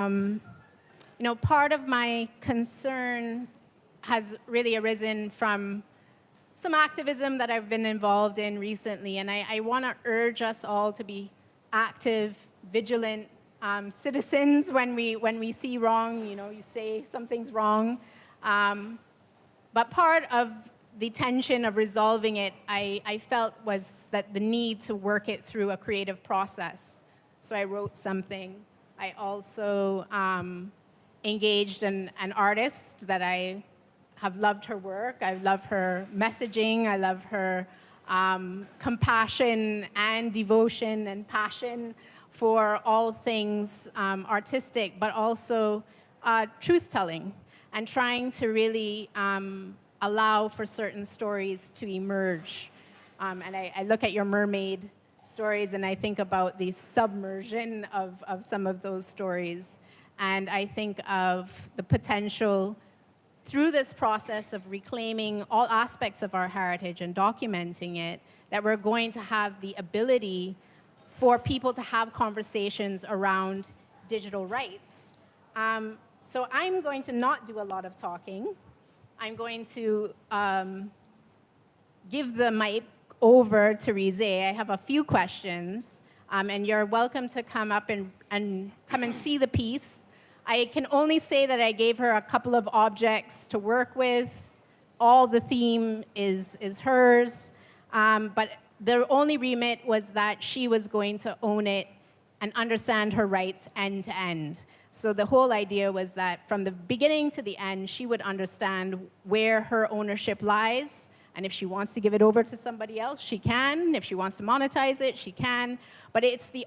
Part of my concern has really arisen from some activism that I've been involved in recently, and I want to urge us all to be active, vigilant citizens when we see wrong. You say something's wrong, but part of the tension of resolving it, I felt was that the need to work it through a creative process. So I wrote something. I also engaged an artist that I have loved her work. I love her messaging. I love her compassion and devotion and passion for all things artistic, but also truth-telling and trying to really allow for certain stories to emerge. And I look at your mermaid stories and I think about the submersion of some of those stories. And I think of the potential through this process of reclaiming all aspects of our heritage and documenting it, that we're going to have the ability for people to have conversations around digital rights. So I'm going to not do a lot of talking. I'm going to give the mic over to Rize. I have a few questions, and you're welcome to come up and come and see the piece. I can only say that I gave her a couple of objects to work with. All the theme is hers, but the only remit was that she was going to own it and understand her rights end to end. So the whole idea was that from the beginning to the end, she would understand where her ownership lies, and if she wants to give it over to somebody else, she can. If she wants to monetize it, she can. But it's the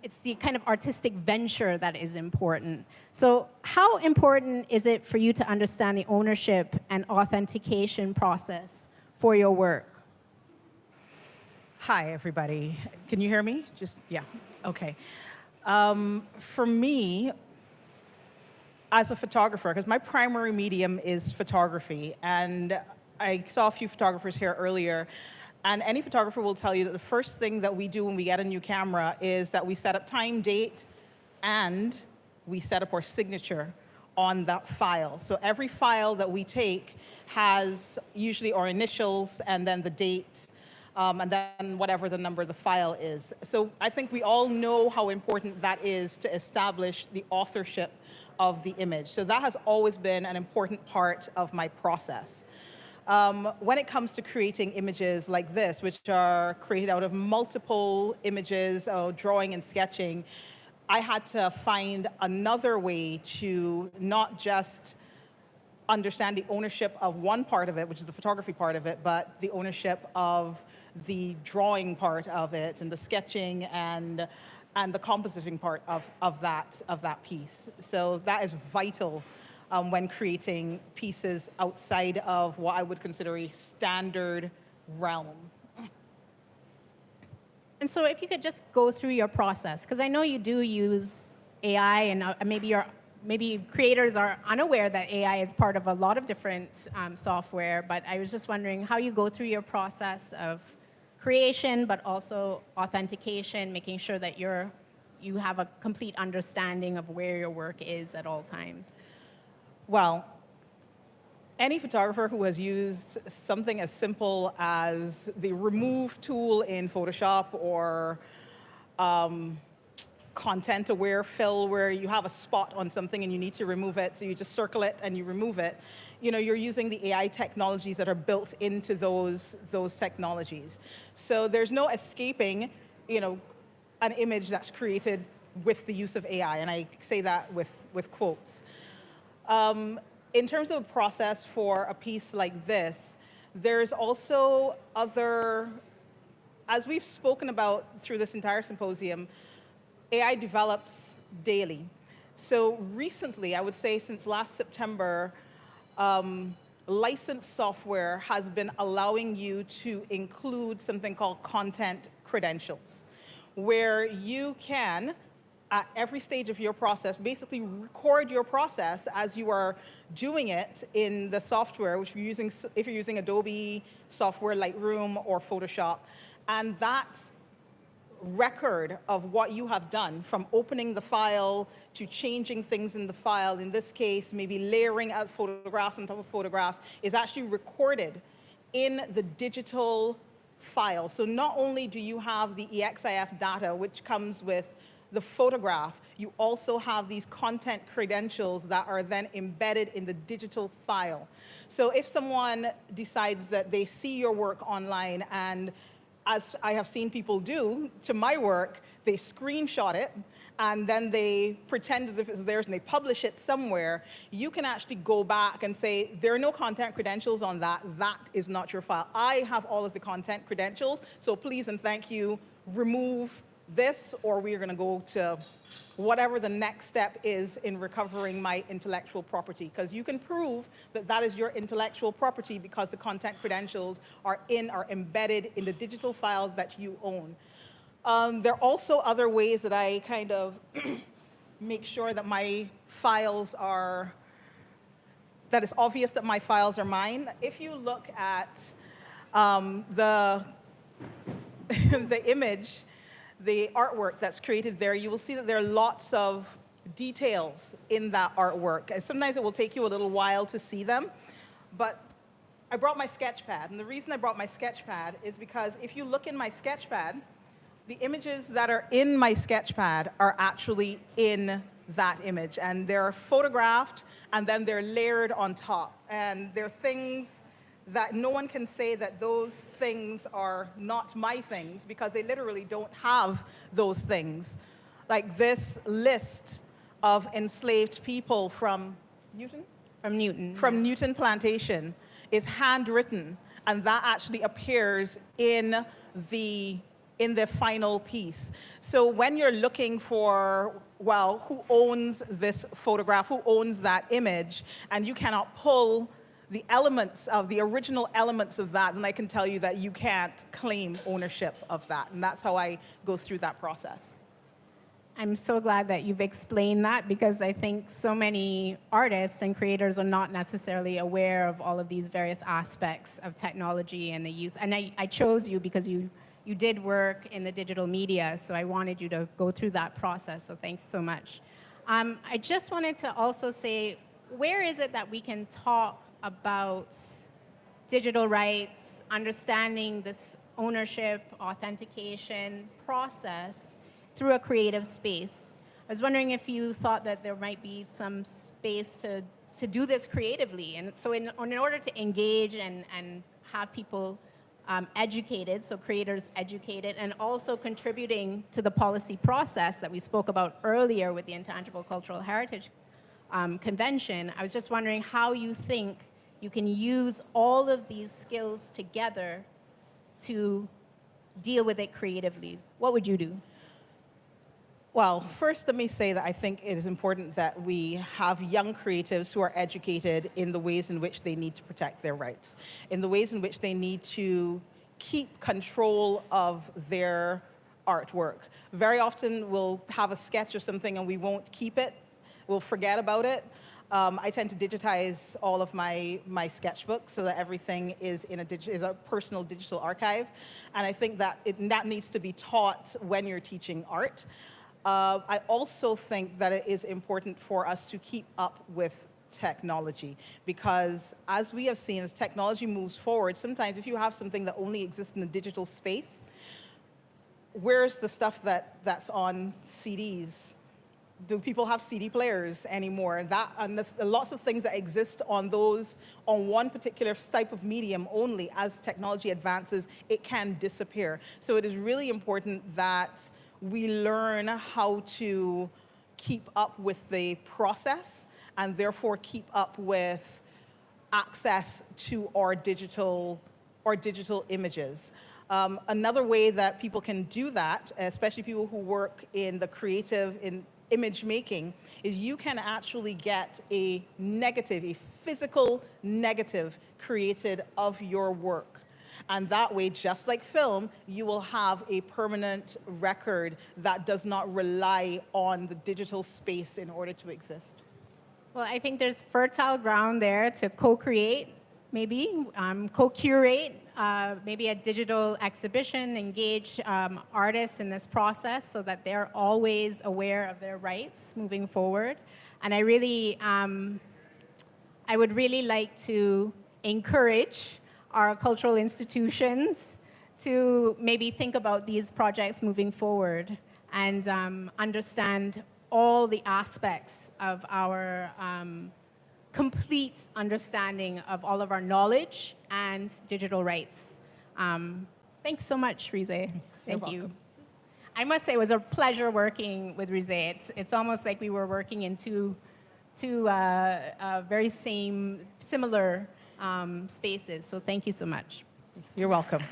it's the kind of artistic venture that is important. So how important is it for you to understand the ownership and authentication process for your work? Hi, everybody. Can you hear me? Yeah, okay. For me, as a photographer, because my primary medium is photography, and I saw a few photographers here earlier, and any photographer will tell you that the first thing that we do when we get a new camera is that we set up time, date, and we set up our signature on that file. So every file that we take has usually our initials and then the date, and then whatever the number of the file is. So I think we all know how important that is to establish the authorship of the image. So that has always been an important part of my process. When it comes to creating images like this, which are created out of multiple images, drawing and sketching, I had to find another way to not just understand the ownership of one part of it, which is the photography part of it, but the ownership of the drawing part of it and the sketching and the compositing part of that piece. So that is vital when creating pieces outside of what I would consider a standard realm. And so if you could just go through your process, because I know you do use AI, and maybe creators are unaware that AI is part of a lot of different software, but I was just wondering how you go through your process of creation, but also authentication, making sure that you have a complete understanding of where your work is at all times. Well, any photographer who has used something as simple as the remove tool in Photoshop or content-aware fill, where you have a spot on something and you need to remove it, so you just circle it and you remove it. You're using the AI technologies that are built into those technologies. So there's no escaping, an image that's created with the use of AI, and I say that with quotes. In terms of a process for a piece like this, there's also as we've spoken about through this entire symposium, AI develops daily. So recently, I would say since last September, licensed software has been allowing you to include something called content credentials, where you can, at every stage of your process, basically record your process as you are doing it in the software, which if you're using Adobe software, Lightroom, or Photoshop. And that record of what you have done, from opening the file to changing things in the file, in this case, maybe layering out photographs on top of photographs, is actually recorded in the digital file. So not only do you have the EXIF data, which comes with the photograph, you also have these content credentials that are then embedded in the digital file. So if someone decides that they see your work online, and as I have seen people do to my work, they screenshot it and then they pretend as if it's theirs and they publish it somewhere, you can actually go back and say, there are no content credentials on that. That is not your file. I have all of the content credentials, so please and thank you, remove this, or we're going to go to whatever the next step is in recovering my intellectual property. Because you can prove that that is your intellectual property because the content credentials are embedded in the digital file that you own. There are also other ways that I kind of make sure that my files are, that it's obvious that my files are mine. If you look at the image, the artwork that's created there, you will see that there are lots of details in that artwork. And sometimes it will take you a little while to see them, but I brought my sketch pad. And the reason I brought my sketch pad is because if you look in my sketch pad, the images that are in my sketch pad are actually in that image. And they're photographed, and then they're layered on top. And they're things that no one can say that those things are not my things, because they literally don't have those things. Like this list of enslaved people from Newton? From Newton. From Newton Plantation is handwritten, and that actually appears in the final piece. So when you're looking for, well, who owns this photograph, who owns that image, and you cannot pull the elements of the original elements of that, and I can tell you that you can't claim ownership of that. And that's how I go through that process. I'm so glad that you've explained that, because I think so many artists and creators are not necessarily aware of all of these various aspects of technology and the use. And I chose you because you did work in the digital media, so I wanted you to go through that process, so thanks so much. I just wanted to also say, where is it that we can talk about digital rights, understanding this ownership, authentication process through a creative space? I was wondering if you thought that there might be some space to do this creatively. And so in order to engage and have people educated, so creators educated, and also contributing to the policy process that we spoke about earlier with the Intangible Cultural Heritage Convention, I was just wondering how you think you can use all of these skills together to deal with it creatively. What would you do? Well, first, let me say that I think it is important that we have young creatives who are educated in the ways in which they need to protect their rights, in the ways in which they need to keep control of their artwork. Very often, we'll have a sketch of something and we won't keep it. We'll forget about it. I tend to digitize all of my sketchbooks so that everything is in a personal digital archive. And I think that that needs to be taught when you're teaching art. I also think that it is important for us to keep up with technology, because as we have seen, as technology moves forward, sometimes if you have something that only exists in the digital space, where's the stuff that's on CDs? Do people have CD players anymore? And lots of things that exist on one particular type of medium only, as technology advances, it can disappear. So it is really important that we learn how to keep up with the process and therefore keep up with access to our digital images. Another way that people can do that, especially people who work in the creative, in image making, is you can actually get a physical negative created of your work. And that way, just like film, you will have a permanent record that does not rely on the digital space in order to exist. Well, I think there's fertile ground there to co-create, maybe, co-curate maybe a digital exhibition, engage artists in this process so that they're always aware of their rights moving forward. And I would really like to encourage our cultural institutions to maybe think about these projects moving forward and understand all the aspects of our complete understanding of all of our knowledge and digital rights. Thanks so much, Rize. Thank you. I must say it was a pleasure working with Rize. It's almost like we were working in two very similar spaces. So thank you so much. You're welcome.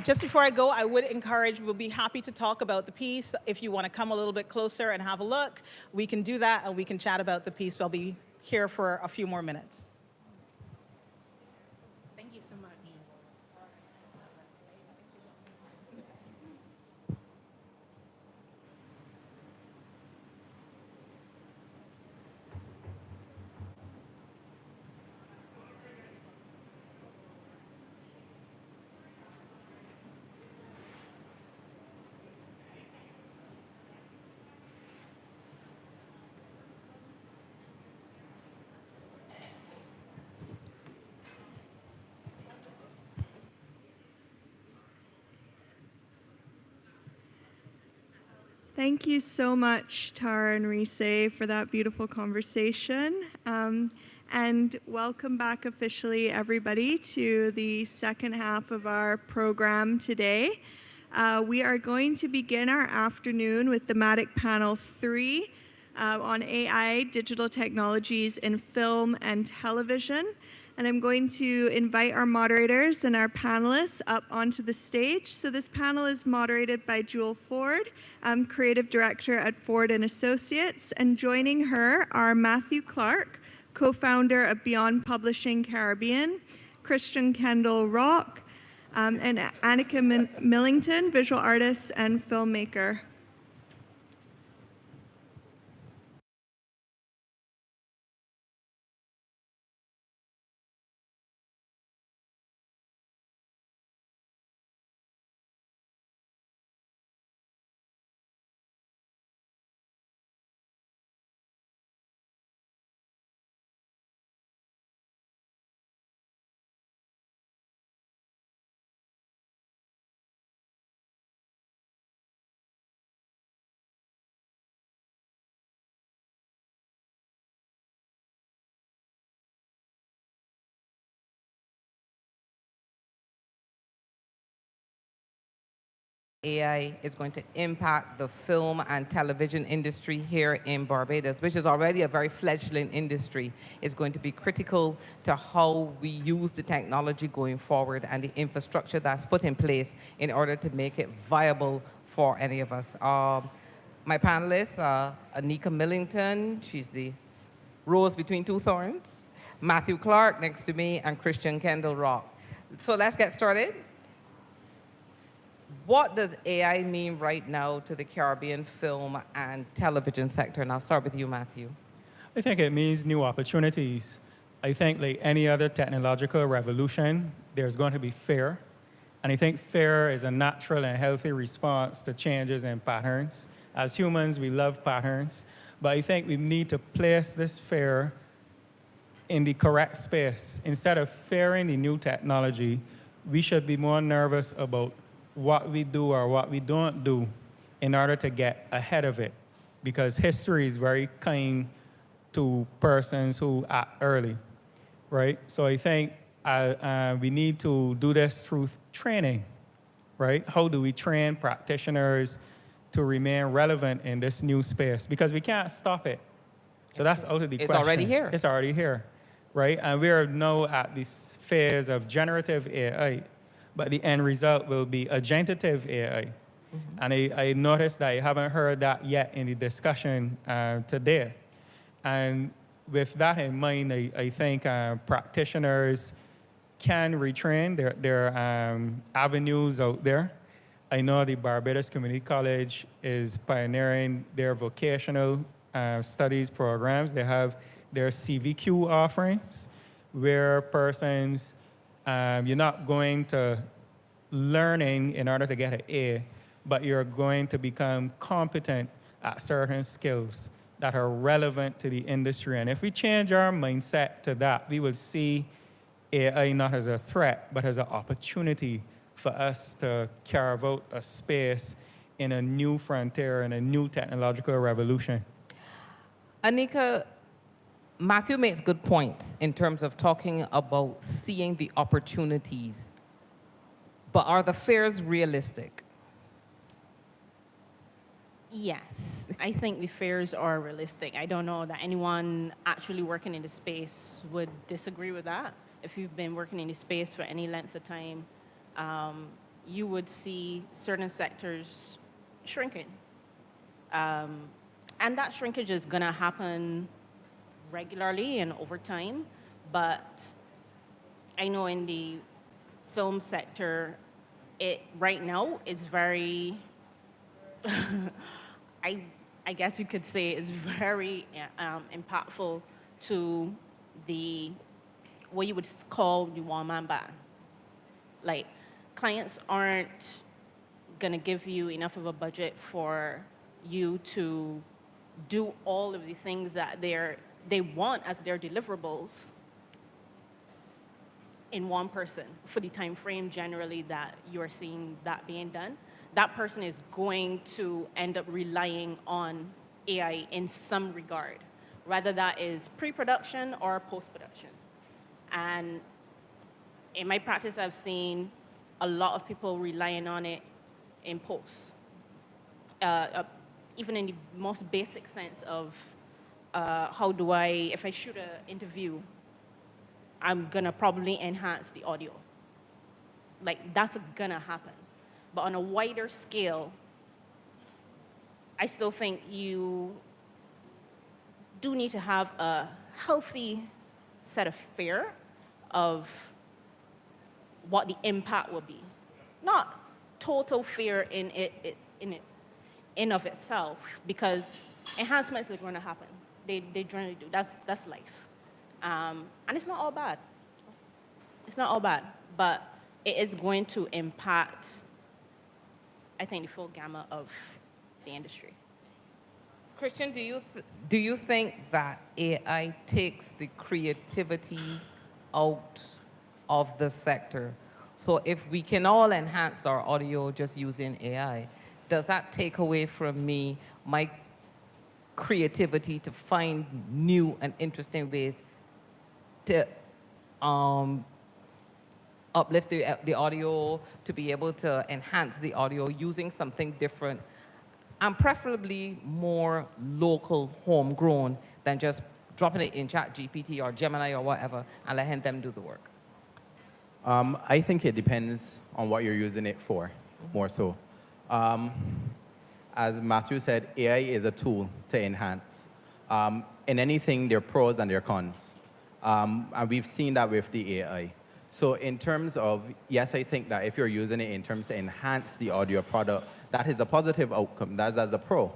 Just before I go, I would encourage, we'll be happy to talk about the piece. If you want to come a little bit closer and have a look, we can do that and we can chat about the piece. I'll be here for a few more minutes. Thank you so much. Thank you so much, Tara and Rize, for that beautiful conversation. And welcome back officially, everybody, to the second half of our program today. We are going to begin our afternoon with thematic panel 3 on AI, digital technologies in film and television. And I'm going to invite our moderators and our panelists up onto the stage. So this panel is moderated by Jewel Ford, creative director at Ford & Associates. And joining her are Matthew Clark, co-founder of Beyond Publishing Caribbean, Christian Kendall Rock, and Annika Millington, visual artist and filmmaker. AI is going to impact the film and television industry here in Barbados, which is already a very fledgling industry. Is going to be critical to how we use the technology going forward and the infrastructure that's put in place in order to make it viable for any of us. My panelists are Annika Millington, she's the rose between two thorns, Matthew Clark next to me, and Christian Kendall Rock. So let's get started. What does AI mean right now to the Caribbean film and television sector? And I'll start with you, Matthew. I think it means new opportunities. I think like any other technological revolution, there's going to be fear. And I think fear is a natural and healthy response to changes in patterns. As humans, we love patterns. But I think we need to place this fear in the correct space. Instead of fearing the new technology, we should be more nervous about what we do or what we don't do in order to get ahead of it. Because history is very kind to persons who act early, right? So I think we need to do this through training, right? How do we train practitioners to remain relevant in this new space? Because we can't stop it. So that's out of the question. It's already here. It's already here, right? And we are now at this phase of generative AI. But the end result will be agentative AI. Mm-hmm. And I noticed that I haven't heard that yet in the discussion today. And with that in mind, I think practitioners can retrain. There are avenues out there. I know the Barbados Community College is pioneering their vocational studies programs. They have their CVQ offerings where persons You're not going to learning in order to get an A, but you're going to become competent at certain skills that are relevant to the industry. And if we change our mindset to that, we will see AI not as a threat, but as an opportunity for us to carve out a space in a new frontier and a new technological revolution. Anika, Matthew makes good points in terms of talking about seeing the opportunities, but are the fears realistic? Yes, I think the fears are realistic. I don't know that anyone actually working in the space would disagree with that. If you've been working in the space for any length of time, you would see certain sectors shrinking. And that shrinkage is going to happen regularly and over time. But I know in the film sector, it right now is very, I guess you could say it's very impactful to the, what you would call the one-man band. Like, clients aren't gonna give you enough of a budget for you to do all of the things that they want as their deliverables in one person for the time frame generally that you're seeing that being done. That person is going to end up relying on AI in some regard, whether that is pre-production or post-production. And in my practice, I've seen a lot of people relying on it in post. Even in the most basic sense of how do I, if I shoot an interview, I'm gonna probably enhance the audio. Like, that's gonna happen. But on a wider scale, I still think you do need to have a healthy set of fear of what the impact will be. Not total fear in of itself, because enhancements are going to happen. They generally do. That's life. And it's not all bad. It's not all bad, but it is going to impact, I think, the full gamut of the industry. Christian, do you think that AI takes the creativity out of the sector? So if we can all enhance our audio just using AI, does that take away from me my creativity to find new and interesting ways to uplift the audio, to be able to enhance the audio using something different, and preferably more local, homegrown, than just dropping it in ChatGPT or Gemini or whatever and letting them do the work? I think it depends on what you're using it for, more so. As Matthew said, AI is a tool to enhance. In anything, there are pros and there are cons. And we've seen that with the AI. So in terms of, yes, I think that if you're using it in terms to enhance the audio product, that is a positive outcome. That's as a pro.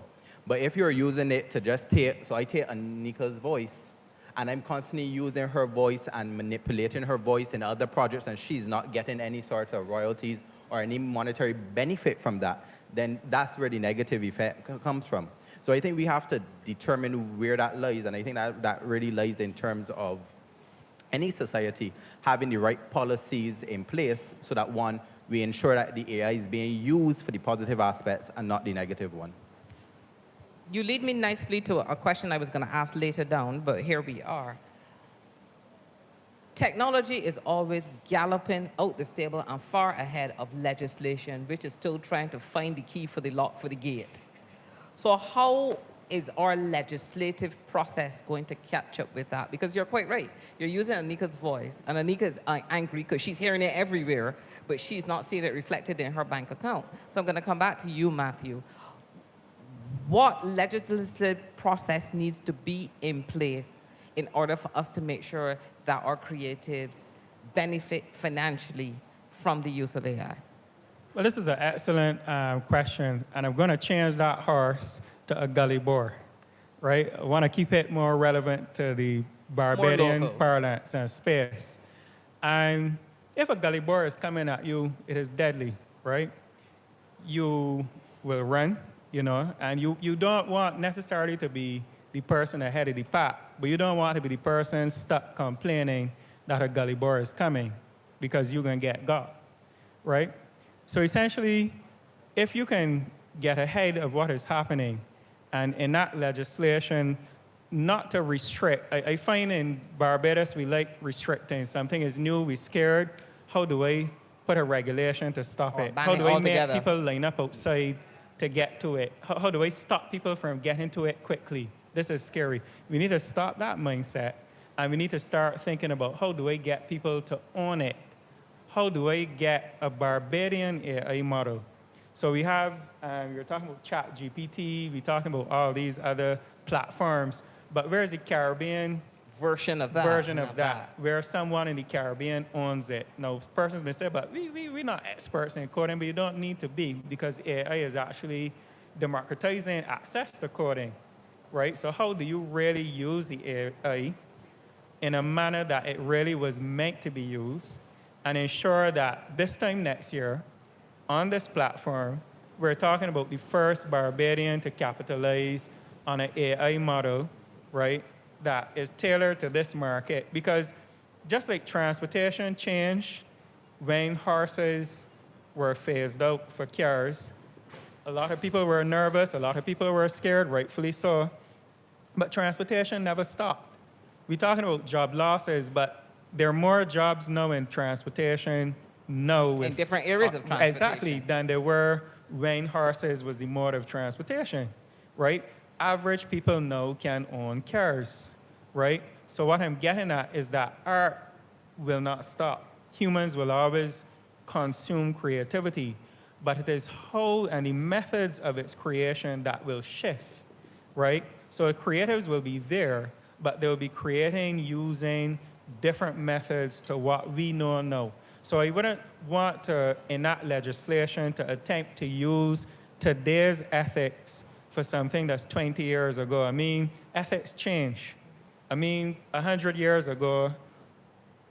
But if you're using it to just take, so I take Anika's voice, and I'm constantly using her voice and manipulating her voice in other projects, and she's not getting any sort of royalties or any monetary benefit from that, then that's where the negative effect comes from. So I think we have to determine where that lies, and I think that really lies in terms of any society having the right policies in place so that, one, we ensure that the AI is being used for the positive aspects and not the negative one. You lead me nicely to a question I was going to ask later down, but here we are. Technology is always galloping out the stable and far ahead of legislation, which is still trying to find the key for the lock for the gate. So how is our legislative process going to catch up with that? Because you're quite right. You're using Anika's voice, and Anika is angry because she's hearing it everywhere, but she's not seeing it reflected in her bank account. So I'm going to come back to you, Matthew. What legislative process needs to be in place in order for us to make sure that our creatives benefit financially from the use of AI? Well, this is an excellent question, and I'm going to change that horse to a gully boar, right? I want to keep it more relevant to the Barbadian parlance and space. And if a gully boar is coming at you, it is deadly, right? You will run, and you don't want necessarily to be the person ahead of the pack, but you don't want to be the person stuck complaining that a gully boar is coming because you're going to get got, right? So essentially, if you can get ahead of what is happening and enact legislation not to restrict, I find in Barbados we like restricting. Something is new, we're scared. How do I put a regulation to stop Or it? ban How it do I make altogether. people line up outside to get to it? How do I stop people from getting to it quickly? This is scary. We need to stop that mindset, and we need to start thinking about how do I get people to own it? How do I get a Barbadian AI model? So we have, we're talking about ChatGPT, we're talking about all these other platforms, but where's the Caribbean Version of that. version of that, where someone in the Caribbean owns it? Now, persons may say, but we're not experts in coding, but you don't need to be, because AI is actually democratizing access to coding, right? So how do you really use the AI in a manner that it really was meant to be used, and ensure that this time next year, on this platform, we're talking about the first Barbadian to capitalize on an AI model, right, that is tailored to this market? Because just like transportation changed when horses were phased out for cars, a lot of people were nervous, a lot of people were scared, rightfully so, but transportation never stopped. We're talking about job losses, but there are more jobs now in transportation now. In different areas of transportation. Exactly, than there were when horses was the mode of transportation, right? Average people now can own cars, right? So what I'm getting at is that art will not stop. Humans will always consume creativity, but it is how and the methods of its creation that will shift, right? So creatives will be there, but they'll be creating using different methods to what we know now. So I wouldn't want to enact legislation to attempt to use today's ethics for something that's 20 years ago. I mean, ethics change. 100 years ago,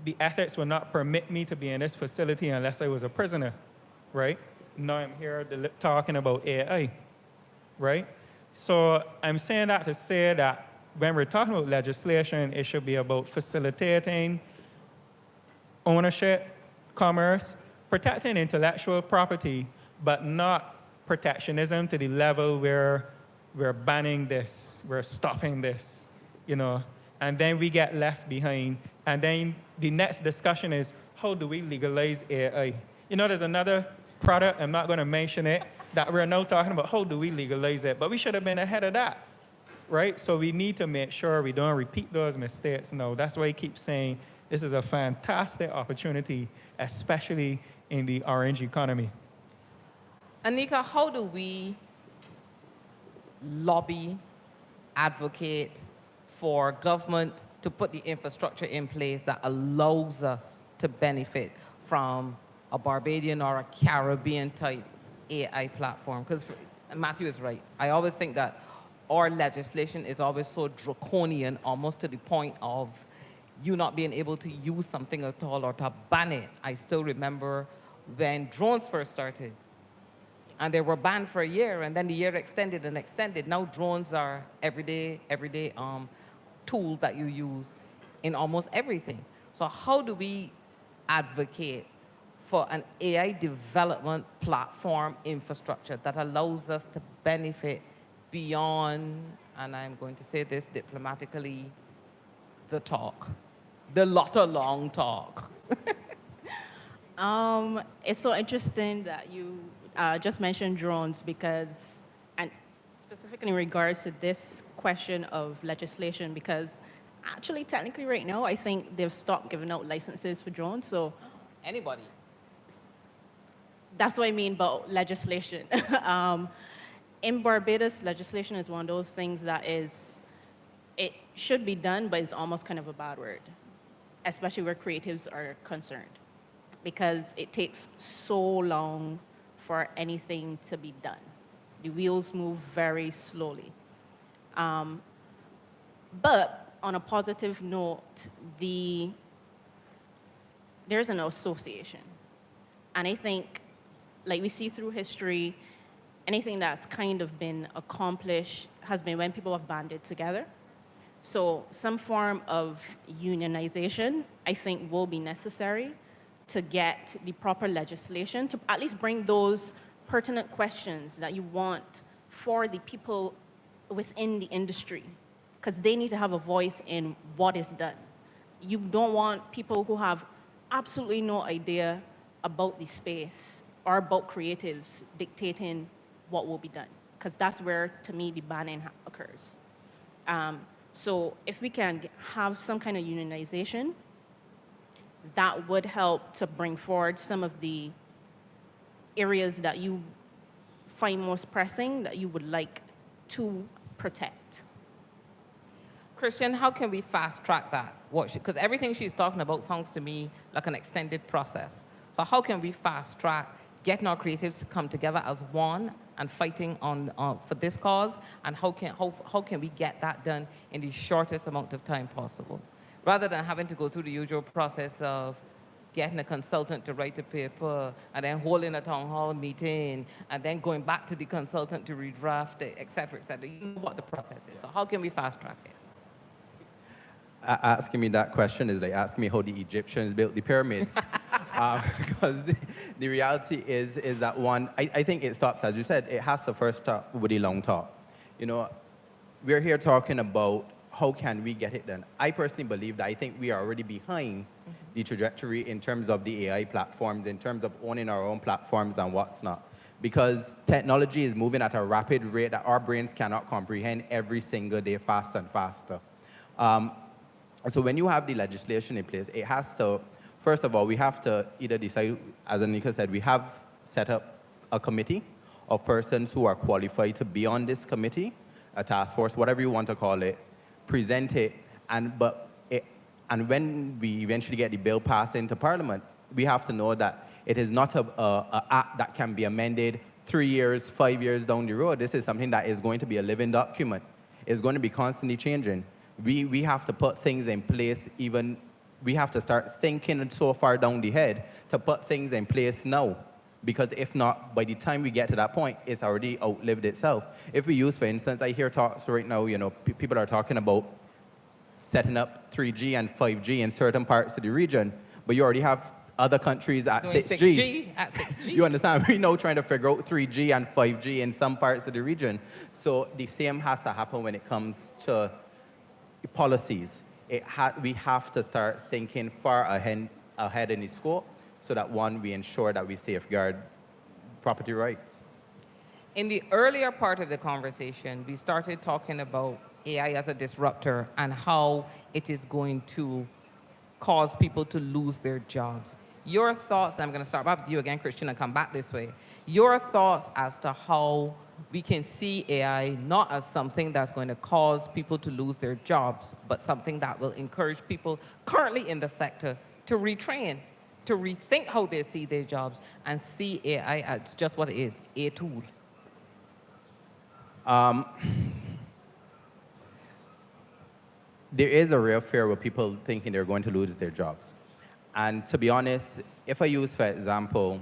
the ethics would not permit me to be in this facility unless I was a prisoner, right? Now I'm here talking about AI, right? So I'm saying that to say that when we're talking about legislation, it should be about facilitating ownership, commerce, protecting intellectual property, but not protectionism to the level where we're banning this, we're stopping this, and then we get left behind. And then the next discussion is, how do we legalize AI? There's another product, I'm not going to mention it, that we're now talking about how do we legalize it, but we should have been ahead of that, right? So we need to make sure we don't repeat those mistakes now. That's why I keep saying this is a fantastic opportunity, especially in the orange economy. Anika, how do we lobby, advocate for government to put the infrastructure in place that allows us to benefit from a Barbadian or a Caribbean type AI platform? Because Matthew is right. I always think that our legislation is always so draconian, almost to the point of you not being able to use something at all or to ban it. I still remember when drones first started, and they were banned for a year, and then the year extended and extended. Now drones are everyday tool that you use in almost everything. So how do we advocate for an AI development platform infrastructure that allows us to benefit beyond, and I'm going to say this diplomatically, the talk, the lot of long talk? It's so interesting that you just mentioned drones because, and specifically in regards to this question of legislation, because actually, technically right now, I think they've stopped giving out licenses for drones. So Anybody? that's what I mean about legislation. In Barbados, legislation is one of those things that it should be done, but it's almost kind of a bad word, especially where creatives are concerned, because it takes so long for anything to be done. The wheels move very slowly. But on a positive note, the there's an association. And I think, like we see through history, anything that's kind of been accomplished has been when people have banded together. So some form of unionization, I think, will be necessary to get the proper legislation to at least bring those pertinent questions that you want for the people within the industry, because they need to have a voice in what is done. You don't want people who have absolutely no idea about the space or about creatives dictating what will be done, because that's where, to me, the banning occurs. So if we can have some kind of unionization, that would help to bring forward some of the areas that you find most pressing that you would like to protect. Christian, how can we fast track that? Because everything she's talking about sounds to me like an extended process. So how can we fast track getting our creatives to come together as one and fighting for this cause? And how can we get that done in the shortest amount of time possible? Rather than having to go through the usual process of getting a consultant to write a paper, and then holding a town hall meeting, and then going back to the consultant to redraft it, et cetera, et cetera. You know what the process is. So how can we fast track it? Asking me that question is like asking me how the Egyptians built the pyramids. Because the reality is that one, I think it stops, as you said, it has to first start with the long talk. You know, we're here talking about how can we get it done. I personally believe that I think we are already behind the trajectory in terms of the AI platforms, in terms of owning our own platforms and what's not. Because technology is moving at a rapid rate that our brains cannot comprehend every single day, faster and faster. So when you have the legislation in place, it has to, first of all, we have to either decide, as Anika said, we have set up a committee of persons who are qualified to be on this committee, a task force, whatever you want to call it, present it, and when we eventually get the bill passed into Parliament, we have to know that it is not an act that can be amended 3 years, 5 years down the road. This is something that is going to be a living document. It's going to be constantly changing. We have to put things in place we have to start thinking so far down the head to put things in place now. Because if not, by the time we get to that point, it's already outlived itself. If we use, for instance, I hear talks right now, you know, people are talking about setting up 3G and 5G in certain parts of the region, but you already have other countries at 6G. At 6G. You understand? We're now trying to figure out 3G and 5G in some parts of the region. So the same has to happen when it comes to policies. We have to start thinking far ahead in the scope, so that one, we ensure that we safeguard property rights. In the earlier part of the conversation, we started talking about AI as a disruptor and how it is going to cause people to lose their jobs. Your thoughts, and I'm going to start back with you again, Christian, and come back this way. Your thoughts as to how we can see AI not as something that's going to cause people to lose their jobs, but something that will encourage people currently in the sector to retrain, to rethink how they see their jobs, and see AI as just what it is, a tool. There is a real fear with people thinking they're going to lose their jobs. And to be honest, if I use, for example,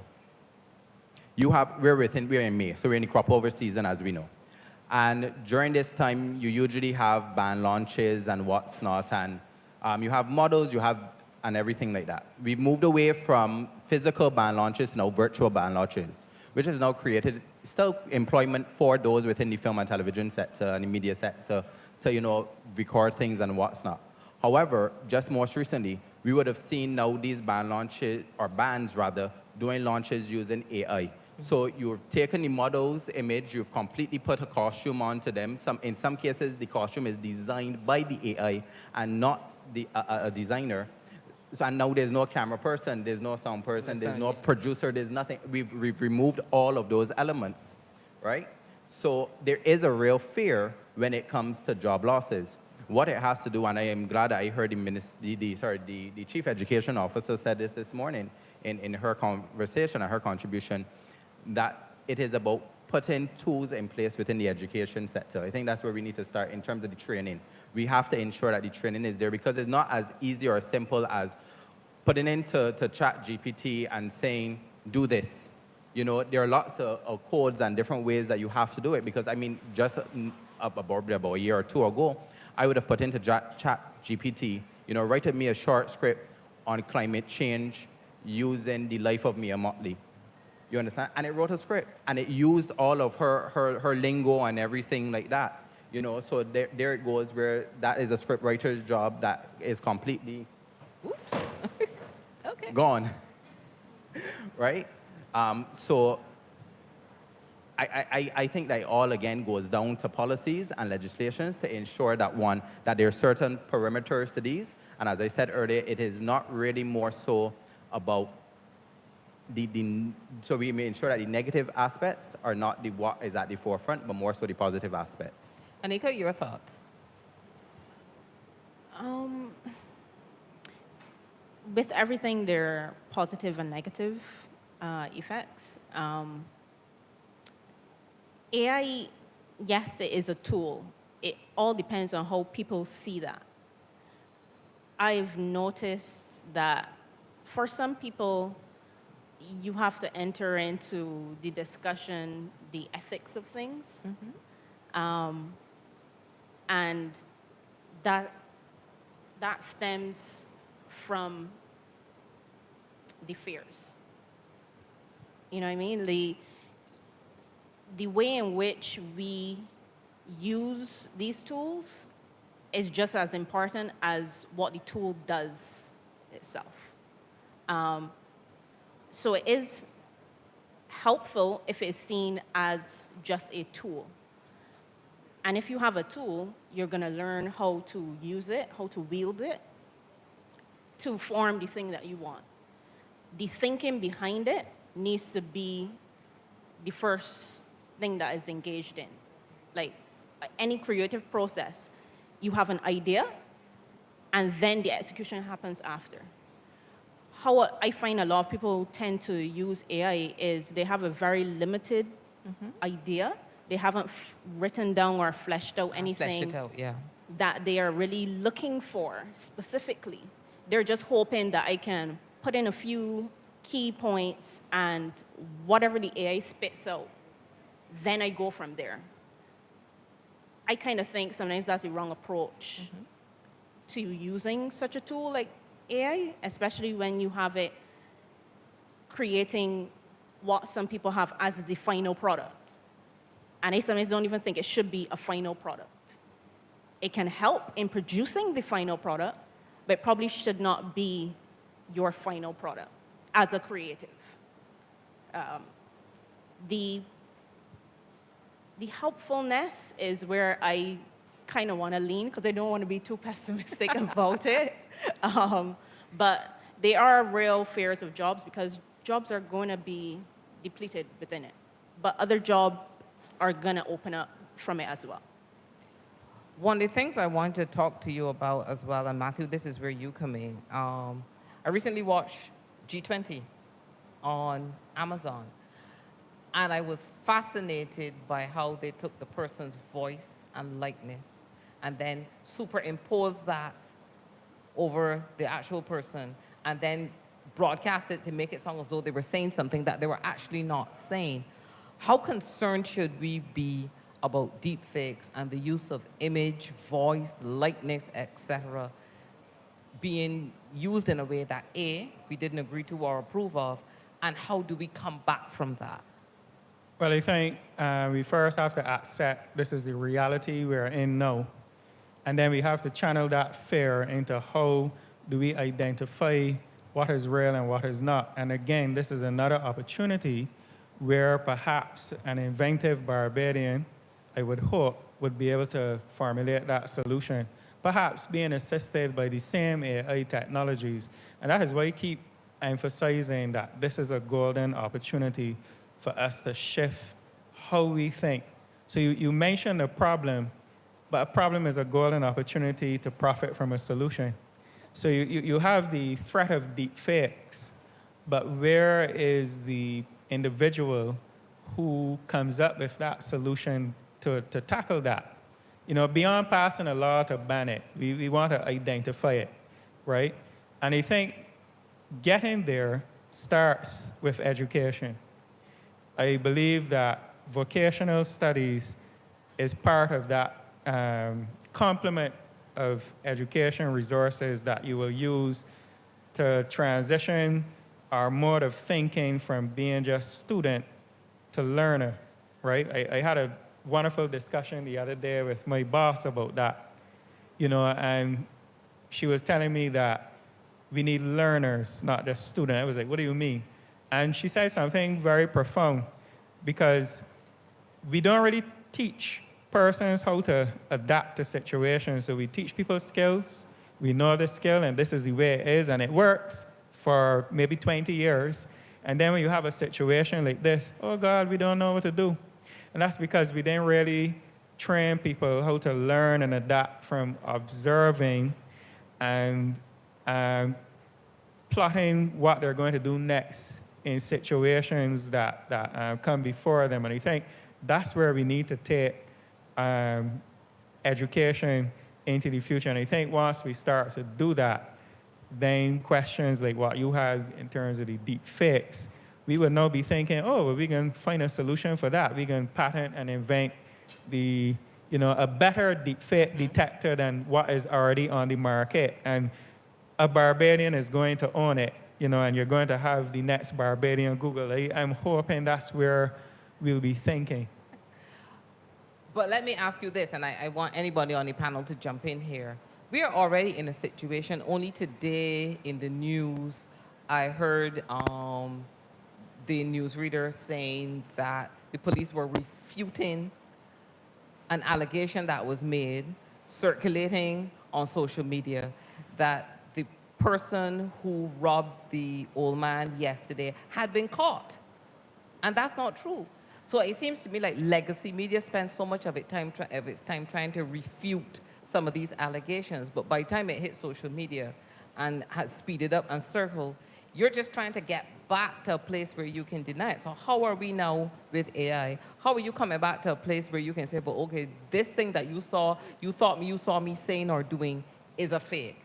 we're in May, so we're in the crop over season, as we know. And during this time, you usually have band launches and what's not, and you have models, and everything like that. We've moved away from physical band launches to now virtual band launches, which has now created still employment for those within the film and television sector and the media sector to, you know, record things and what's not. However, just most recently, we would have seen now these band launches, or bands rather, doing launches using AI. So you've taken the model's image, you've completely put a costume onto them. In some cases, the costume is designed by the AI and not a designer. So, and now there's no camera person, there's no sound person, there's no producer, there's nothing. We've removed all of those elements, right? So there is a real fear when it comes to job losses. What it has to do, and I am glad that I heard the Chief Education Officer said this morning in her conversation and her contribution, that it is about putting tools in place within the education sector. I think that's where we need to start in terms of the training. We have to ensure that the training is there, because it's not as easy or simple as putting into chat GPT and saying, do this. You know, there are lots of codes and different ways that you have to do it, because I mean, just about a year or two ago, I would have put into chat GPT, you know, write me a short script on climate change using the life of Mia Motley. You understand? And it wrote a script, and it used all of her lingo and everything like that. You know, so there it goes, where that is a script writer's job that is completely, oops, Okay. gone, right? So I think that all, again, goes down to policies and legislations to ensure that, one, that there are certain perimeters to these. And as I said earlier, it is not really more so about so we may ensure that the negative aspects are not what is at the forefront, but more so the positive aspects. Anika, your thoughts? With everything, there are positive and negative effects. AI, yes, it is a tool. It all depends on how people see that. I've noticed that for some people, you have to enter into the discussion, the ethics of things. And that stems from the fears. You know what I mean? The way in which we use these tools is just as important as what the tool does itself. So it is helpful if it's seen as just a tool. And if you have a tool, you're going to learn how to use it, how to wield it, to form the thing that you want. The thinking behind it needs to be the first thing that is engaged in. Like any creative process, you have an idea, and then the execution happens after. How I find a lot of people tend to use AI is they have a very limited idea. They haven't written down or fleshed out anything Fleshed it out, yeah. that they are really looking for specifically. They're just hoping that I can put in a few key points, and whatever the AI spits out, then I go from there. I kind of think sometimes that's the wrong approach to using such a tool like AI, especially when you have it creating what some people have as the final product. And I sometimes don't even think it should be a final product. It can help in producing the final product, but it probably should not be your final product as a creative. The helpfulness is where I kind of want to lean, because I don't want to be too pessimistic about it. But there are real fears of jobs, because jobs are going to be depleted within it. But other jobs are going to open up from it as well. One of the things I want to talk to you about as well, and Matthew, this is where you come in. I recently watched G20 on Amazon, and I was fascinated by how they took the person's voice and likeness and then superimposed that over the actual person and then broadcast it to make it sound as though they were saying something that they were actually not saying. How concerned should we be about deepfakes and the use of image, voice, likeness, etc., being used in a way that A, we didn't agree to or approve of, and how do we come back from that? Well, I think we first have to accept this is the reality we're in now. And then we have to channel that fear into how do we identify what is real and what is not. And again, this is another opportunity where perhaps an inventive Barbadian, I would hope, would be able to formulate that solution, perhaps being assisted by the same AI technologies. And that is why I keep emphasizing that this is a golden opportunity for us to shift how we think. So you mentioned a problem, but a problem is a golden opportunity to profit from a solution. So you have the threat of deep fakes, but where is the individual who comes up with that solution to tackle that? You know, beyond passing a law to ban it, we want to identify it, right? And I think getting there starts with education. I believe that vocational studies is part of that complement of education resources that you will use to transition our mode of thinking from being just student to learner, right? I had a wonderful discussion the other day with my boss about that, and she was telling me that we need learners, not just students. I was like, what do you mean? And she said something very profound, because we don't really teach persons how to adapt to situations. So we teach people skills, we know the skill, and this is the way it is, and it works for maybe 20 years. And then when you have a situation like this, oh God, we don't know what to do. And that's because we didn't really train people how to learn and adapt from observing and plotting what they're going to do next in situations that come before them. And I think that's where we need to take education into the future. And I think once we start to do that, then questions like what you had in terms of the deep fakes, we would now be thinking, oh, well, we can find a solution for that. We can patent and invent a better deep fake detector than what is already on the market. And a Barbadian is going to own it, and you're going to have the next Barbadian Google. I'm hoping that's where we'll be thinking. But let me ask you this, and I want anybody on the panel to jump in here. We are already in a situation. Only today in the news, I heard the newsreader saying that the police were refuting an allegation that was made, circulating on social media, that the person who robbed the old man yesterday had been caught. And that's not true. So it seems to me like legacy media spends so much of its time trying to refute some of these allegations, but by the time it hits social media and has speeded up and circled, you're just trying to get back to a place where you can deny it. So how are we now with AI? How are you coming back to a place where you can say, but okay, this thing that you saw, you thought you saw me saying or doing is a fake?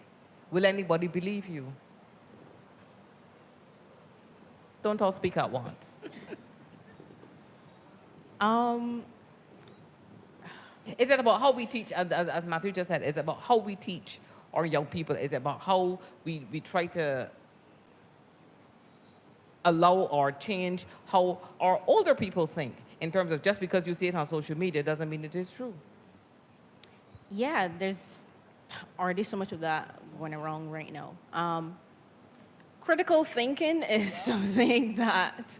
Will anybody believe you? Don't all speak at once. Is it about how we teach, as Matthew just said, is it about how we teach our young people? Is it about how we try to allow or change how our older people think, in terms of just because you see it on social media doesn't mean it is true? Yeah, there's already so much of that going wrong right now. Critical thinking is something that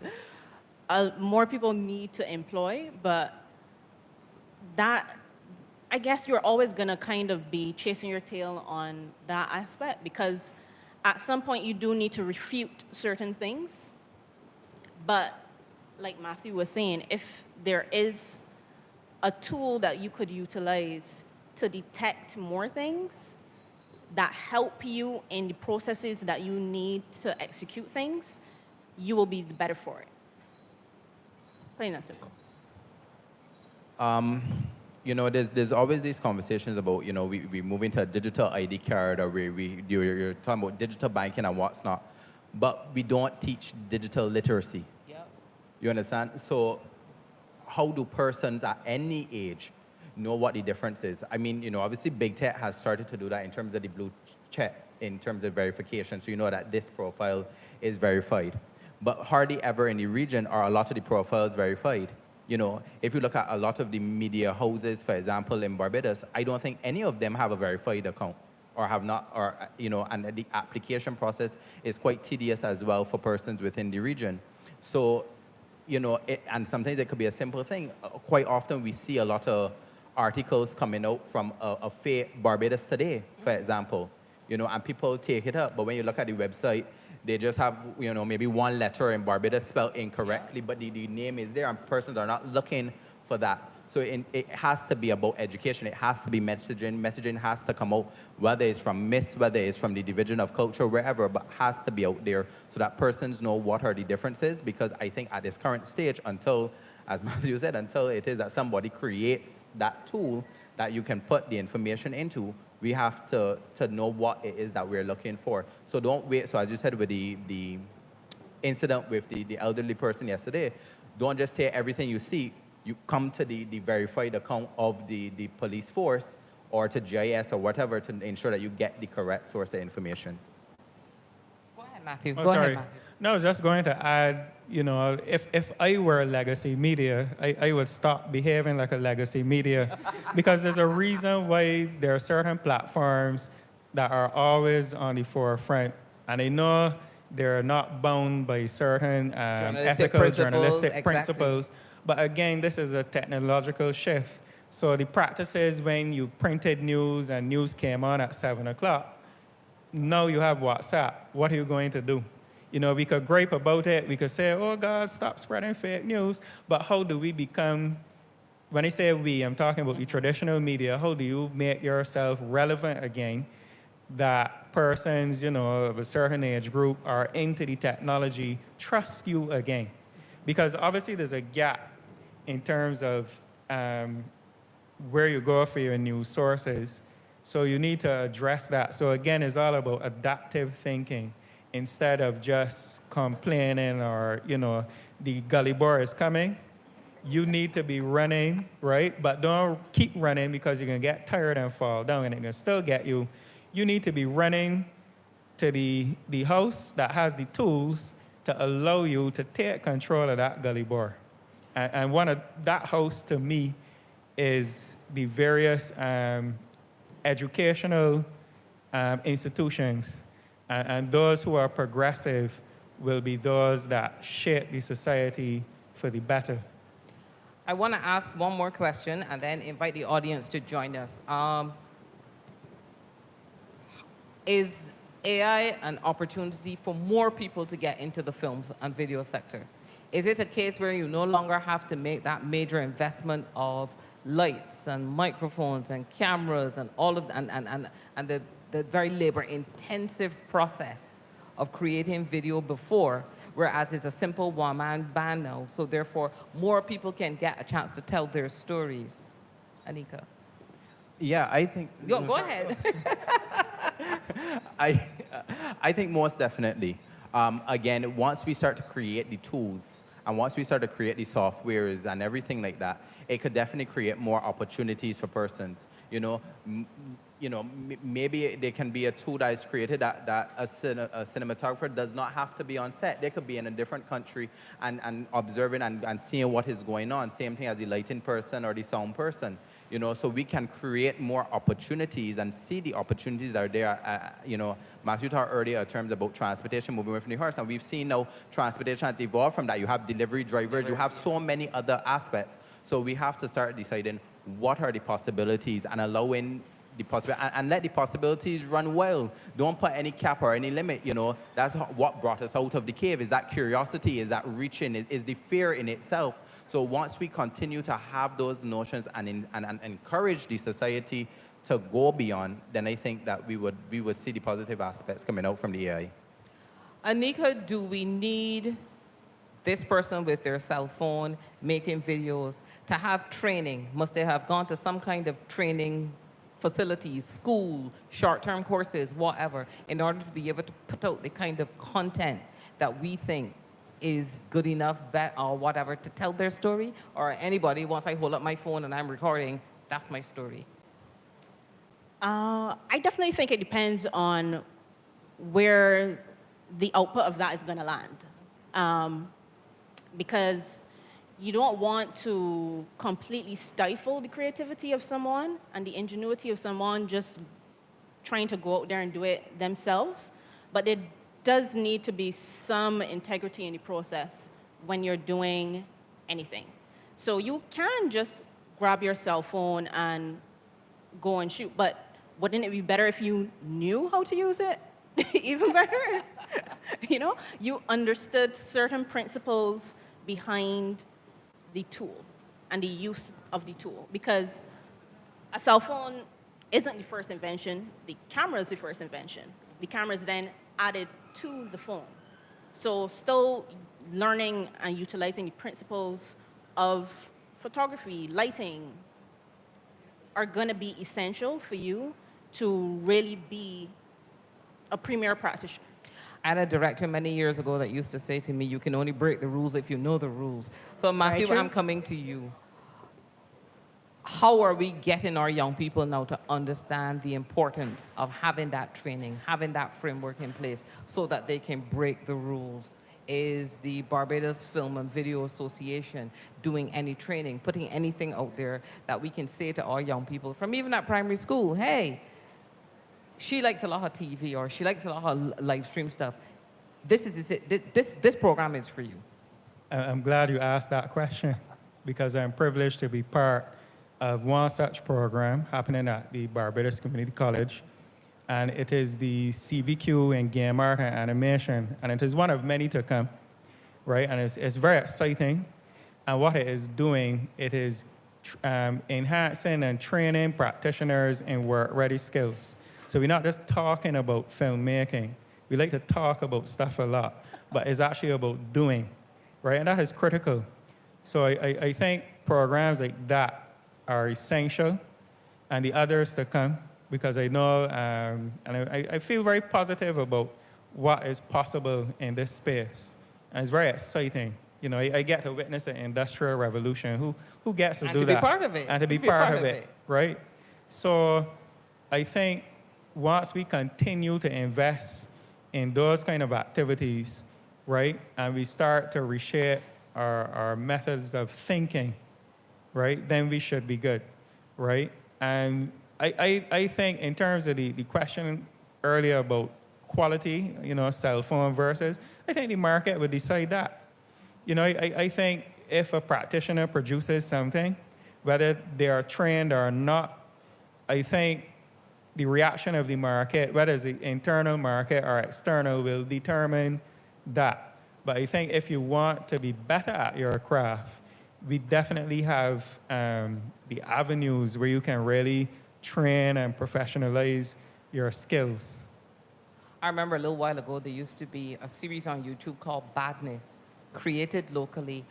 more people need to employ, but that, I guess you're always gonna kind of be chasing your tail on that aspect, because at some point you do need to refute certain things. But like Matthew was saying, if there is a tool that you could utilize to detect more things that help you in the processes that you need to execute things, you will be the better for it. Plain and simple. There's always these conversations about, we move into a digital ID card, or you're talking about digital banking and what's not, but we don't teach digital literacy. Yep. You understand? So how do persons at any age know what the difference is? I mean, obviously big tech has started to do that in terms of the blue check, in terms of verification, so you know that this profile is verified. But hardly ever in the region are a lot of the profiles verified. If you look at a lot of the media houses, for example, in Barbados, I don't think any of them have a verified account, or have not, and the application process is quite tedious as well for persons within the region. So, and sometimes it could be a simple thing. Quite often we see a lot of articles coming out from a fake Barbados Today, for example, and people take it up. But when you look at the website, they just have, maybe one letter in Barbados spelled incorrectly, but the name is there, and persons are not looking for that. So it has to be about education. It has to be messaging. Messaging has to come out, whether it's from MIST, whether it's from the Division of Culture, wherever, but has to be out there so that persons know what are the differences. Because I think at this current stage, until, as Matthew said, until it is that somebody creates that tool that you can put the information into, we have to know what it is that we're looking for. So don't wait. So as you said with the incident with the elderly person yesterday, don't just take everything you see. You come to the verified account of the police force or to GIS or whatever to ensure that you get the correct source of information. Go ahead, Matthew. Oh, Go sorry. ahead, Matthew. No, I was just going to add, if I were legacy media, I would stop behaving like a legacy media because there's a reason why there are certain platforms that are always on the forefront. And I know they're not bound by certain ethical, journalistic exactly. principles. But again, this is a technological shift. So the practices when you printed news and news came on at 7 o'clock, now you have WhatsApp. What are you going to do? We could gripe about it. We could say, oh, God, stop spreading fake news. But how do we become, when I say we, I'm talking about the traditional media, how do you make yourself relevant again that persons, of a certain age group are into the technology, trust you again? Because obviously there's a gap in terms of where you go for your news sources. So you need to address that. So again, it's all about adaptive thinking instead of just complaining or, the gully boy is coming. You need to be running, right? But don't keep running because you're going to get tired and fall down and it can still get you. You need to be running to the house that has the tools to allow you to take control of that gully boy. And one of that house to me is the various educational institutions. And those who are progressive will be those that shape the society for the better. I want to ask one more question and then invite the audience to join us. Is AI an opportunity for more people to get into the films and video sector? Is it a case where you no longer have to make that major investment of lights and microphones and cameras and all of and the very labor-intensive process of creating video before, whereas it's a simple one-man band now, so therefore more people can get a chance to tell their stories? Anika? Yeah, I think... Go ahead. I think most definitely. Again, once we start to create the tools and once we start to create the softwares and everything like that, it could definitely create more opportunities for persons. Maybe there can be a tool that is created that a cinematographer does not have to be on set. They could be in a different country and observing and seeing what is going on. Same thing as the lighting person or the sound person. So we can create more opportunities and see the opportunities that are there. Matthew talked earlier in terms about transportation moving away from the horse, and we've seen now transportation has evolved from that. You have delivery drivers, you have so many other aspects. So we have to start deciding what are the possibilities and allowing the possibility, and let the possibilities run wild. Don't put any cap or any limit. That's what brought us out of the cave. Is that curiosity? Is that reaching? Is the fear in itself? So once we continue to have those notions and encourage the society to go beyond, then I think that we would see the positive aspects coming out from the AI. Anika, do we need this person with their cell phone making videos to have training? Must they have gone to some kind of training facilities, school, short-term courses, whatever, in order to be able to put out the kind of content that we think is good enough, or whatever, to tell their story? Or anybody, once I hold up my phone and I'm recording, that's my story? I definitely think it depends on where the output of that is going to land. Because you don't want to completely stifle the creativity of someone and the ingenuity of someone just trying to go out there and do it themselves. But there does need to be some integrity in the process when you're doing anything. So you can just grab your cell phone and go and shoot, but wouldn't it be better if you knew how to use it? Even better. You understood certain principles behind the tool and the use of the tool, because a cell phone isn't the first invention. The camera is the first invention. The camera is then added to the phone. So still learning and utilizing the principles of photography, lighting, are going to be essential for you to really be a premier practitioner. I had a director many years ago that used to say to me, you can only break the rules if you know the rules. So Matthew, true. I'm coming to you. How are we getting our young people now to understand the importance of having that training, having that framework in place so that they can break the rules? Is the Barbados Film and Video Association doing any training, putting anything out there that we can say to our young people from even at primary school, hey, she likes a lot of TV or she likes a lot of live stream stuff. This program is for you. I'm glad you asked that question because I'm privileged to be part of one such program happening at the Barbados Community College. And it is the CVQ in Game Art and Animation. And it is one of many to come, right? And it's very exciting. And what it is doing, it is enhancing and training practitioners in work-ready skills. So we're not just talking about filmmaking. We like to talk about stuff a lot, but it's actually about doing, right? And that is critical. So I think programs like that are essential, and the others to come, because I know, and I feel very positive about what is possible in this space. And it's very exciting. You know, I get to witness the Industrial Revolution. Who gets to And do to that? be part of it. And to be part of it, right? So I think once we continue to invest in those kind of activities, right, and we start to reshape our methods of thinking, right, then we should be good, right? And I think in terms of the question earlier about quality, you know, cell phone versus, I think the market would decide that. You know, I think if a practitioner produces something, whether they are trained or not, I think the reaction of the market, whether it's the internal market or external, will determine that. But I think if you want to be better at your craft, we definitely have the avenues where you can really train and professionalize your skills. I remember a little while ago, there used to be a series on YouTube called Badness, created locally.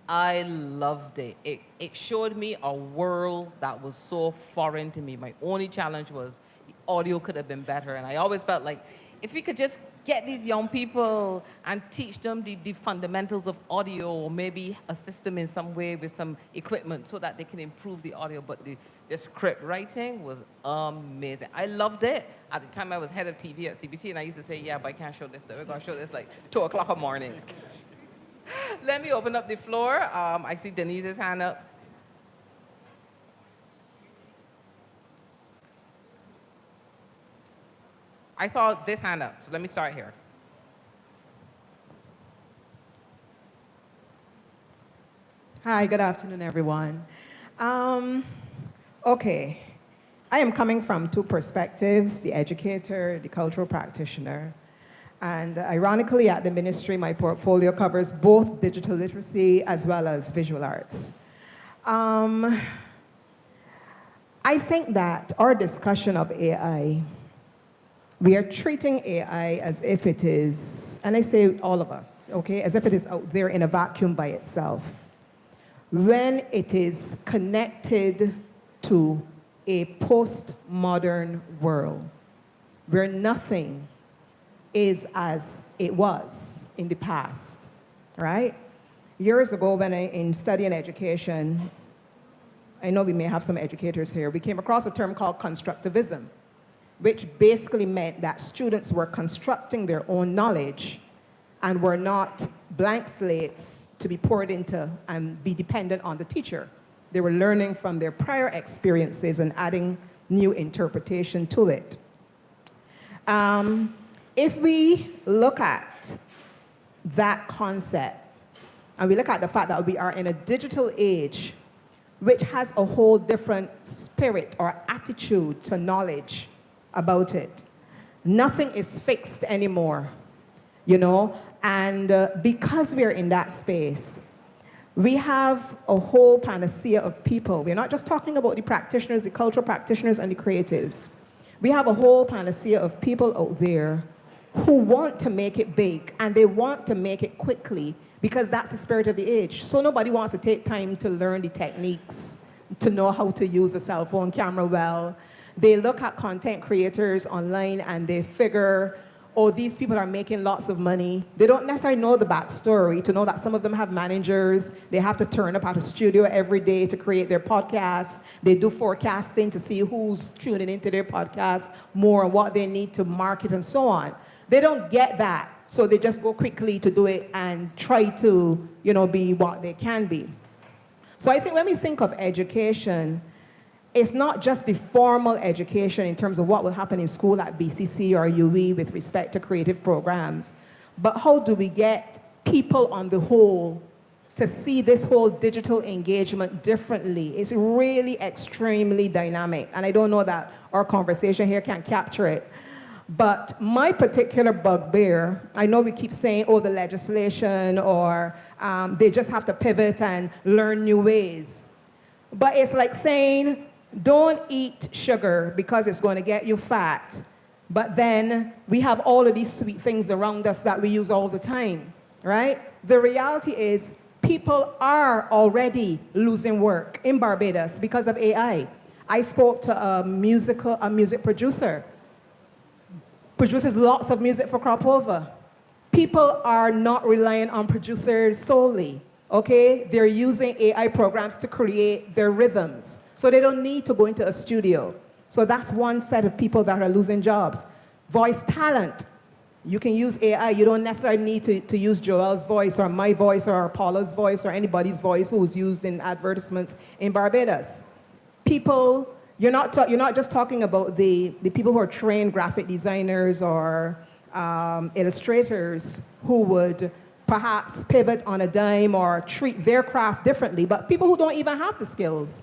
I loved it. It showed me a world that was so foreign to me. My only challenge was the audio could have been better. And I always felt like if we could just get these young people and teach them the fundamentals of audio, or maybe assist them in some way with some equipment so that they can improve the audio. But the script writing was amazing. I loved it. At the time, I was head of TV at CBC, and I used to say, yeah, but I can't show this. We're going to show this like 2 o'clock in the morning. Let me open up the floor. I see Denise's hand up. I saw this hand up, so let me start here. Hi, good afternoon, everyone. Okay, I am coming from 2 perspectives, the educator, the cultural practitioner. And ironically, at the ministry, my portfolio covers both digital literacy as well as visual arts. I think that our discussion of AI, we are treating AI as if it is, and I say all of us, okay, as if it is out there in a vacuum by itself. When it is connected to a postmodern world where nothing is as it was in the past, right? Years ago, when in studying education, I know we may have some educators here, we came across a term called constructivism, which basically meant that students were constructing their own knowledge and were not blank slates to be poured into and be dependent on the teacher. They were learning from their prior experiences and adding new interpretation to it. If we look at that concept, and we look at the fact that we are in a digital age which has a whole different spirit or attitude to knowledge about it. Nothing is fixed anymore, you know? And because we're in that space, we have a whole panacea of people. We're not just talking about the practitioners, the cultural practitioners, and the creatives. We have a whole panacea of people out there who want to make it big, and they want to make it quickly because that's the spirit of the age. So nobody wants to take time to learn the techniques to know how to use a cell phone camera well. They look at content creators online and they figure, oh, these people are making lots of money. They don't necessarily know the backstory to know that some of them have managers. They have to turn up at a studio every day to create their podcasts. They do forecasting to see who's tuning into their podcast more and what they need to market and so on. They don't get that, so they just go quickly to do it and try to, be what they can be. So I think when we think of education, it's not just the formal education in terms of what will happen in school at BCC or UE with respect to creative programs, but how do we get people on the whole to see this whole digital engagement differently? It's really extremely dynamic, and I don't know that our conversation here can capture it. But my particular bugbear, I know we keep saying, oh, the legislation, or they just have to pivot and learn new ways. But it's like saying, don't eat sugar because it's going to get you fat. But then we have all of these sweet things around us that we use all the time, right? The reality is people are already losing work in Barbados because of AI. I spoke to a music producer. Produces lots of music for crop over. People are not relying on producers solely, okay? They're using AI programs to create their rhythms. So they don't need to go into a studio. So that's one set of people that are losing jobs. Voice talent. You can use AI. You don't necessarily need to use Joel's voice or my voice or Paula's voice or anybody's voice who's used in advertisements in Barbados. People, you're not just talking about the people who are trained graphic designers or illustrators who would perhaps pivot on a dime or treat their craft differently, but people who don't even have the skills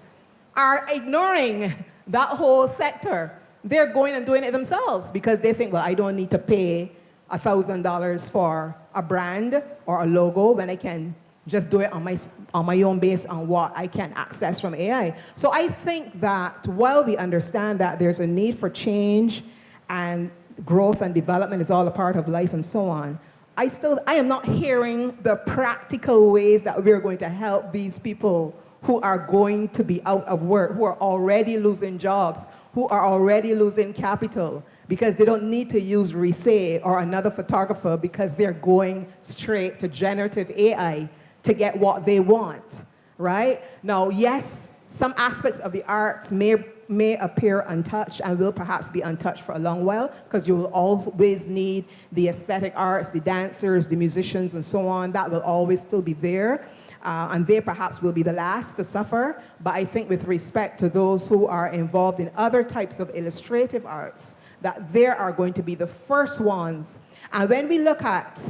are ignoring that whole sector. They're going and doing it themselves because they think, well, I don't need to pay $1,000 for a brand or a logo when I can just do it on my own based on what I can access from AI. So I think that while we understand that there's a need for change and growth and development is all a part of life and so on, I am not hearing the practical ways that we're going to help these people who are going to be out of work, who are already losing jobs, who are already losing capital, because they don't need to use Risé or another photographer because they're going straight to generative AI to get what they want, right? Now, yes, some aspects of the arts may appear untouched and will perhaps be untouched for a long while because you will always need the aesthetic arts, the dancers, the musicians, and so on. That will always still be there. And they perhaps will be the last to suffer. But I think with respect to those who are involved in other types of illustrative arts, that they are going to be the first ones. And when we look at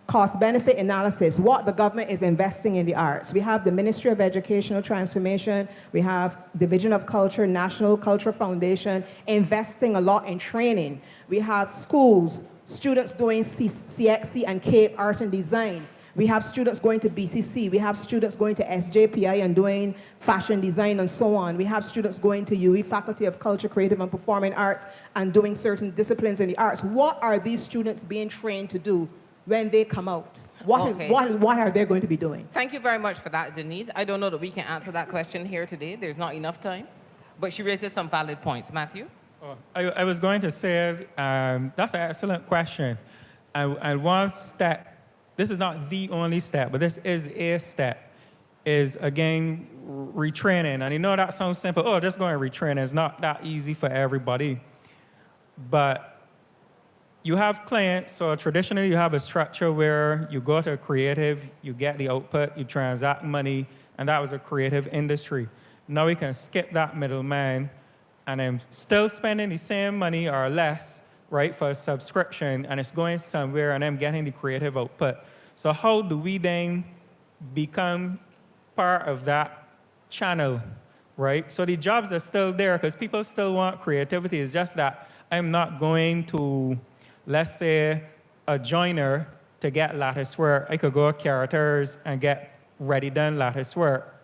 cost-benefit analysis, what the government is investing in the arts, we have the Ministry of Educational Transformation, we have Division of Culture, National Cultural Foundation, investing a lot in training. We have schools, students doing CXC and CAPE Art and Design. We have students going to BCC. We have students going to SJPI and doing fashion design and so on. We have students going to UE Faculty of Culture, Creative and Performing Arts and doing certain disciplines in the arts. What are these students being trained to do when they come out? What are they going to be doing? Thank you very much for that, Denise. I don't know that we can answer that question here today. There's not enough time. But she raises some valid points. Matthew? I was going to say that's an excellent question. And one step, this is not the only step, but this is a step, is again, retraining. And you know that sounds simple. Oh, just going to retrain. It's not that easy for everybody. But you have clients, so traditionally you have a structure where you go to a creative, you get the output, you transact money, and that was a creative industry. Now we can skip that middleman and I'm still spending the same money or less, right, for a subscription, and it's going somewhere and I'm getting the creative output. So how do we then become part of that channel, right? So the jobs are still there because people still want creativity. It's just that I'm not going to, let's say, a joiner to get lattice work. I could go to Caraters and get ready-done lattice work.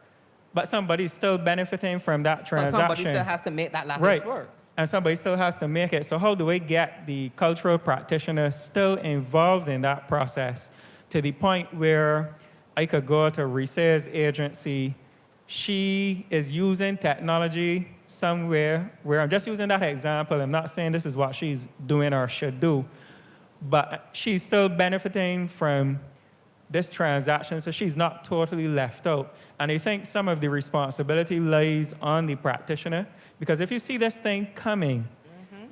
But somebody's still benefiting from that transaction. But somebody still has to make that lattice work. And somebody still has to make it. So how do we get the cultural practitioners still involved in that process to the point where I could go to Risé's agency she is using technology somewhere where I'm just using that example. I'm not saying this is what she's doing or should do, but she's still benefiting from this transaction, so she's not totally left out. And I think some of the responsibility lies on the practitioner, because if you see this thing coming,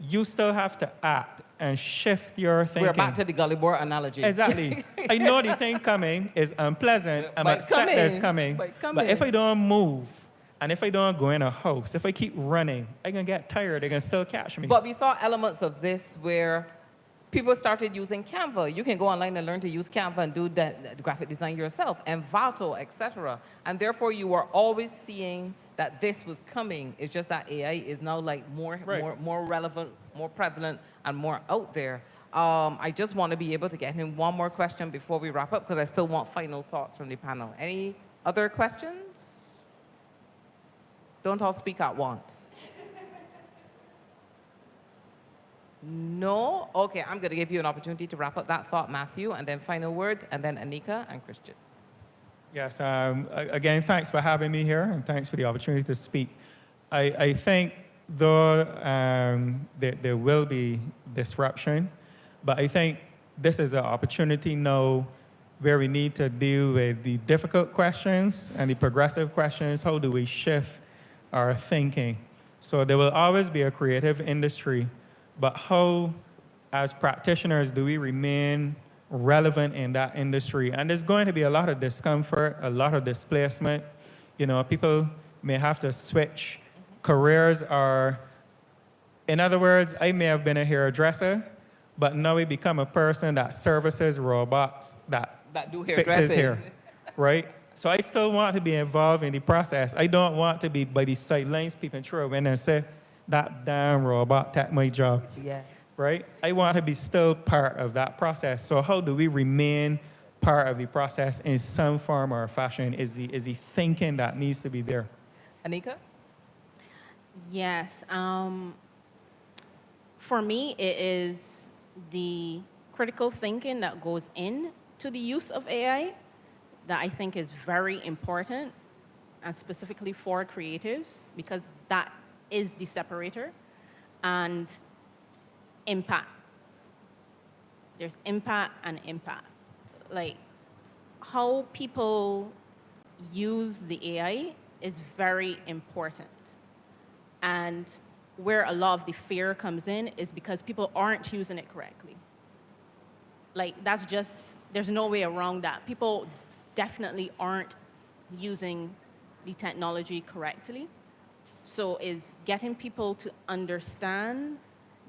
you still have to act and shift your thinking. We're back to the gully board analogy. Exactly. I know the thing coming is unpleasant. I'm But upset come that it's in. coming. But But if I don't move, and if I don't go in a house, if I keep running, I'm going to get tired. They're going to still catch me. But we saw elements of this where people started using Canva. You can go online and learn to use Canva and do that graphic design yourself, Envato, etc. And therefore, you were always seeing that this was coming. It's just that AI is now like more relevant, more prevalent, and more out there. I just want to be able to get him one more question before we wrap up, because I still want final thoughts from the panel. Any other questions? Don't all speak at once. No? Okay, I'm going to give you an opportunity to wrap up that thought, Matthew, and then final words, and then Anika and Christian. Yes, again, thanks for having me here, and thanks for the opportunity to speak. I think, though there will be disruption, but I think this is an opportunity now where we need to deal with the difficult questions and the progressive questions. How do we shift our thinking? So there will always be a creative industry, but how, as practitioners, do we remain relevant in that industry? And there's going to be a lot of discomfort, a lot of displacement. You know, people may have to switch careers, or, in other words, I may have been a hairdresser, but now we become a person that services robots that do fixes hairdressing. hair, right? So I still want to be involved in the process. I don't want to be by the sidelines peeping through and then say, that damn robot take my job. Yeah. Right? I want to be still part of that process. So how do we remain part of the process in some form or fashion is the thinking that needs to be there. Anika? Yes. For me, it is the critical thinking that goes into the use of AI that I think is very important, and specifically for creatives, because that is the separator. And impact. There's impact and impact. Like, how people use the AI is very important. And where a lot of the fear comes in is because people aren't using it correctly. Like, that's just, there's no way around that. People definitely aren't using the technology correctly. So is getting people to understand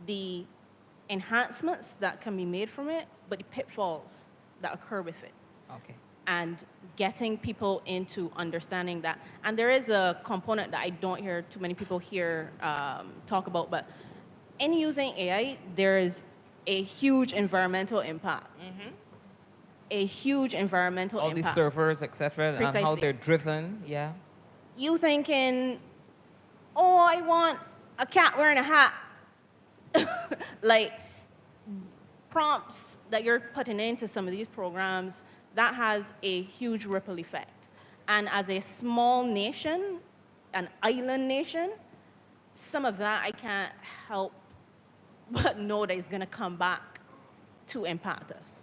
the enhancements that can be made from it, but the pitfalls that occur with it. Okay. And getting people into understanding that. And there is a component that I don't hear too many people here talk about, but in using AI, there is a huge environmental impact. A huge environmental All impact. these servers, etc., and how Precisely. they're driven, yeah. You thinking, oh, I want a cat wearing a hat. Like, prompts that you're putting into some of these programs, that has a huge ripple effect. And as a small nation, an island nation, some of that I can't help but know that it's going to come back to impact us.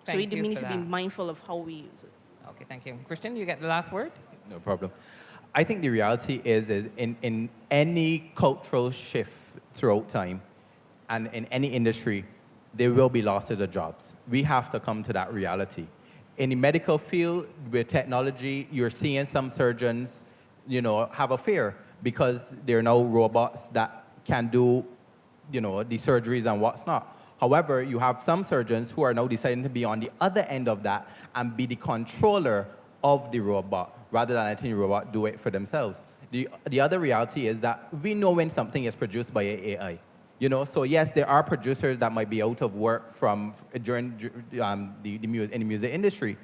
So Thank we you need for to be that. mindful of how we use it. Okay, thank you. Christian, you get the last word? No problem. I think the reality is in any cultural shift throughout time and in any industry, there will be losses of jobs. We have to come to that reality. In the medical field, with technology, you're seeing some surgeons, have a fear because there are now robots that can do, the surgeries and what's not. However, you have some surgeons who are now deciding to be on the other end of that and be the controller of the robot rather than letting the robot do it for themselves. The other reality is that we know when something is produced by AI. So yes, there are producers that might be out of work in the music industry,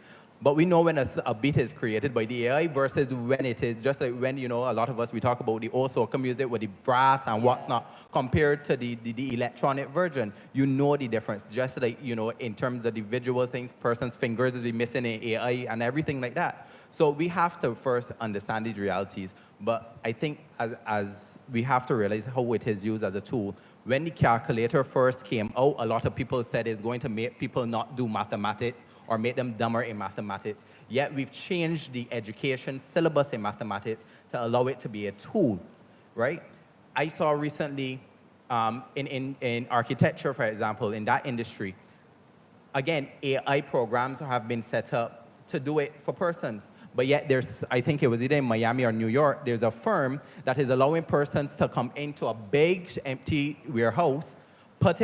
But we know when a beat is created by the AI versus when it is just like when, a lot of us, we talk about the old soca music with the brass and what's not, compared to the electronic version. You know the difference. Just like, in terms of the visual things, person's fingers is be missing in AI and everything like that. So we have to first understand these realities. But I think as we have to realize how it is used as a tool. When the calculator first came out, a lot of people said it's going to make people not do mathematics or make them dumber in mathematics. Yet we've changed the education syllabus in mathematics to allow it to be a tool, right? I saw recently in architecture, for example, in that industry, again, AI programs have been set up to do it for persons. But yet there's, I think it was either in Miami or New York, there's a firm that is allowing persons to come into a big empty warehouse, put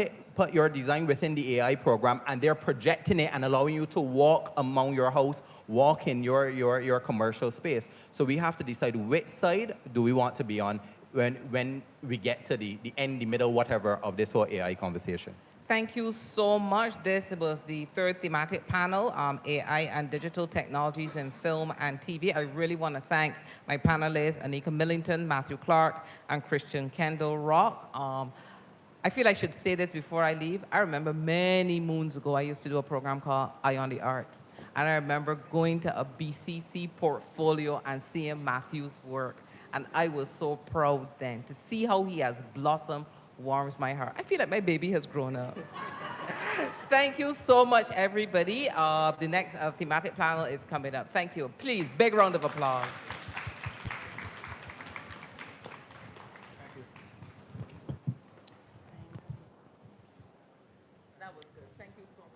your design within the AI program, and they're projecting it and allowing you to walk among your house, walk in your commercial space. So we have to decide which side do we want to be on when we get to the end, the middle, whatever of this whole AI conversation. Thank you so much. This was the third thematic panel, AI and digital technologies in film and TV. I really want to thank my panelists, Anika Millington, Matthew Clark, and Christian Kendall Rock. I feel I should say this before I leave. I remember many moons ago, I used to do a program called Eye on the Arts. And I remember going to a BCC portfolio and seeing Matthew's work. And I was so proud then to see how he has blossomed. Warms my heart. I feel like my baby has grown up. Thank you so much, everybody. The next thematic panel is coming up. Thank you. Please, big round of applause. That was good. Thank you so much.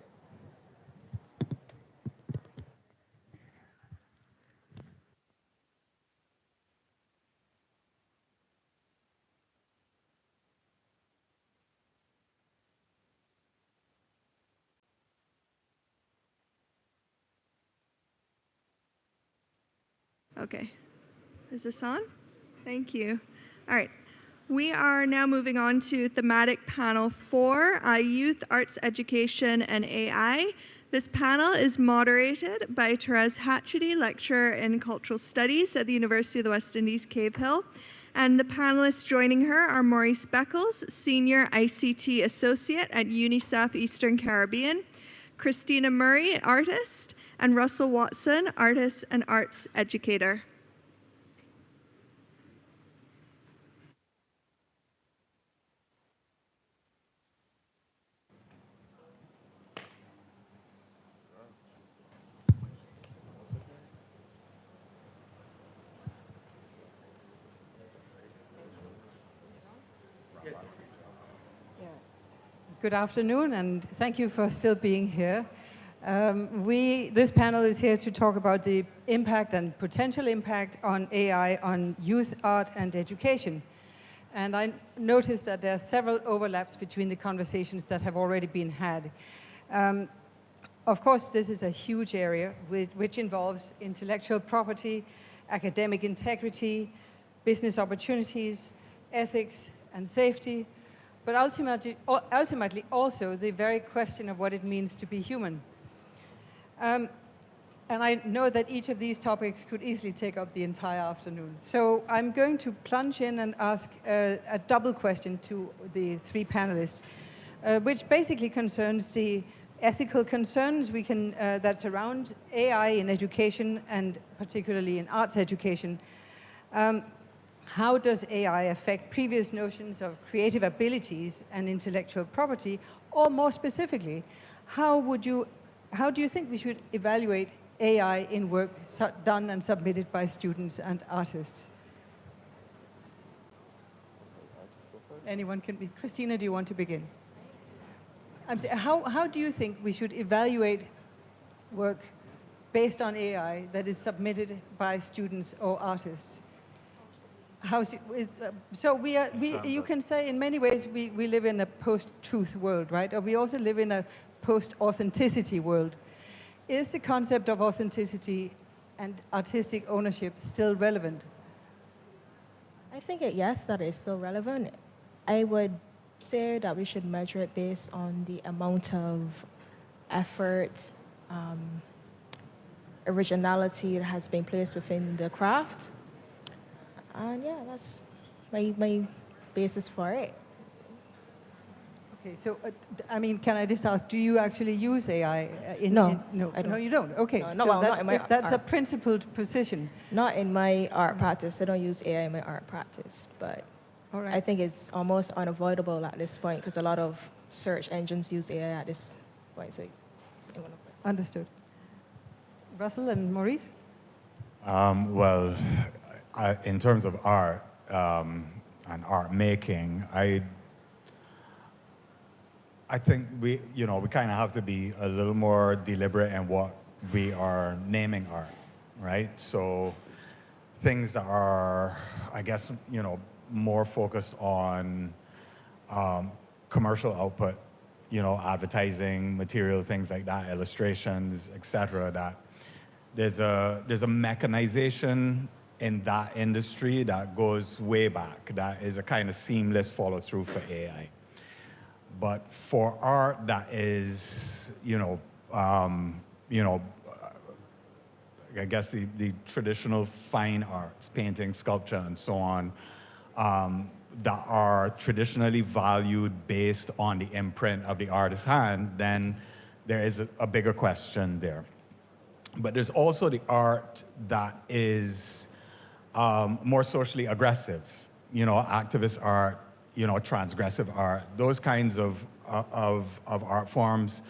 Okay. Is this on? Thank you. All right. We are now moving on to thematic panel 4, Youth, Arts Education, and AI. This panel is moderated by Therese Hatchety, lecturer in Cultural Studies at the University of the West Indies, Cave Hill. And the panelists joining her are Maurice Beckles, Senior ICT Associate at UNICEF Eastern Caribbean, Christina Murray, artist, and Russell Watson, artist and arts educator. Good afternoon, and thank you for still being here. This panel is here to talk about the impact and potential impact on AI on youth, art, and education. And I noticed that there are several overlaps between the conversations that have already been had. Of course, this is a huge area which involves intellectual property, academic integrity, business opportunities, ethics, and safety, but ultimately also the very question of what it means to be human. And I know that each of these topics could easily take up the entire afternoon. So I'm going to plunge in and ask a double question to the three panelists, which basically concerns the ethical concerns that surround AI in education and particularly in arts education. How does AI affect previous notions of creative abilities and intellectual property? Or more specifically, how do you think we should evaluate AI in work done and submitted by students and artists? Anyone can be. Christina, do you want to begin? How do you think we should evaluate work based on AI that is submitted by students or artists? You can say in many ways we live in a post-truth world, right? Or we also live in a post-authenticity world. Is the concept of authenticity and artistic ownership still relevant? I think yes, that is still relevant. I would say that we should measure it based on the amount of effort originality that has been placed within the craft. And yeah, that's my basis for it. Okay, so I mean, can I just ask, do you actually use AI? No, No, I don't. no, you don't. Okay, No, so well, not that's, in my that's a art. principled position. Not in my art practice. I don't use AI in my art practice, but All right. I think it's almost unavoidable at this point because a lot of search engines use AI at this point. So it's one of it. Understood. Russell and Maurice? Well, in terms of art and art making, I think we kind of have to be a little more deliberate in what we are naming art, right? So things that are, I guess, more focused on commercial output, advertising, material, things like that, illustrations, etc. That there's a mechanization in that industry that goes way back. That is a kind of seamless follow through for AI. But for art that is, I guess the traditional fine arts, painting, sculpture, and so on, that are traditionally valued based on the imprint of the artist's hand, then there is a bigger question there. But there's also the art that is more socially aggressive, activist art, transgressive art. Those kinds of art forms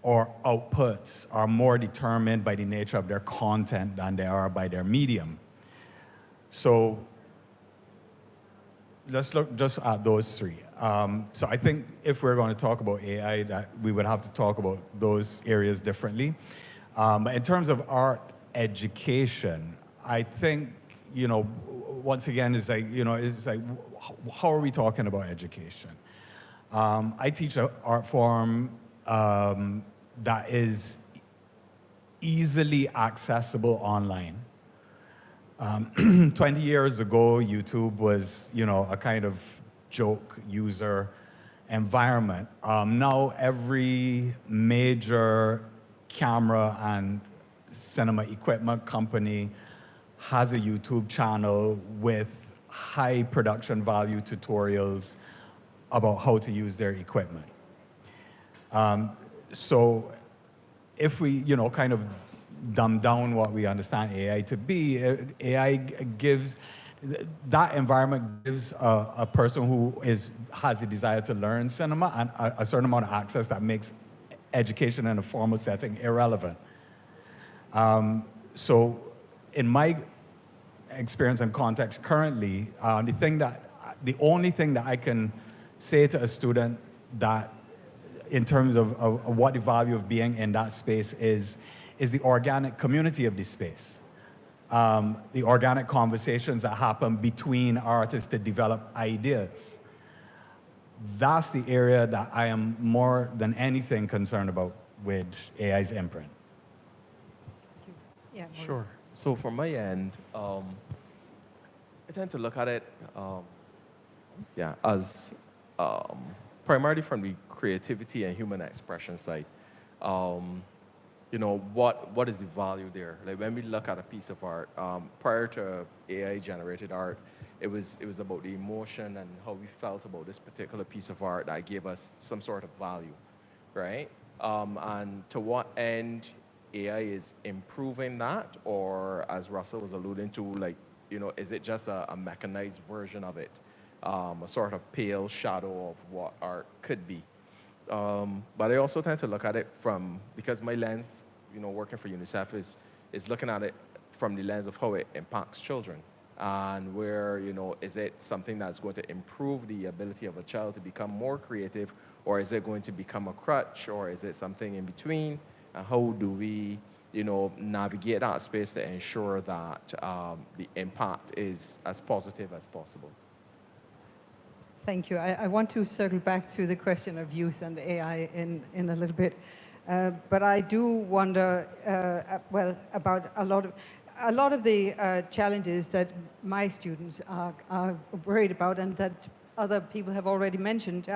or outputs are more determined by the nature of their content than they are by their medium. So let's look just at those three. So I think if we're going to talk about AI, that we would have to talk about those areas differently. But in terms of art education, I think, once again, it's like, how are we talking about education? I teach an art form that is easily accessible online. 20 years ago, YouTube was, a kind of joke user environment. Now every major camera and cinema equipment company has a YouTube channel with high production value tutorials about how to use their equipment. So if we, kind of dumb down what we understand AI to be, AI gives, that environment gives a person who has a desire to learn cinema and a certain amount of access that makes education in a formal setting irrelevant. So in my experience and context currently, the only thing that I can say to a student that in terms of what the value of being in that space is the organic community of this space. The organic conversations that happen between artists to develop ideas. That's the area that I am more than anything concerned about with AI's imprint. Yeah. Sure. So from my end, I tend to look at it, as primarily from the creativity and human expression side. What is the value there? Like when we look at a piece of art, prior to AI-generated art, it was about the emotion and how we felt about this particular piece of art that gave us some sort of value, right? And to what end AI is improving that, or as Russell was alluding to, is it just a mechanized version of it, a sort of pale shadow of what art could be? But I also tend to look at it because my lens, working for UNICEF is looking at it from the lens of how it impacts children. And where, is it something that's going to improve the ability of a child to become more creative, or is it going to become a crutch, or is it something in between? And how do we, navigate that space to ensure that the impact is as positive as possible? Thank you. I want to circle back to the question of youth and AI in a little bit. But I do wonder, about a lot of the challenges that my students are worried about and that other people have already mentioned.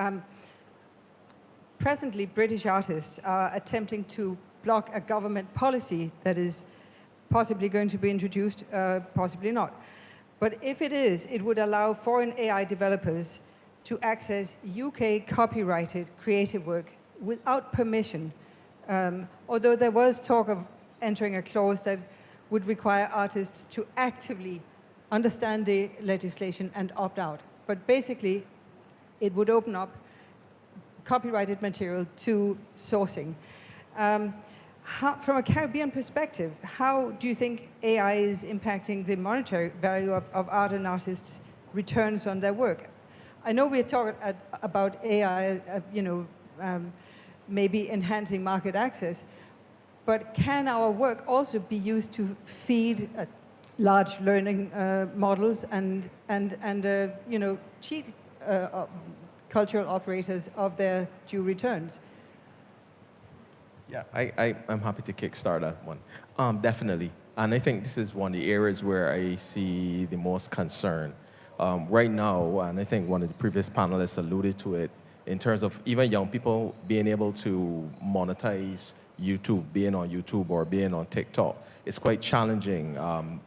Presently, British artists are attempting to block a government policy that is possibly going to be introduced, possibly not. But if it is, it would allow foreign AI developers to access UK copyrighted creative work without permission, although there was talk of entering a clause that would require artists to actively understand the legislation and opt out. But basically, it would open up copyrighted material to sourcing. From a Caribbean perspective, how do you think AI is impacting the monetary value of art and artists' returns on their work? I know we're talking about AI, maybe enhancing market access, but can our work also be used to feed large learning models and cheat cultural operators of their due returns? Yeah, I'm happy to kickstart that one. Definitely. And I think this is one of the areas where I see the most concern. Right now, and I think one of the previous panelists alluded to it, in terms of even young people being able to monetize YouTube, being on YouTube or being on TikTok, it's quite challenging.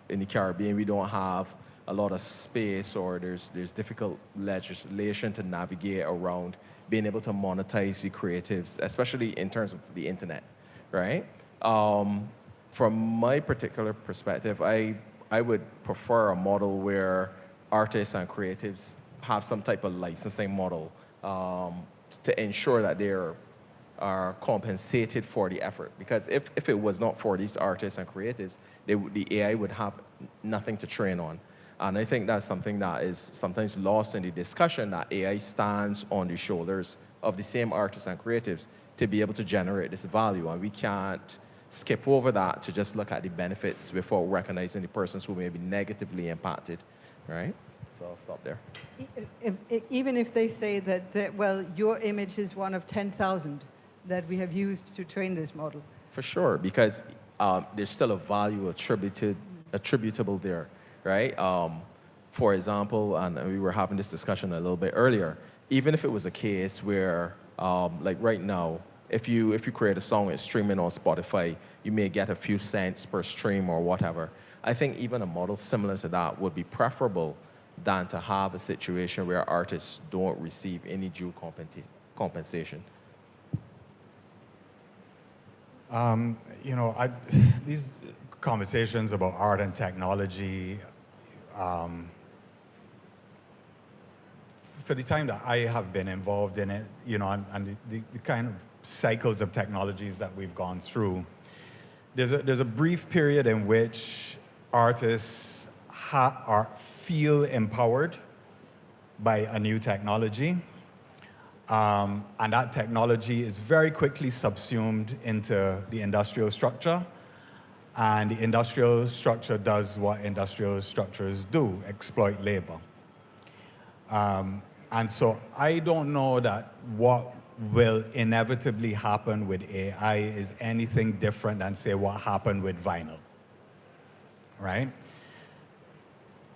In the Caribbean, we don't have a lot of space, or there's difficult legislation to navigate around being able to monetize the creatives, especially in terms of the internet, right? From my particular perspective, I would prefer a model where artists and creatives have some type of licensing model to ensure that they are compensated for the effort. Because if it was not for these artists and creatives, the AI would have nothing to train on. And I think that's something that is sometimes lost in the discussion, that AI stands on the shoulders of the same artists and creatives to be able to generate this value. And we can't skip over that to just look at the benefits before recognizing the persons who may be negatively impacted, right? So I'll stop there. Even if they say that, well, your image is one of 10,000 that we have used to train this model. For sure, because there's still a value attributable there, right? For example, and we were having this discussion a little bit earlier, even if it was a case where, like right now, if you create a song and streaming on Spotify, you may get a few cents per stream or whatever. I think even a model similar to that would be preferable than to have a situation where artists don't receive any due compensation. These conversations about art and technology, for the time that I have been involved in it, and the kind of cycles of technologies that we've gone through, there's a brief period in which artists feel empowered by a new technology. And that technology is very quickly subsumed into the industrial structure. And the industrial structure does what industrial structures do, exploit labor. And so I don't know that what will inevitably happen with AI is anything different than, say, what happened with vinyl, right?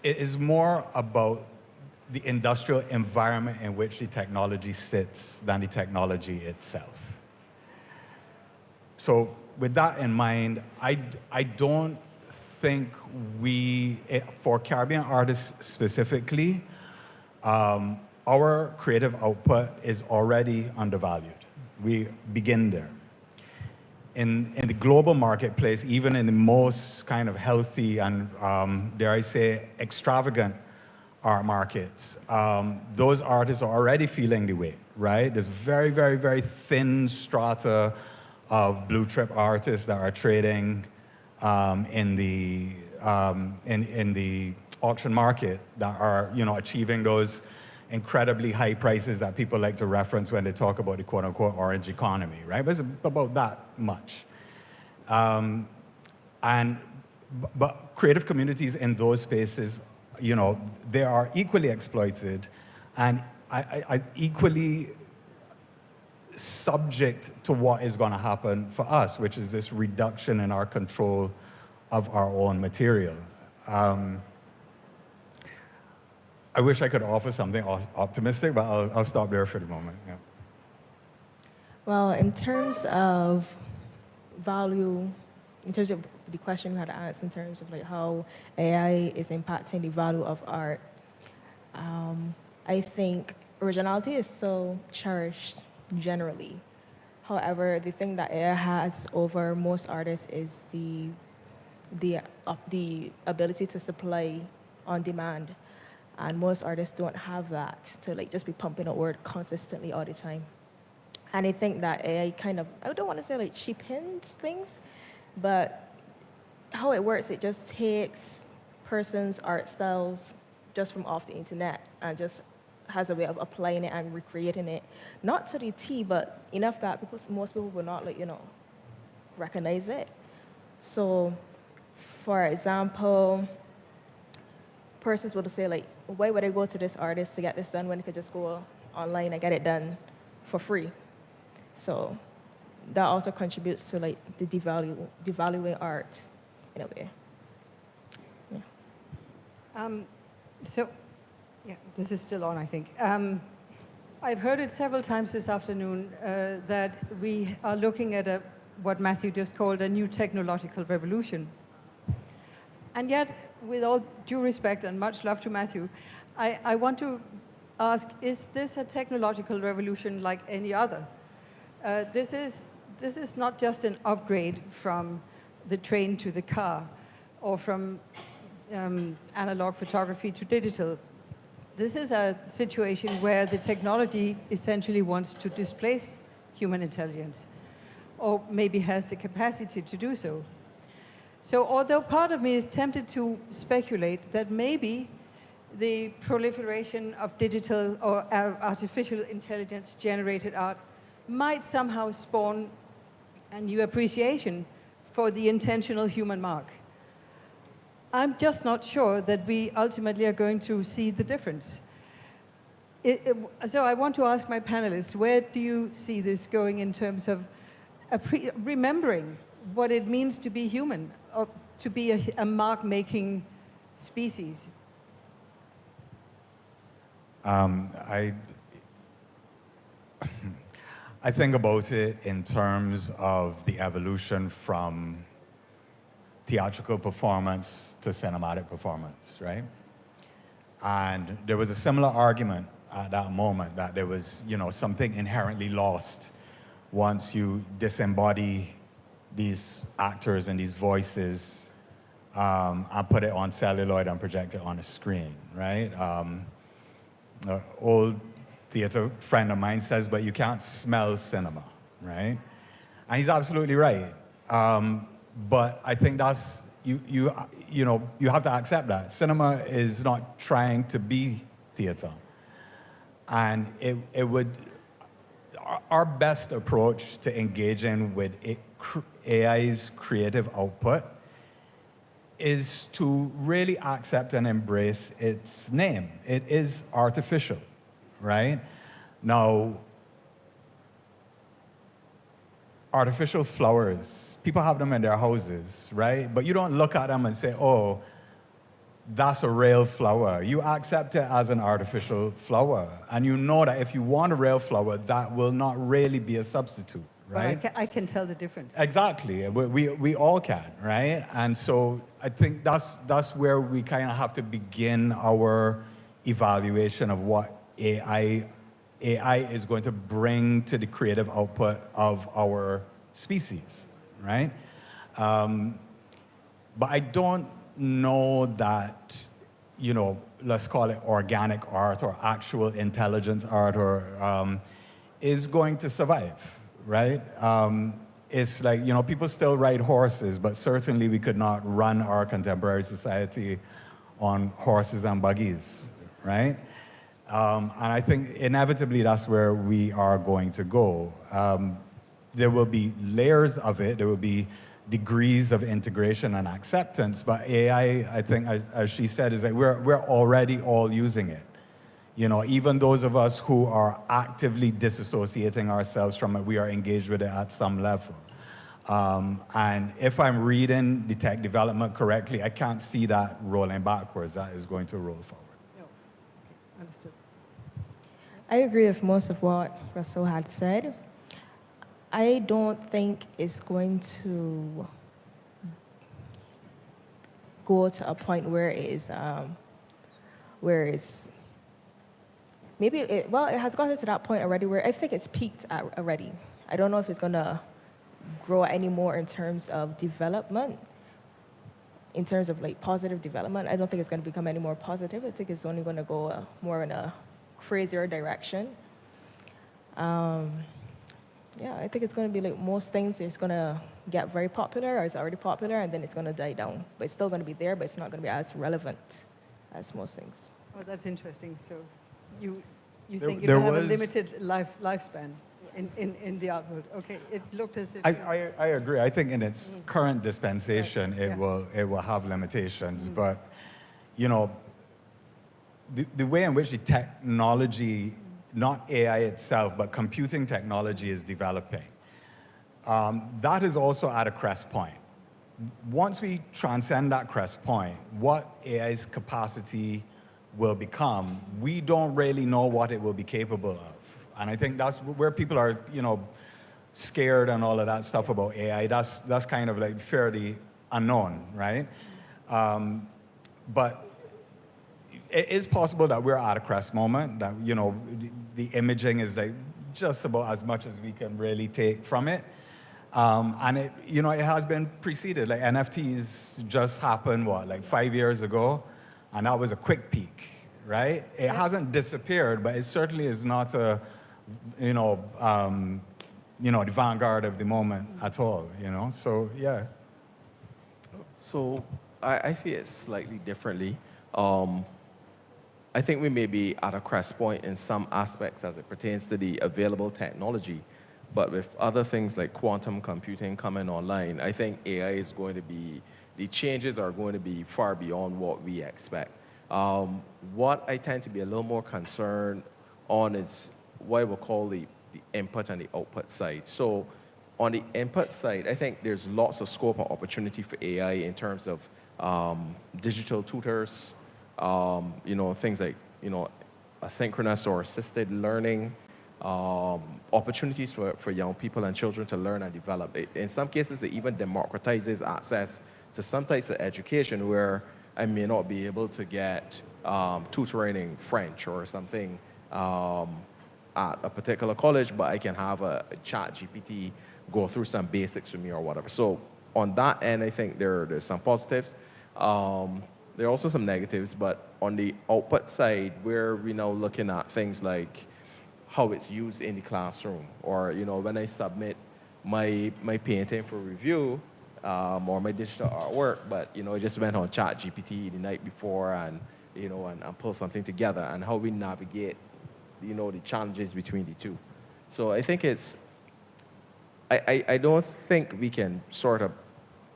It is more about the industrial environment in which the technology sits than the technology itself. So with that in mind, I don't think for Caribbean artists specifically, our creative output is already undervalued. We begin there. In the global marketplace, even in the most kind of healthy and, dare I say, extravagant art markets, those artists are already feeling the weight, right? There's very, very, very thin strata of blue chip artists that are trading in the auction market that are, achieving those incredibly high prices that people like to reference when they talk about the quote-unquote orange economy, right? But it's about that much. But creative communities in those spaces, they are equally exploited and I equally subject to what is going to happen for us, which is this reduction in our control of our own material. I wish I could offer something optimistic, but I'll stop there for the moment. Yeah. Well, in terms of value in terms of the question we had asked in terms of like how AI is impacting the value of art, I think originality is still cherished generally. However, the thing that AI has over most artists is the ability to supply on demand, and most artists don't have that to like just be pumping out word consistently all the time. And I think that AI kind of, I don't want to say like cheapens things, but how it works, it just takes person's art styles just from off the internet and just has a way of applying it and recreating it, not to the T, but enough that most people will not like, recognize it. So, for example, persons will say like, why would I go to this artist to get this done when I could just go online and get it done for free? So that also contributes to like the devaluing art in a way. Yeah. So, yeah, this is still on, I think. I've heard it several times this afternoon that we are looking at what Matthew just called a new technological revolution. And yet, with all due respect and much love to Matthew, I want to ask, is this a technological revolution like any other? This is not just an upgrade from the train to the car or from analog photography to digital. This is a situation where the technology essentially wants to displace human intelligence, or maybe has the capacity to do so. So although part of me is tempted to speculate that maybe the proliferation of digital or artificial intelligence generated art might somehow spawn a new appreciation for the intentional human mark, I'm just not sure that we ultimately are going to see the difference. So I want to ask my panelists, where do you see this going in terms of remembering what it means to be human, or to be a mark-making species? I think about it in terms of the evolution from theatrical performance to cinematic performance, right? And there was a similar argument at that moment that there was, something inherently lost once you disembody these actors and these voices and put it on celluloid and project it on a screen, right? An old theater friend of mine says, but you can't smell cinema, right? And he's absolutely right. But I think that's, you have to accept that. Cinema is not trying to be theater. And our best approach to engaging with AI's creative output is to really accept and embrace its name. It is artificial, right? Now, artificial flowers, people have them in their houses, right? But you don't look at them and say, oh, that's a real flower. You accept it as an artificial flower. And you know that if you want a real flower, that will not really be a substitute, right? But I can tell the difference. Exactly. We all can, right? And so I think that's where we kind of have to begin our evaluation of what AI is going to bring to the creative output of our species, right? But I don't know that, let's call it organic art or actual intelligence art or is going to survive, right? It's like, people still ride horses, but certainly we could not run our contemporary society on horses and buggies, right? And I think inevitably that's where we are going to go. There will be layers of it. There will be degrees of integration and acceptance. But AI, I think, as she said, is that we're already all using it. Even those of us who are actively disassociating ourselves from it, we are engaged with it at some level. And if I'm reading the tech development correctly, I can't see that rolling backwards. That is going to roll forward. Understood. I agree with most of what Russell had said. I don't think it's going to go to a point where it's maybe it has gotten to that point already where I think it's peaked already. I don't know if it's gonna grow anymore in terms of development, in terms of like positive development. I don't think it's gonna become any more positive. I think it's only gonna go more in a crazier direction. Yeah, I think it's gonna be like most things, it's gonna get very popular, or it's already popular, and then it's gonna die down. But it's still gonna be there, but it's not gonna be as relevant as most things. Well, that's interesting. So you There- think there it'll have a was- limited lifespan in the output. Okay, it looked as if... I agree. I think in its current dispensation, it will have limitations. But, you know, the way in which the technology, not AI itself, but computing technology is developing, that is also at a crest point. Once we transcend that crest point, what AI's capacity will become, we don't really know what it will be capable of. And I think that's where people are, you know, scared and all of that stuff about AI. That's kind of like fairly unknown, right? But it is possible that we're at a crest moment, that, you know, the imaging is like just about as much as we can really take from it. And it, you know, it has been preceded. Like NFTs just happened, what, like 5 years ago? And that was a quick peak, right? It hasn't disappeared, but it certainly is not a, you know, the vanguard of the moment at all, you know? So, yeah. So I see it slightly differently. I think we may be at a crest point in some aspects as it pertains to the available technology. But with other things like quantum computing coming online, I think AI is going to be, the changes are going to be far beyond what we expect. What I tend to be a little more concerned on is what I would call the input and the output side. So on the input side, I think there's lots of scope and opportunity for AI in terms of digital tutors, you know, things like, you know, asynchronous or assisted learning, opportunities for young people and children to learn and develop. In some cases, it even democratizes access to some types of education where I may not be able to get tutoring in French or something at a particular college, but I can have a chat GPT go through some basics with me or whatever. So on that end, I think there's some positives. There are also some negatives, but on the output side, where we're now looking at things like how it's used in the classroom, or, you know, when I submit my painting for review, or my digital artwork, but, you know, I just went on chat GPT the night before and, you know, and pulled something together, and how we navigate, you know, the challenges between the two. So I think it's, I don't think we can sort of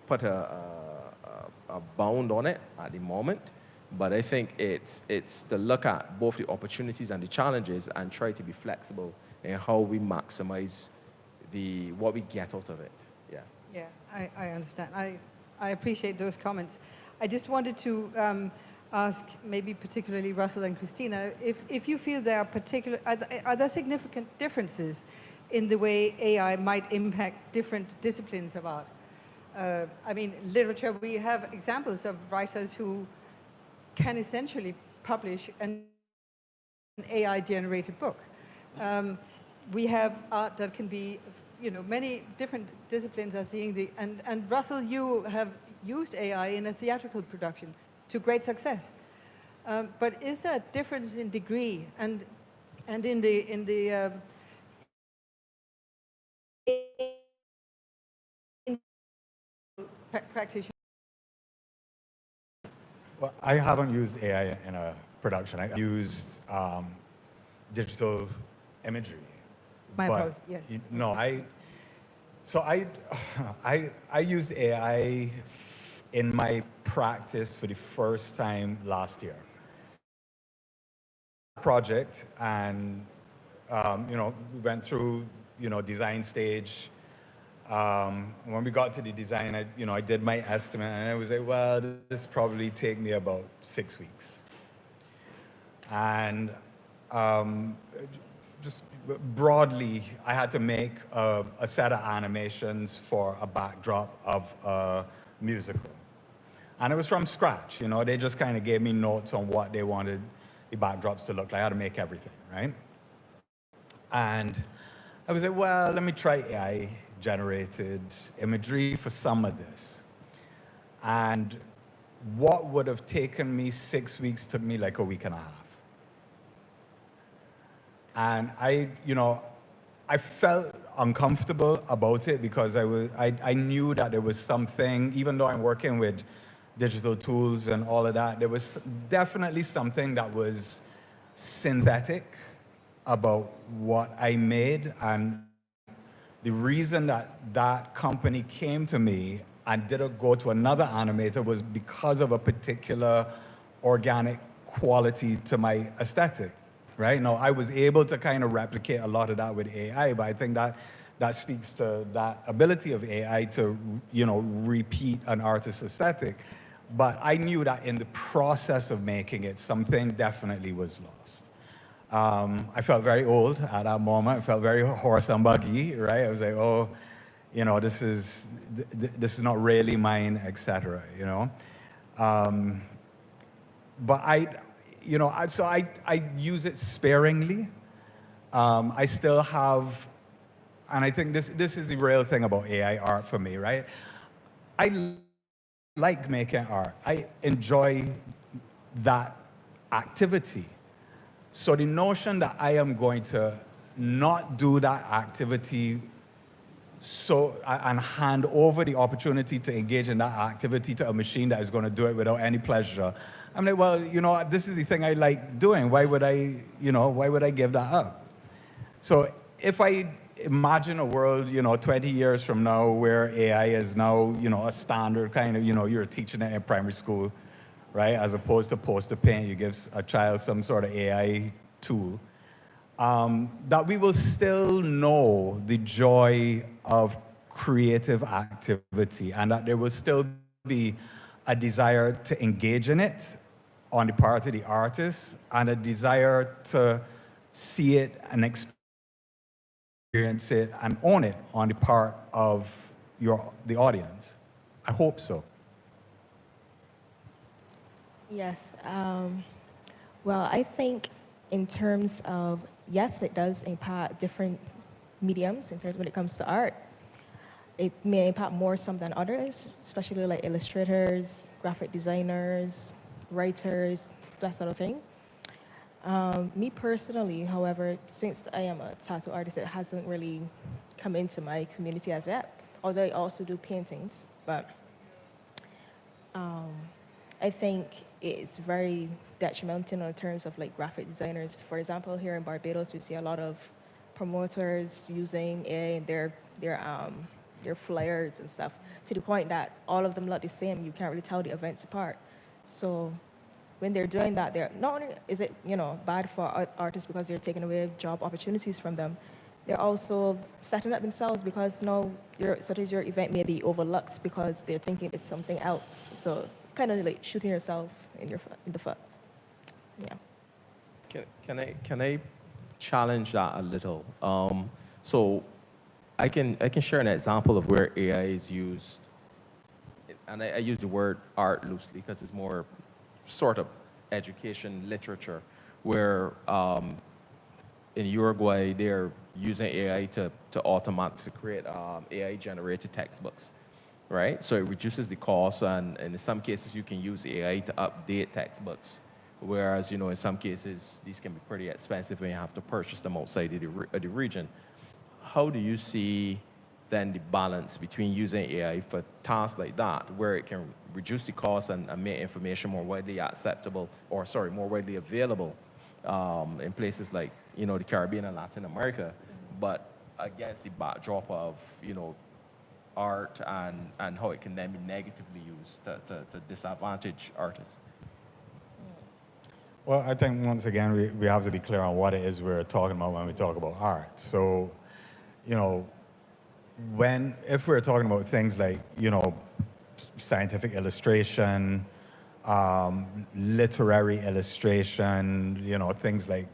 put a bound on it at the moment, but I think it's to look at both the opportunities and the challenges and try to be flexible in how we maximize what we get out of it. Yeah. Yeah, I understand. I appreciate those comments. I just wanted to ask maybe particularly Russell and Christina, if you feel there are there significant differences in the way AI might impact different disciplines of art? I mean, literature, we have examples of writers who can essentially publish an AI-generated book. We have art that can be, you know, many different disciplines are seeing and Russell, you have used AI in a theatrical production to great success. But is there a difference in degree and in the practitioner? Well, I haven't used AI in a production. I used digital imagery. My apologies, yes. No, I used AI in my practice for the first time last year. Project, and you know, we went through, you know, design stage. When we got to the design, I did my estimate, and I was like, well, this probably take me about 6 weeks. And just broadly, I had to make a set of animations for a backdrop of a musical. And it was from scratch, you know, they just kind of gave me notes on what they wanted the backdrops to look like, how to make everything, right? And I was like, well, let me try AI-generated imagery for some of this. And what would have taken me 6 weeks took me like a week and a half. And I felt uncomfortable about it because I knew that there was something, even though I'm working with digital tools and all of that, there was definitely something that was synthetic about what I made. And the reason that that company came to me and didn't go to another animator was because of a particular organic quality to my aesthetic, right? Now, I was able to kind of replicate a lot of that with AI, but I think that speaks to that ability of AI to, repeat an artist's aesthetic. But I knew that in the process of making it, something definitely was lost. I felt very old at that moment. I felt very horse and buggy, right? I was like, oh, this is not really mine, etc. But I use it sparingly. I still have, and I think this is the real thing about AI art for me, right? I like making art. I enjoy that activity. So the notion that I am going to not do that activity and hand over the opportunity to engage in that activity to a machine that is going to do it without any pleasure, I'm like, well, this is the thing I like doing. Why would I give that up? So if I imagine a world, 20 years from now where AI is now, a standard kind of, you're teaching it in primary school, right? As opposed to poster paint, you give a child some sort of AI tool, that we will still know the joy of creative activity and that there will still be a desire to engage in it on the part of the artist and a desire to see it and experience it and own it on the part of the audience. I hope so. Yes. Well, I think in terms of, yes, it does impact different mediums in terms when it comes to art. It may impact more some than others, especially like illustrators, graphic designers, writers, that sort of thing. Me personally, however, since I am a tattoo artist, it hasn't really come into my community as yet, although I also do paintings. But I think it's very detrimental in terms of like graphic designers. For example, here in Barbados, we see a lot of promoters using AI in their flyers and stuff, to the point that all of them look the same. You can't really tell the events apart. So when they're doing that, they're not only is it bad for artists because they're taking away job opportunities from them, they're also setting up themselves because your event may be overlooked because they're thinking it's something else. So kind of like shooting yourself in the foot. Yeah. Can I challenge that a little? So I can share an example of where AI is used, and I use the word art loosely because it's more sort of education literature, where in Uruguay they're using AI to create AI-generated textbooks, right? So it reduces the cost, and in some cases you can use AI to update textbooks, whereas in some cases these can be pretty expensive when you have to purchase them outside of the region. How do you see then the balance between using AI for tasks like that, where it can reduce the cost and make information more widely more widely available in places like the Caribbean and Latin America, but against the backdrop of art and how it can then be negatively used to disadvantage artists? Well, I think once again we have to be clear on what it is we're talking about when we talk about art. So, if we're talking about things like scientific illustration, literary illustration, things like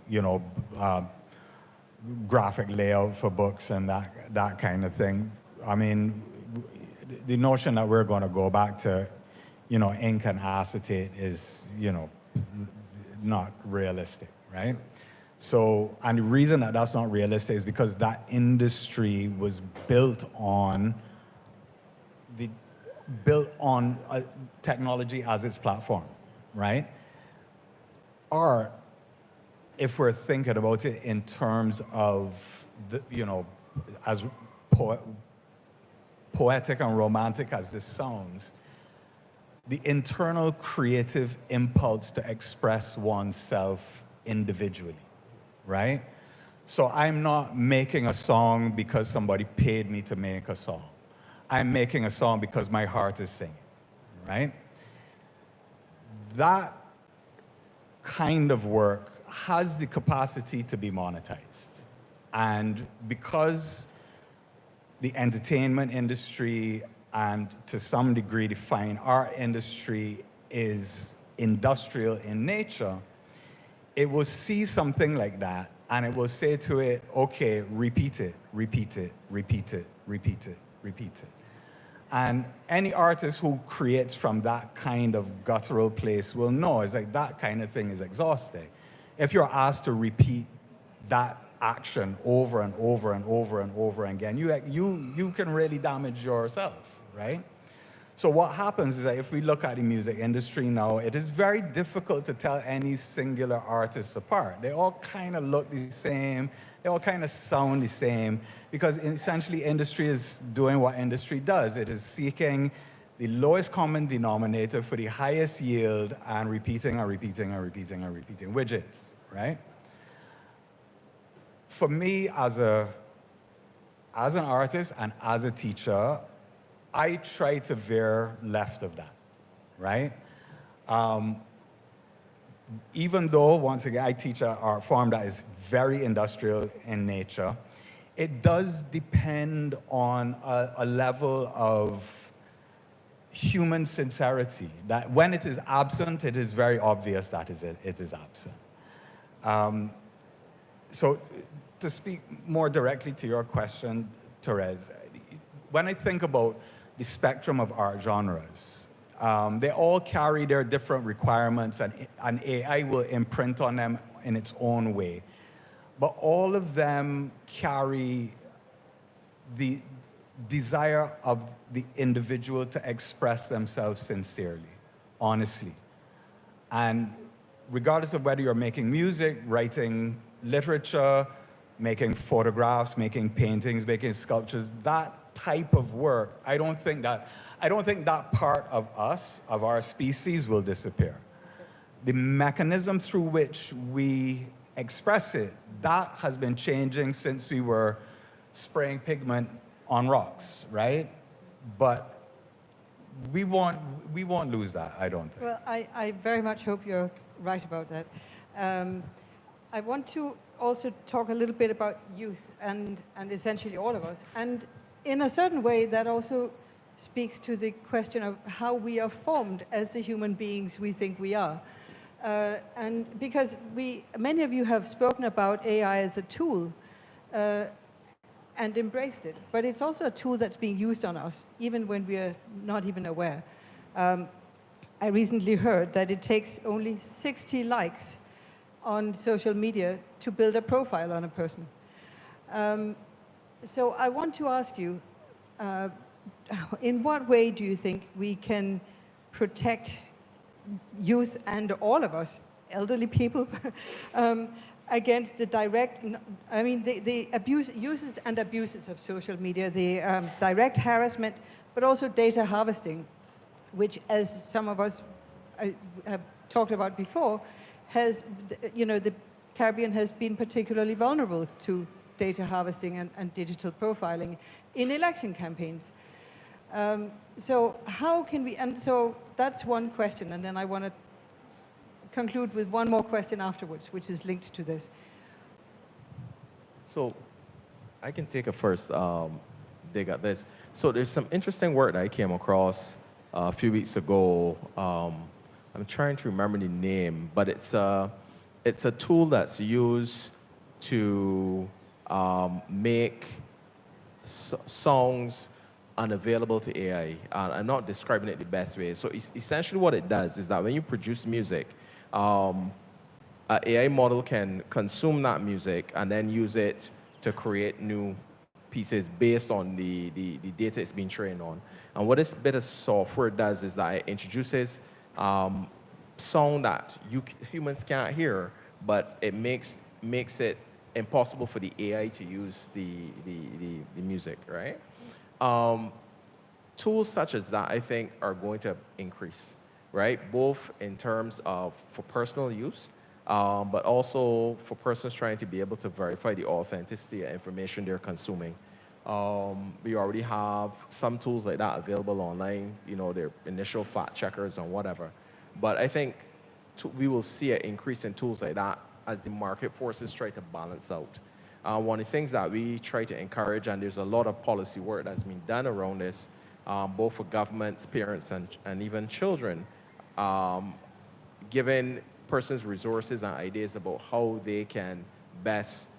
graphic layout for books and that kind of thing. I mean, the notion that we're going to go back to ink and acetate is, not realistic, right? So, and the reason that that's not realistic is because that industry was built on technology as its platform, right? Art, if we're thinking about it in terms of as poetic and romantic as this sounds, the internal creative impulse to express oneself individually, right? So I'm not making a song because somebody paid me to make a song. I'm making a song because my heart is singing, right? That kind of work has the capacity to be monetized. And because the entertainment industry and to some degree the fine art industry is industrial in nature, it will see something like that and it will say to it, okay, repeat it, repeat it, repeat it, repeat it, repeat it. And any artist who creates from that kind of guttural place will know it's like that kind of thing is exhausting. If you're asked to repeat that action over and over and over and over again, you can really damage yourself, right? So what happens is that if we look at the music industry now, it is very difficult to tell any singular artist apart. They all kind of look the same, they all kind of sound the same, because essentially industry is doing what industry does. It is seeking the lowest common denominator for the highest yield and repeating and repeating and repeating and repeating widgets, right? For me, as an artist and as a teacher, I try to veer left of that, right? Even though, once again, I teach an art form that is very industrial in nature, it does depend on a level of human sincerity, that when it is absent, it is very obvious that it is absent. So to speak more directly to your question, Therese, when I think about the spectrum of art genres, they all carry their different requirements and AI will imprint on them in its own way. But all of them carry the desire of the individual to express themselves sincerely, honestly. And regardless of whether you're making music, writing literature, making photographs, making paintings, making sculptures, that type of work, I don't think that part of us, of our species, will disappear. The mechanism through which we express it, that has been changing since we were spraying pigment on rocks, right? But we won't lose that, I don't think. Well, I very much hope you're right about that. I want to also talk a little bit about youth and essentially all of us. And in a certain way, that also speaks to the question of how we are formed as the human beings we think we are. And because many of you have spoken about AI as a tool and embraced it, but it's also a tool that's being used on us, even when we are not even aware. I recently heard that it takes only 60 likes on social media to build a profile on a person. So I want to ask you, in what way do you think we can protect youth and all of us, elderly people, against the direct, the uses and abuses of social media, the direct harassment, but also data harvesting, which, as some of us have talked about before, the Caribbean has been particularly vulnerable to data harvesting and digital profiling in election campaigns. So how can we, and so that's one question, and then I want to conclude with one more question afterwards, which is linked to this. So I can take a first dig at this. So there's some interesting work that I came across a few weeks ago. I'm trying to remember the name, but it's a tool that's used to make songs unavailable to AI. I'm not describing it the best way. So essentially what it does is that when you produce music, an AI model can consume that music and then use it to create new pieces based on the data it's being trained on. And what this bit of software does is that it introduces sound that humans can't hear, but it makes it impossible for the AI to use the music, right? Tools such as that, I think, are going to increase, right? Both in terms of for personal use, but also for persons trying to be able to verify the authenticity of information they're consuming. We already have some tools like that available online, you know, their initial fact checkers and whatever. But I think we will see an increase in tools like that as the market forces try to balance out. One of the things that we try to encourage, and there's a lot of policy work that's been done around this, both for governments, parents, and even children, giving persons resources and ideas about how they can best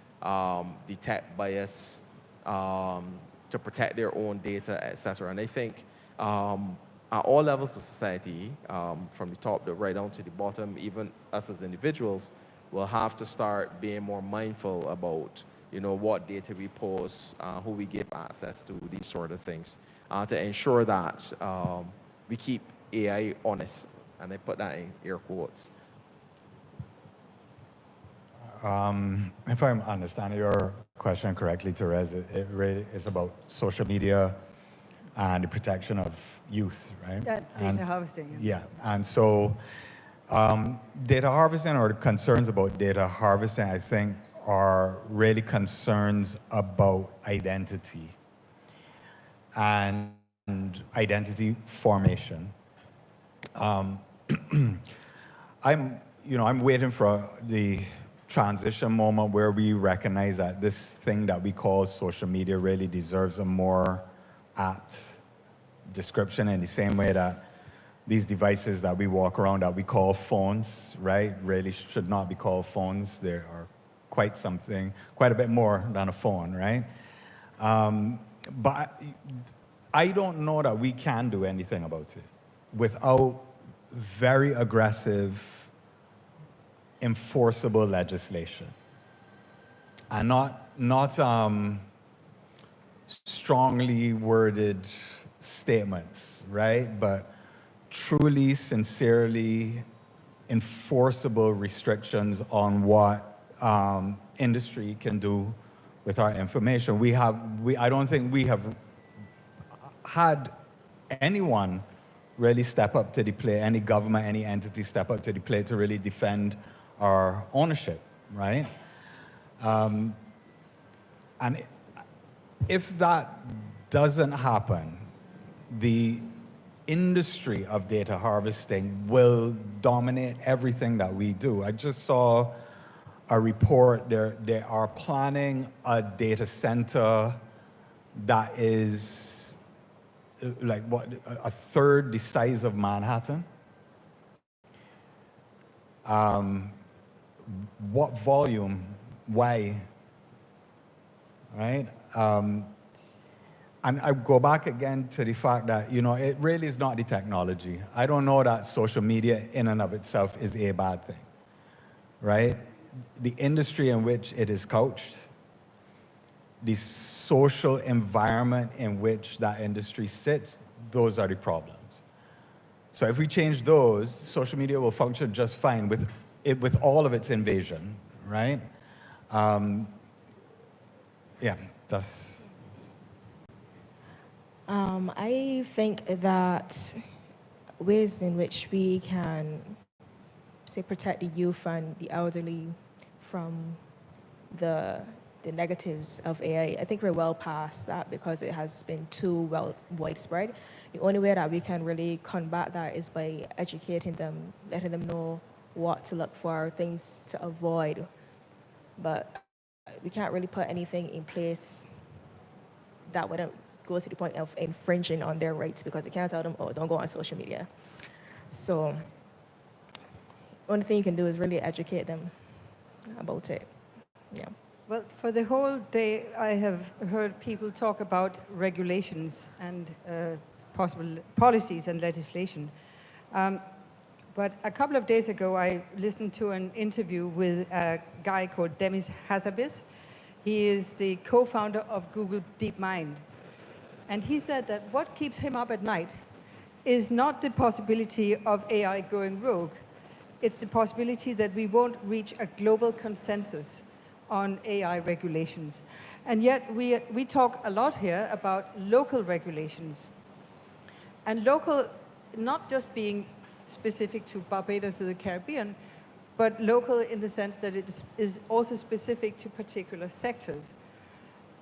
detect bias, to protect their own data, etc. And I think at all levels of society, from the top right down to the bottom, even us as individuals, will have to start being more mindful about, you know, what data we post, who we give access to, these sort of things, to ensure that we keep AI honest, and I put that in air quotes. If I'm understanding your question correctly, Therese, it really is about social media and the protection of youth, right? Data harvesting. Yeah, and so data harvesting, or concerns about data harvesting, I think, are really concerns about identity and identity formation. I'm waiting for the transition moment where we recognize that this thing that we call social media really deserves a more apt description, in the same way that these devices that we walk around that we call phones, right, really should not be called phones. They are quite something, quite a bit more than a phone, right? But I don't know that we can do anything about it without very aggressive, enforceable legislation, and not strongly worded statements, right? But truly, sincerely enforceable restrictions on what industry can do with our information. I don't think we have had anyone really step up to the plate, any government, any entity step up to the plate to really defend our ownership, right? And if that doesn't happen, the industry of data harvesting will dominate everything that we do. I just saw a report, they are planning a data center that is like a third the size of Manhattan. What volume? Why? Right? And I go back again to the fact that, you know, it really is not the technology. I don't know that social media in and of itself is a bad thing, right? The industry in which it is couched, the social environment in which that industry sits, those are the problems. So if we change those, social media will function just fine with all of its invasion, right? Yeah, that's... I think that ways in which we can, say, protect the youth and the elderly from the negatives of AI, I think we're well past that because it has been too widespread. The only way that we can really combat that is by educating them, letting them know what to look for, things to avoid. But we can't really put anything in place that wouldn't go to the point of infringing on their rights, because you can't tell them, oh, don't go on social media. So the only thing you can do is really educate them about it. Yeah. Well, for the whole day, I have heard people talk about regulations and possible policies and legislation. But a couple of days ago, I listened to an interview with a guy called Demis Hassabis. He is the co-founder of Google DeepMind. And he said that what keeps him up at night is not the possibility of AI going rogue. It's the possibility that we won't reach a global consensus on AI regulations. And yet we talk a lot here about local regulations. And local, not just being specific to Barbados or the Caribbean, but local in the sense that it is also specific to particular sectors.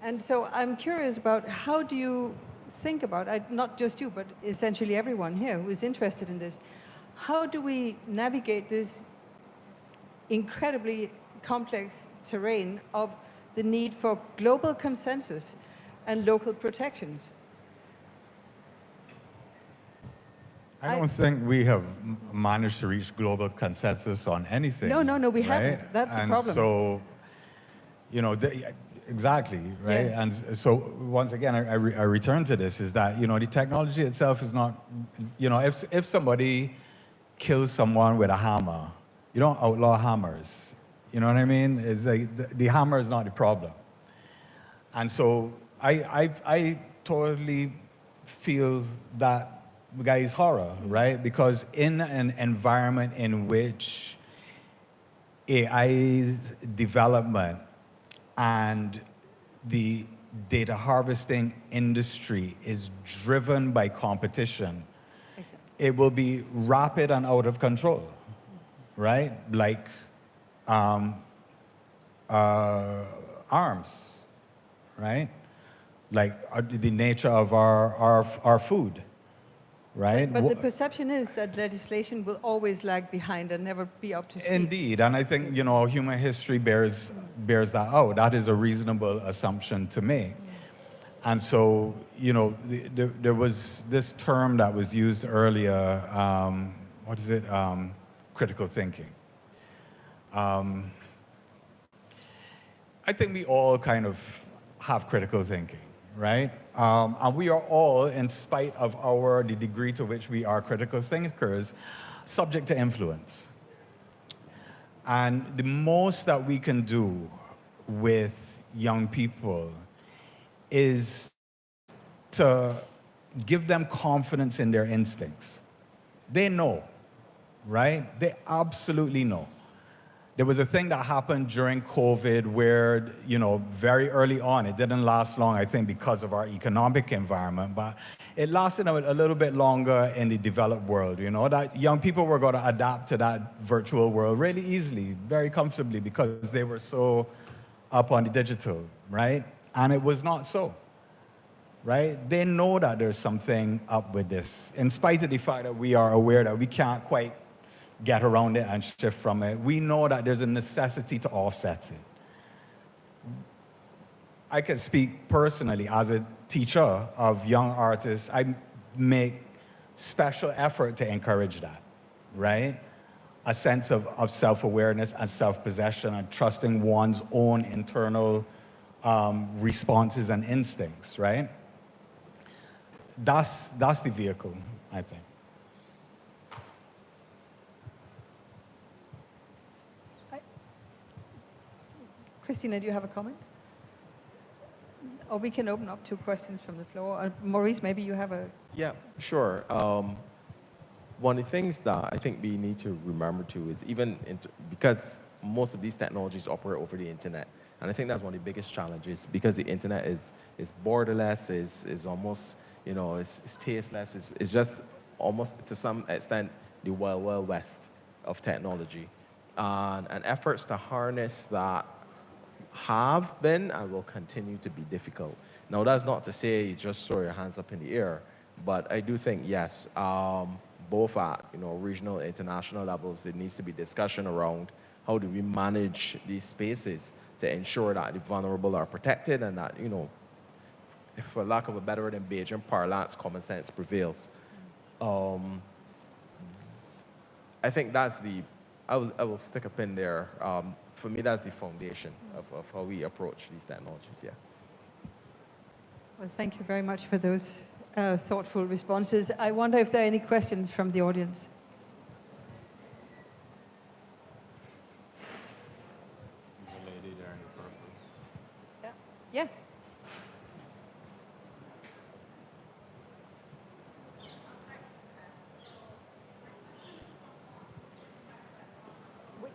And so I'm curious about how do you think about, not just you, but essentially everyone here who is interested in this, how do we navigate this incredibly complex terrain of the need for global consensus and local protections? I don't think we have managed to reach global consensus on anything. No, we right? haven't. That's the and problem. So, exactly, right? Yeah. And so, once again, I return to this, is that, the technology itself is not, if somebody kills someone with a hammer, you don't outlaw hammers. You know what I mean? It's like the hammer is not the problem. And so, I totally feel that guy is horror, right? Because in an environment in which AI's development and the data harvesting industry is driven by competition, it will be rapid and out of control, right? Like arms, right? Like the nature of our food. Right? But the perception is that legislation will always lag behind and never be up to speed. Indeed, and I think, human history bears that out. That is a reasonable assumption to make. And so, there was this term that was used earlier, what is it? Critical thinking. I think we all kind of have critical thinking, right? And we are all, in spite of the degree to which we are critical thinkers, subject to influence. And the most that we can do with young people is to give them confidence in their instincts. They know, right? They absolutely know. There was a thing that happened during COVID where, very early on, it didn't last long, I think, because of our economic environment, but it lasted a little bit longer in the developed world, that young people were going to adapt to that virtual world really easily, very comfortably, because they were so up on the digital, right? And it was not so, right? They know that there's something up with this, in spite of the fact that we are aware that we can't quite get around it and shift from it. We know that there's a necessity to offset it. I can speak personally as a teacher of young artists. I make special effort to encourage that, right? A sense of self-awareness and self-possession and trusting one's own internal responses and instincts, right? That's the vehicle, I think. Christina, do you have a comment? Or we can open up to questions from the floor. Maurice, maybe you have a... Yeah, sure. One of the things that I think we need to remember too is because most of these technologies operate over the internet, and I think that's one of the biggest challenges, because the internet is borderless, is almost, it's tasteless, it's just almost to some extent the wild, wild west of technology. And efforts to harness that have been and will continue to be difficult. Now, that's not to say you just throw your hands up in the air, but I do think, yes, both at regional and international levels, there needs to be discussion around how do we manage these spaces to ensure that the vulnerable are protected and that, for lack of a better word in Bajan parlance, common sense prevails. I think that's I will stick a pin there. for me, that's the foundation of how we approach these technologies, yeah. Well, thank you very much for those thoughtful responses. I wonder if there are any questions from the audience. The lady there in the purple. Yeah. Yes.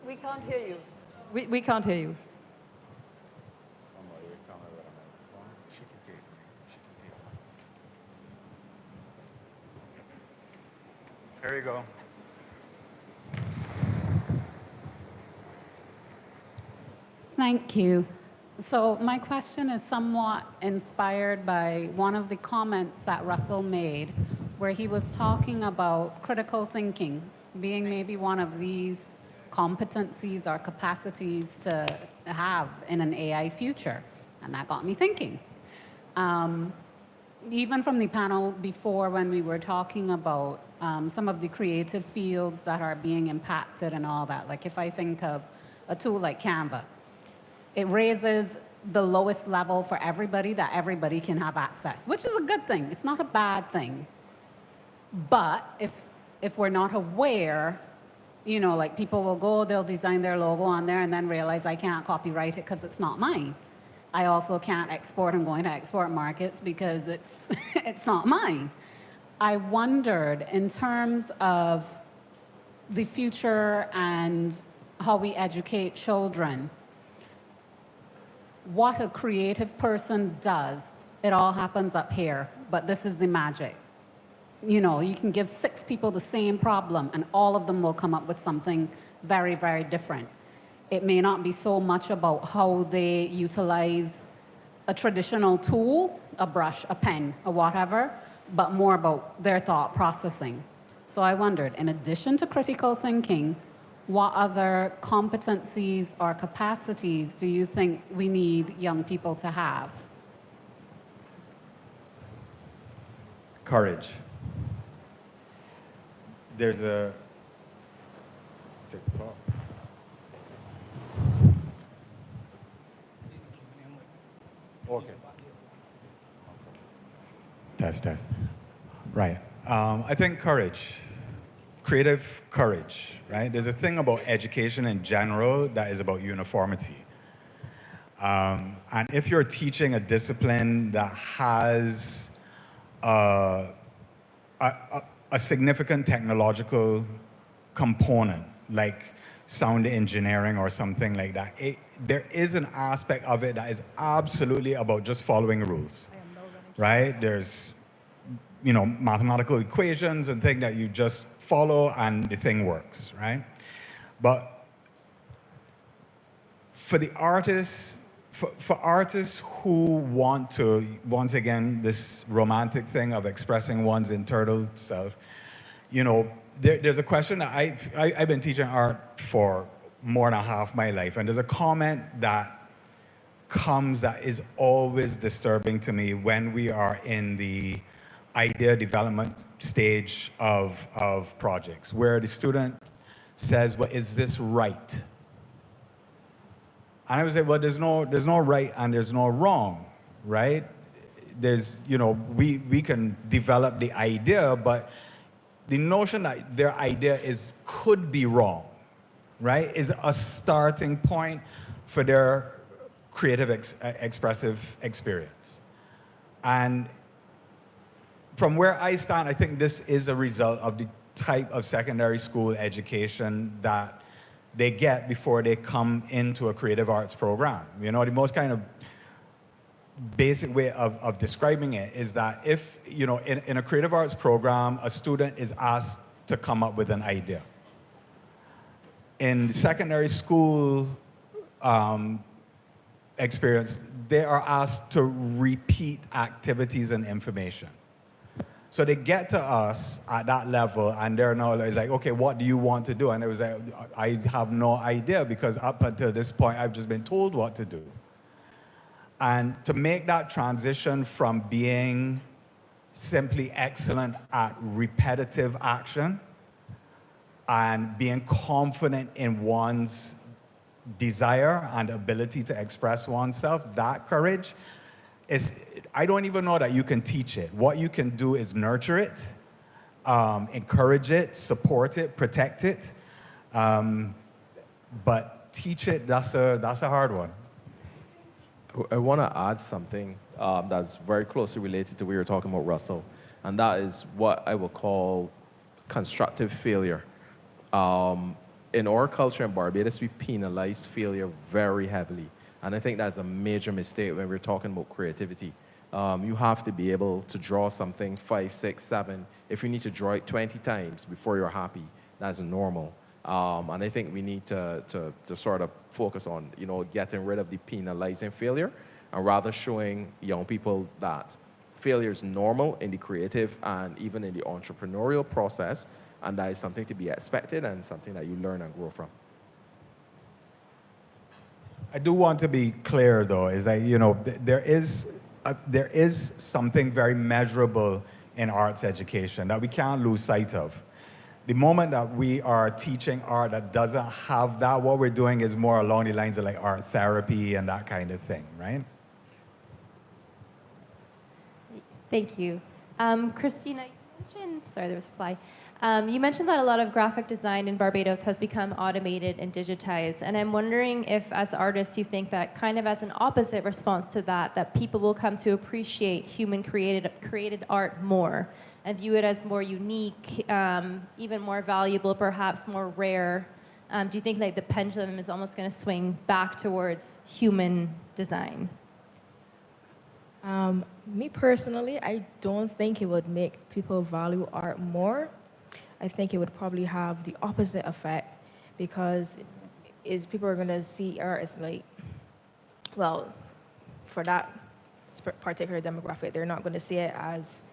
We can't hear you. We can't hear you. Somebody will come with a microphone. She can take it. There you go. Thank you. So my question is somewhat inspired by one of the comments that Russell made, where he was talking about critical thinking being maybe one of these competencies or capacities to have in an AI future. And that got me thinking. Even from the panel before, when we were talking about some of the creative fields that are being impacted and all that, like if I think of a tool like Canva, it raises the lowest level for everybody, that everybody can have access, which is a good thing. It's not a bad thing. But if we're not aware, you know, like people will go, they'll design their logo on there and then realize I can't copyright it because it's not mine. I also can't export. I'm going to export markets because it's, it's not mine. I wondered, in terms of the future and how we educate children, what a creative person does, it all happens up here, but this is the magic. You know, you can give 6 people the same problem and all of them will come up with something very, very different. It may not be so much about how they utilize a traditional tool, a brush, a pen, or whatever, but more about their thought processing. So I wondered, in addition to critical thinking, what other competencies or capacities do you think we need young people to have? Courage. There's a TikTok. Okay. Test. Right. I think courage, creative courage, right? There's a thing about education in general that is about uniformity. And if you're teaching a discipline that has a significant technological component, like sound engineering or something like that, there is an aspect of it that is absolutely about just following rules, right? There's, you know, mathematical equations and things that you just follow and the thing works, right? But for the artists, for artists who want to, once again, this romantic thing of expressing one's internal self, you know, there's a question that I've been teaching art for more than half my life, and there's a comment that comes that is always disturbing to me when we are in the idea development stage of projects, where the student says, well, is this right? And I would say, well, there's no right and there's no wrong, right? There's, you know, we can develop the idea, but the notion that their idea could be wrong, right, is a starting point for their creative expressive experience. And from where I stand, I think this is a result of the type of secondary school education that they get before they come into a creative arts program. You know, the most kind of basic way of describing it is that if, you know, in a creative arts program, a student is asked to come up with an idea. In the secondary school experience, they are asked to repeat activities and information. So they get to us at that level and they're now like, okay, what do you want to do? And it was like, I have no idea because up until this point, I've just been told what to do. And to make that transition from being simply excellent at repetitive action and being confident in one's desire and ability to express oneself, that courage, I don't even know that you can teach it. What you can do is nurture it, encourage it, support it, protect it. But teach it, that's a hard one. I want to add something that's very closely related to what you were talking about, Russell, and that is what I would call constructive failure. In our culture in Barbados, we penalize failure very heavily, and I think that's a major mistake when we're talking about creativity. You have to be able to draw something 5, 6, 7. If you need to draw it 20 times before you're happy, that's normal. And I think we need to sort of focus on, getting rid of the penalizing failure and rather showing young people that failure is normal in the creative and even in the entrepreneurial process, and that is something to be expected and something that you learn and grow from. I do want to be clear, though, is that, there is something very measurable in arts education that we can't lose sight of. The moment that we are teaching art that doesn't have that, what we're doing is more along the lines of like art therapy and that kind of thing, right? Thank you. Christina, you mentioned, sorry, there was a fly. You mentioned that a lot of graphic design in Barbados has become automated and digitized, and I'm wondering if, as artists, you think that kind of as an opposite response to that, that people will come to appreciate human created art more and view it as more unique, even more valuable, perhaps more rare. Do you think like the pendulum is almost going to swing back towards human design? Me personally, I don't think it would make people value art more. I think it would probably have the opposite effect, because people are going to see art as like, well, for that particular demographic, they're not going to see it as,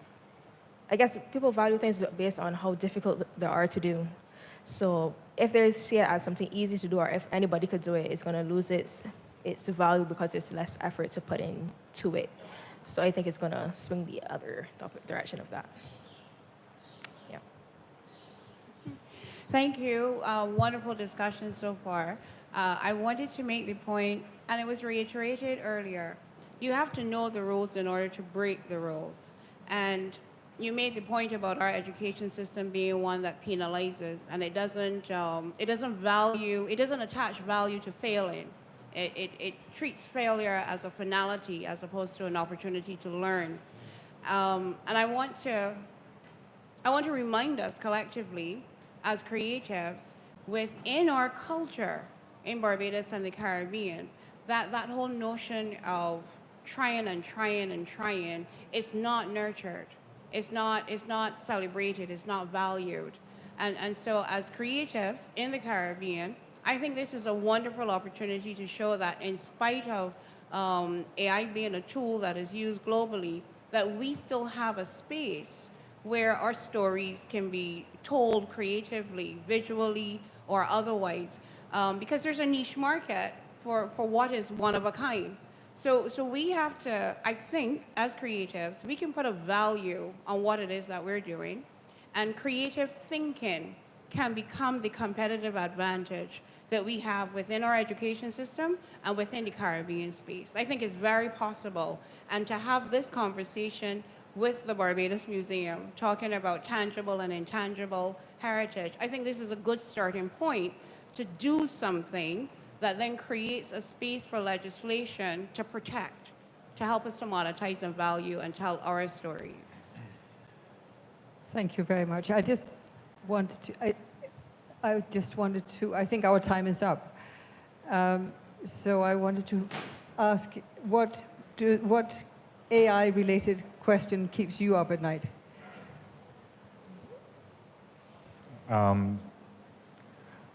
I guess people value things based on how difficult they are to do. So if they see it as something easy to do, or if anybody could do it, it's going to lose its value because there's less effort to put into it. So I think it's going to swing the other direction of that. Yeah. Thank you. Wonderful discussion so far. I wanted to make the point, and it was reiterated earlier, you have to know the rules in order to break the rules. And you made the point about our education system being one that penalizes, and it doesn't attach value to failing. It treats failure as a finality as opposed to an opportunity to learn. And I want to remind us collectively as creatives within our culture in Barbados and the Caribbean that whole notion of trying and trying and trying is not nurtured. It's not celebrated. It's not valued. And so as creatives in the Caribbean, I think this is a wonderful opportunity to show that in spite of AI being a tool that is used globally, that we still have a space where our stories can be told creatively, visually, or otherwise, because there's a niche market for what is one of a kind. So we have to, I think, as creatives, we can put a value on what it is that we're doing, and creative thinking can become the competitive advantage that we have within our education system and within the Caribbean space. I think it's very possible, and to have this conversation with the Barbados Museum, talking about tangible and intangible heritage, I think this is a good starting point to do something that then creates a space for legislation to protect, to help us to monetize and value and tell our stories. Thank you very much. I just wanted to, I think our time is up. So I wanted to ask, what AI-related question keeps you up at night?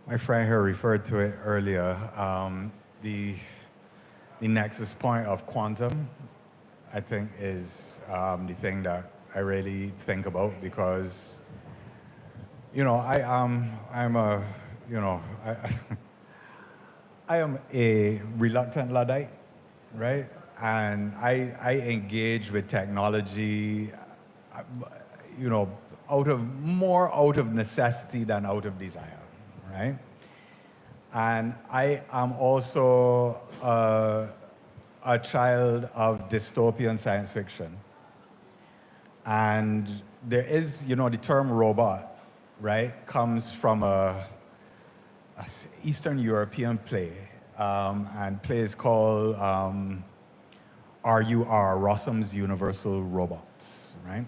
My friend here referred to it earlier. The nexus point of quantum, I think, is the thing that I really think about, because, I am a reluctant Luddite, right? And I engage with technology, more out of necessity than out of desire, right? And I am also a child of dystopian science fiction. And there is, you know, the term robot, right, comes from a Eastern European play. And play is called RUR, Rossum's Universal Robots, right?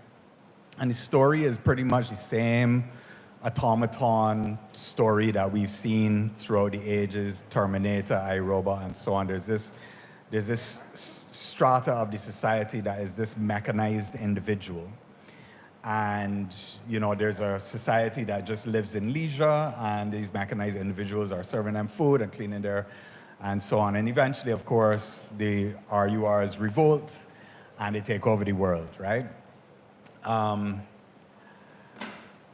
And the story is pretty much the same automaton story that we've seen throughout the ages, Terminator, iRobot, and so on. There's this strata of the society that is this mechanized individual. And, you know, there's a society that just lives in leisure, and these mechanized individuals are serving them food and cleaning their, and so on. And eventually, of course, the RURs revolt, and they take over the world, right?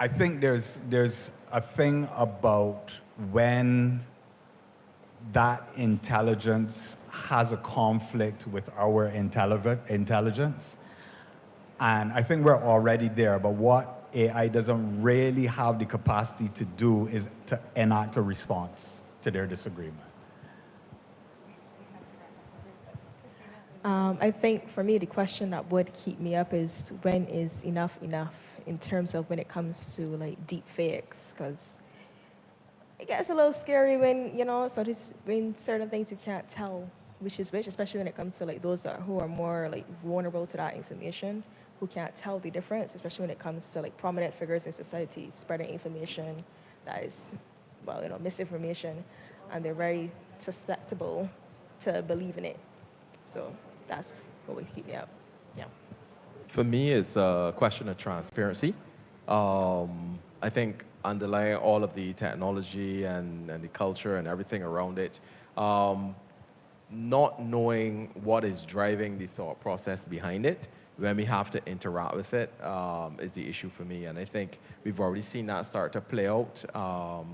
I think there's a thing about when that intelligence has a conflict with our intelligence. And I think we're already there, but what AI doesn't really have the capacity to do is to enact a response to their disagreement. I think for me, the question that would keep me up is when is enough enough in terms of when it comes to like deep fakes, because it gets a little scary when, you know, so when certain things you can't tell which is which, especially when it comes to like those who are more like vulnerable to that information, who can't tell the difference, especially when it comes to like prominent figures in society spreading information that is, well, you know, misinformation, and they're very susceptible to believing it. So that's what would keep me up. Yeah. For me, it's a question of transparency. I think underlying all of the technology and the culture and everything around it, not knowing what is driving the thought process behind it when we have to interact with it is the issue for me. And I think we've already seen that start to play out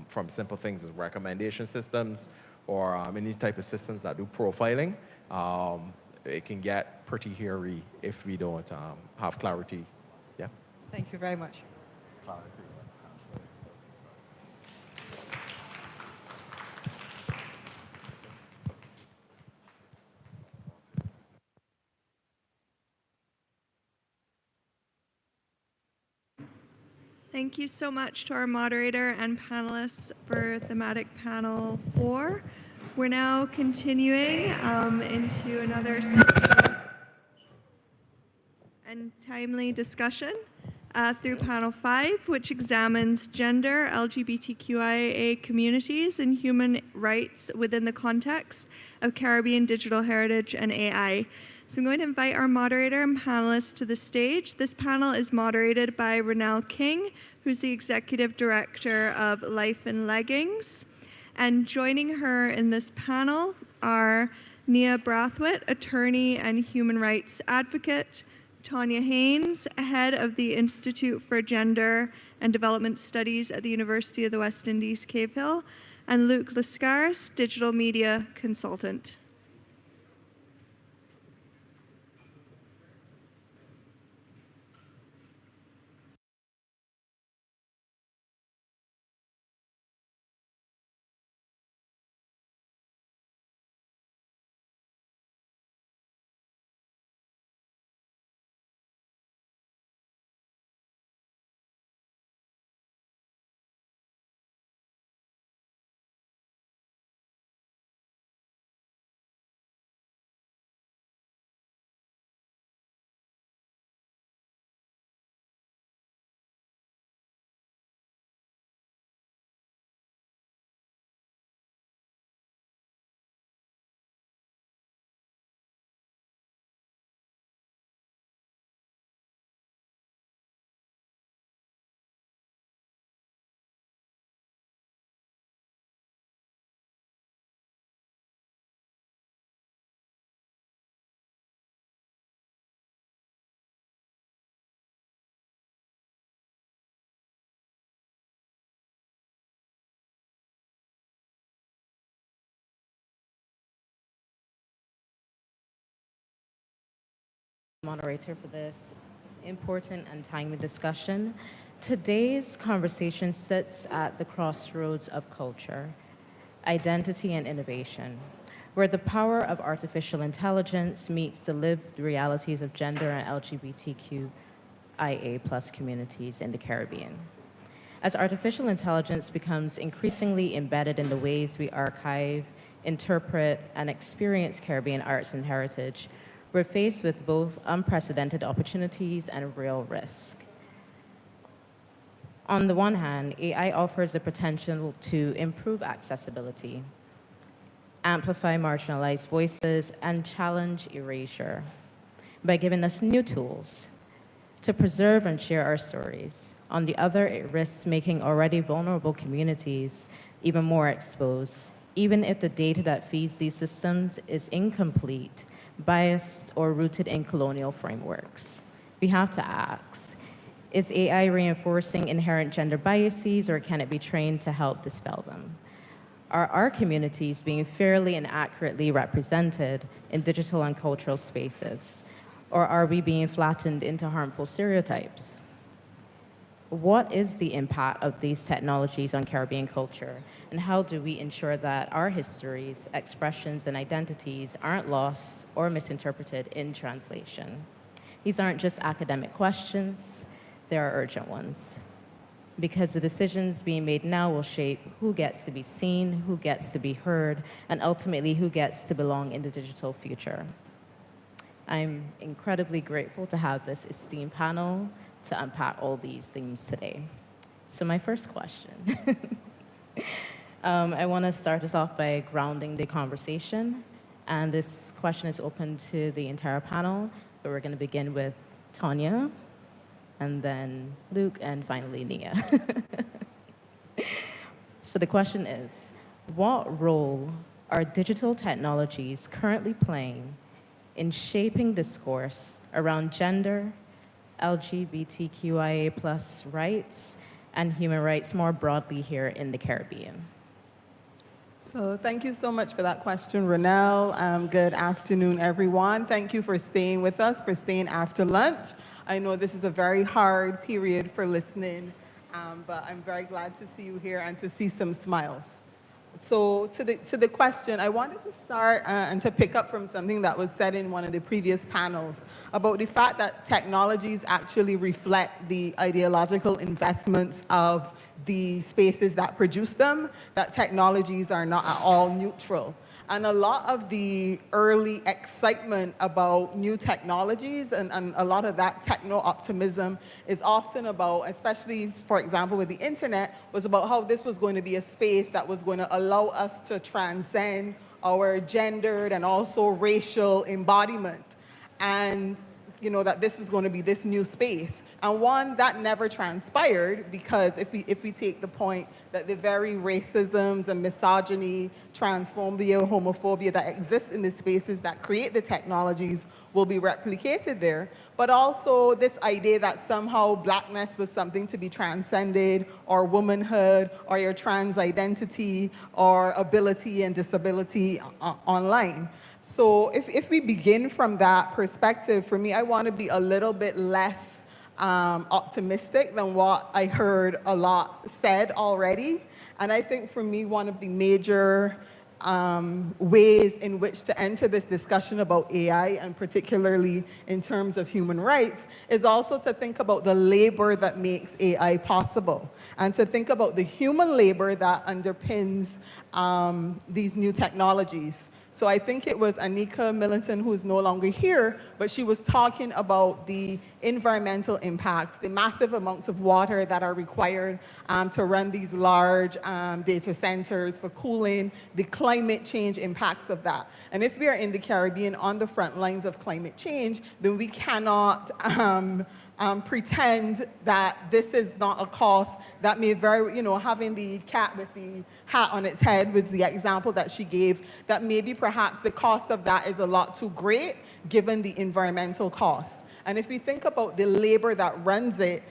from simple things as recommendation systems or in these type of systems that do profiling. It can get pretty hairy if we don't have clarity. Yeah. Thank you very much. Clarity. Thank you so much to our moderator and panelists for thematic panel 4. We're now continuing into another and timely discussion through panel 5, which examines gender, LGBTQIA communities, and human rights within the context of Caribbean digital heritage and AI. So I'm going to invite our moderator and panelists to the stage. This panel is moderated by Ronelle King, who's the Executive Director of Life in Leggings. And joining her in this panel are Nia Brathwaite, attorney and human rights advocate, Tanya Haynes, head of the Institute for Gender and Development Studies at the University of the West Indies, Cave Hill, and Luke Lascaris, digital media consultant. Moderator for this important and timely discussion. Today's conversation sits at the crossroads of culture. identity, and innovation, where the power of artificial intelligence meets the lived realities of gender and LGBTQIA+ communities in the Caribbean. As artificial intelligence becomes increasingly embedded in the ways we archive, interpret, and experience Caribbean arts and heritage, we're faced with both unprecedented opportunities and real risk. On the one hand, AI offers the potential to improve accessibility, amplify marginalized voices, and challenge erasure by giving us new tools to preserve and share our stories. On the other, it risks making already vulnerable communities even more exposed, even if the data that feeds these systems is incomplete, biased, or rooted in colonial frameworks. We have to ask, is AI reinforcing inherent gender biases, or can it be trained to help dispel them? Are our communities being fairly and accurately represented in digital and cultural spaces? Or are we being flattened into harmful stereotypes? What is the impact of these technologies on Caribbean culture? And how do we ensure that our histories, expressions, and identities aren't lost or misinterpreted in translation? These aren't just academic questions, they are urgent ones. Because the decisions being made now will shape who gets to be seen, who gets to be heard, and ultimately who gets to belong in the digital future. I'm incredibly grateful to have this esteemed panel to unpack all these themes today. So my first question, I want to start us off by grounding the conversation. And this question is open to the entire panel, but we're going to begin with Tanya, and then Luke, and finally Nia. So the question is, what role are digital technologies currently playing in shaping discourse around gender, LGBTQIA+ rights, and human rights more broadly here in the Caribbean? So thank you so much for that question, Ronelle. Good afternoon, everyone. Thank you for staying with us, for staying after lunch. I know this is a very hard period for listening, but I'm very glad to see you here and to see some smiles. So to the question, I wanted to start and to pick up from something that was said in one of the previous panels about the fact that technologies actually reflect the ideological investments of the spaces that produce them, that technologies are not at all neutral. And a lot of the early excitement about new technologies and a lot of that techno-optimism is often about, especially, for example, with the internet, was about how this was going to be a space that was going to allow us to transcend our gendered and also racial embodiment. And you know, that this was going to be this new space. And one, that never transpired, because if we take the point that the very racisms and misogyny, transphobia, homophobia that exist in the spaces that create the technologies will be replicated there, but also this idea that somehow blackness was something to be transcended, or womanhood, or your trans identity, or ability and disability online. So if we begin from that perspective, for me, I want to be a little bit less optimistic than what I heard a lot said already. And I think for me, one of the major ways in which to enter this discussion about AI, and particularly in terms of human rights, is also to think about the labor that makes AI possible, and to think about the human labor that underpins these new technologies. So I think it was Anika Millington, who is no longer here, but she was talking about the environmental impacts, the massive amounts of water that are required to run these large data centers for cooling, the climate change impacts of that. And if we are in the Caribbean on the front lines of climate change, then we cannot pretend that this is not a cost that may very, you know, having the cat with the hat on its head was the example that she gave, that maybe perhaps the cost of that is a lot too great given the environmental costs. And if we think about the labor that runs it,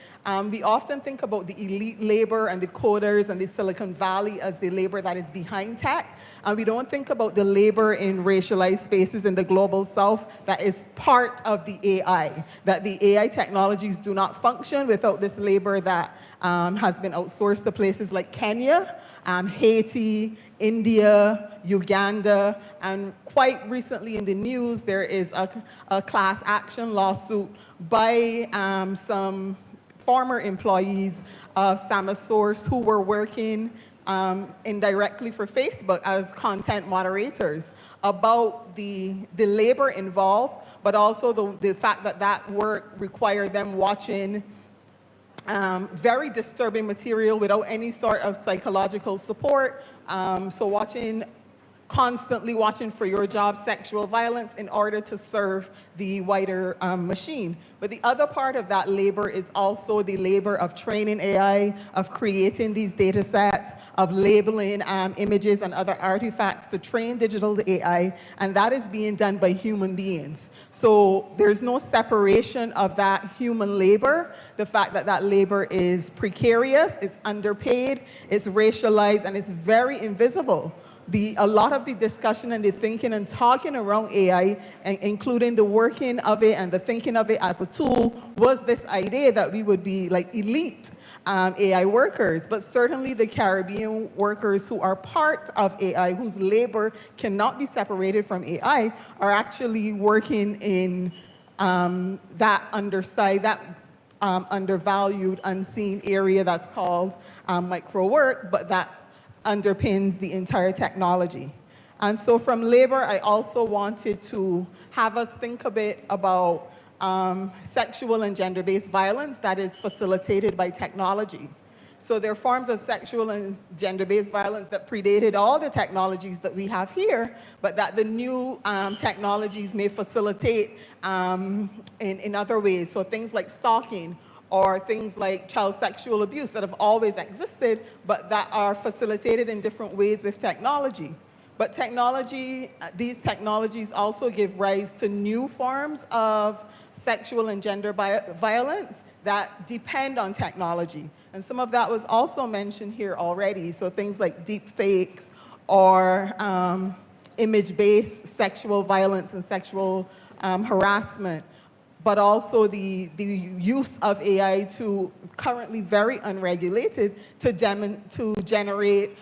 we often think about the elite labor and the coders and the Silicon Valley as the labor that is behind tech. And we don't think about the labor in racialized spaces in the global south that is part of the AI, that the AI technologies do not function without this labor that has been outsourced to places like Kenya, Haiti, India, Uganda, and quite recently in the news, there is a class action lawsuit by some former employees of Samasource who were working indirectly for Facebook as content moderators about the labor involved, but also the fact that that work required them watching very disturbing material without any sort of psychological support. So constantly watching for your job sexual violence in order to serve the wider machine. But the other part of that labor is also the labor of training AI, of creating these data sets, of labeling images and other artifacts to train digital AI, and that is being done by human beings. So there's no separation of that human labor. The fact that that labor is precarious, it's underpaid, it's racialized, and it's very invisible. A lot of the discussion and the thinking and talking around AI, including the working of it and the thinking of it as a tool, was this idea that we would be like elite AI workers. But certainly the Caribbean workers who are part of AI, whose labor cannot be separated from AI, are actually working in that underside, that undervalued, unseen area that's called micro work, but that underpins the entire technology. And so from labor, I also wanted to have us think a bit about sexual and gender-based violence that is facilitated by technology. So there are forms of sexual and gender-based violence that predated all the technologies that we have here, but that the new technologies may facilitate in other ways. So things like stalking, or things like child sexual abuse that have always existed, but that are facilitated in different ways with technology. But these technologies also give rise to new forms of sexual and gender violence that depend on technology. And some of that was also mentioned here already. So things like deep fakes or image-based sexual violence and sexual harassment, but also the use of AI to currently very unregulated to generate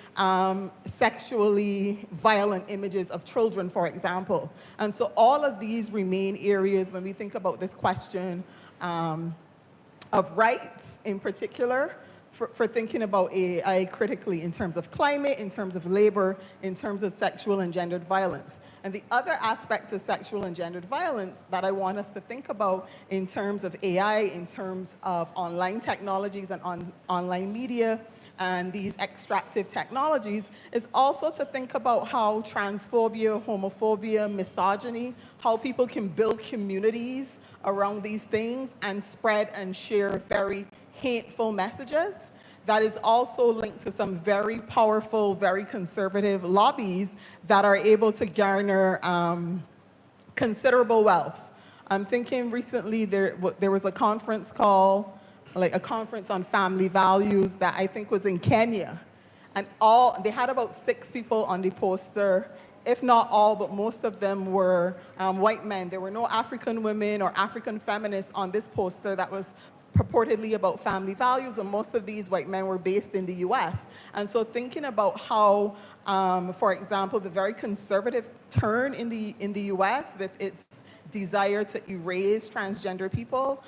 sexually violent images of children, for example. And so all of these remain areas when we think about this question of rights in particular, for thinking about AI critically in terms of climate, in terms of labor, in terms of sexual and gendered violence. And the other aspect of sexual and gendered violence that I want us to think about in terms of AI, in terms of online technologies and online media, and these extractive technologies, is also to think about how transphobia, homophobia, misogyny, how people can build communities around these things and spread and share very hateful messages. That is also linked to some very powerful, very conservative lobbies that are able to garner considerable wealth. I'm thinking recently there was a conference called, like a conference on family values that I think was in Kenya. And they had about 6 people on the poster, if not all, but most of them were white men. There were no African women or African feminists on this poster that was purportedly about family values, and most of these white men were based in the US. And so thinking about how, for example, the very conservative turn in the US with its desire to erase transgender people,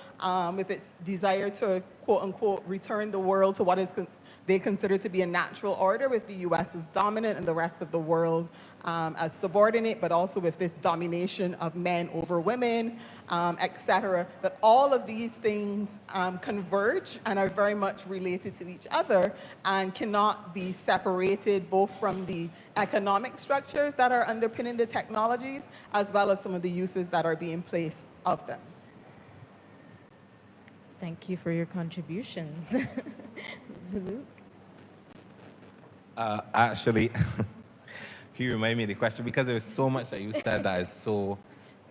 with its desire to, quote unquote, return the world to what they consider to be a natural order, with the US as dominant and the rest of the world as subordinate, but also with this domination of men over women, et cetera, that all of these things converge and are very much related to each other and cannot be separated, both from the economic structures that are underpinning the technologies, as well as some of the uses that are being placed of them. Thank you for your contributions. Luke? Actually, can you remind me of the question? Because there was so much that you said that is so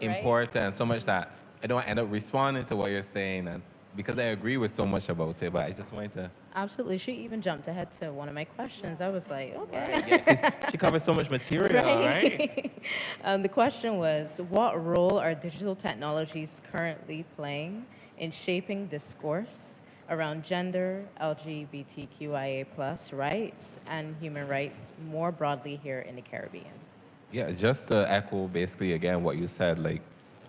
important, and so much that I don't end up responding to what you're saying, and because I agree with so much about it, but I just wanted to... Absolutely. She even jumped ahead to one of my questions. I was like, okay. Right, yeah, she covers so much material, right? The question was, what role are digital technologies currently playing in shaping discourse around gender, LGBTQIA+ rights, and human rights more broadly here in the Caribbean. Yeah, just to echo basically again what you said, like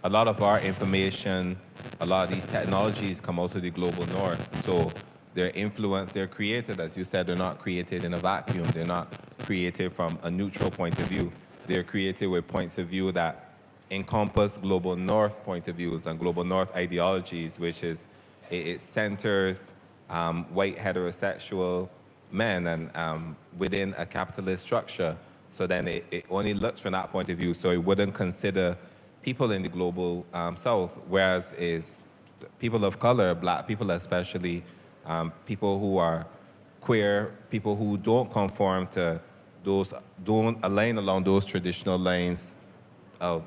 a lot of our information, a lot of these technologies come out of the global north. So they're influenced, they're created, as you said, they're not created in a vacuum. They're not created from a neutral point of view. They're created with points of view that encompass global north point of views and global north ideologies, which is, it centers white heterosexual men and within a capitalist structure. So then it only looks from that point of view. So it wouldn't consider people in the global south, whereas is people of color, black people especially, people who are queer, people who don't conform to those, don't align along those traditional lines of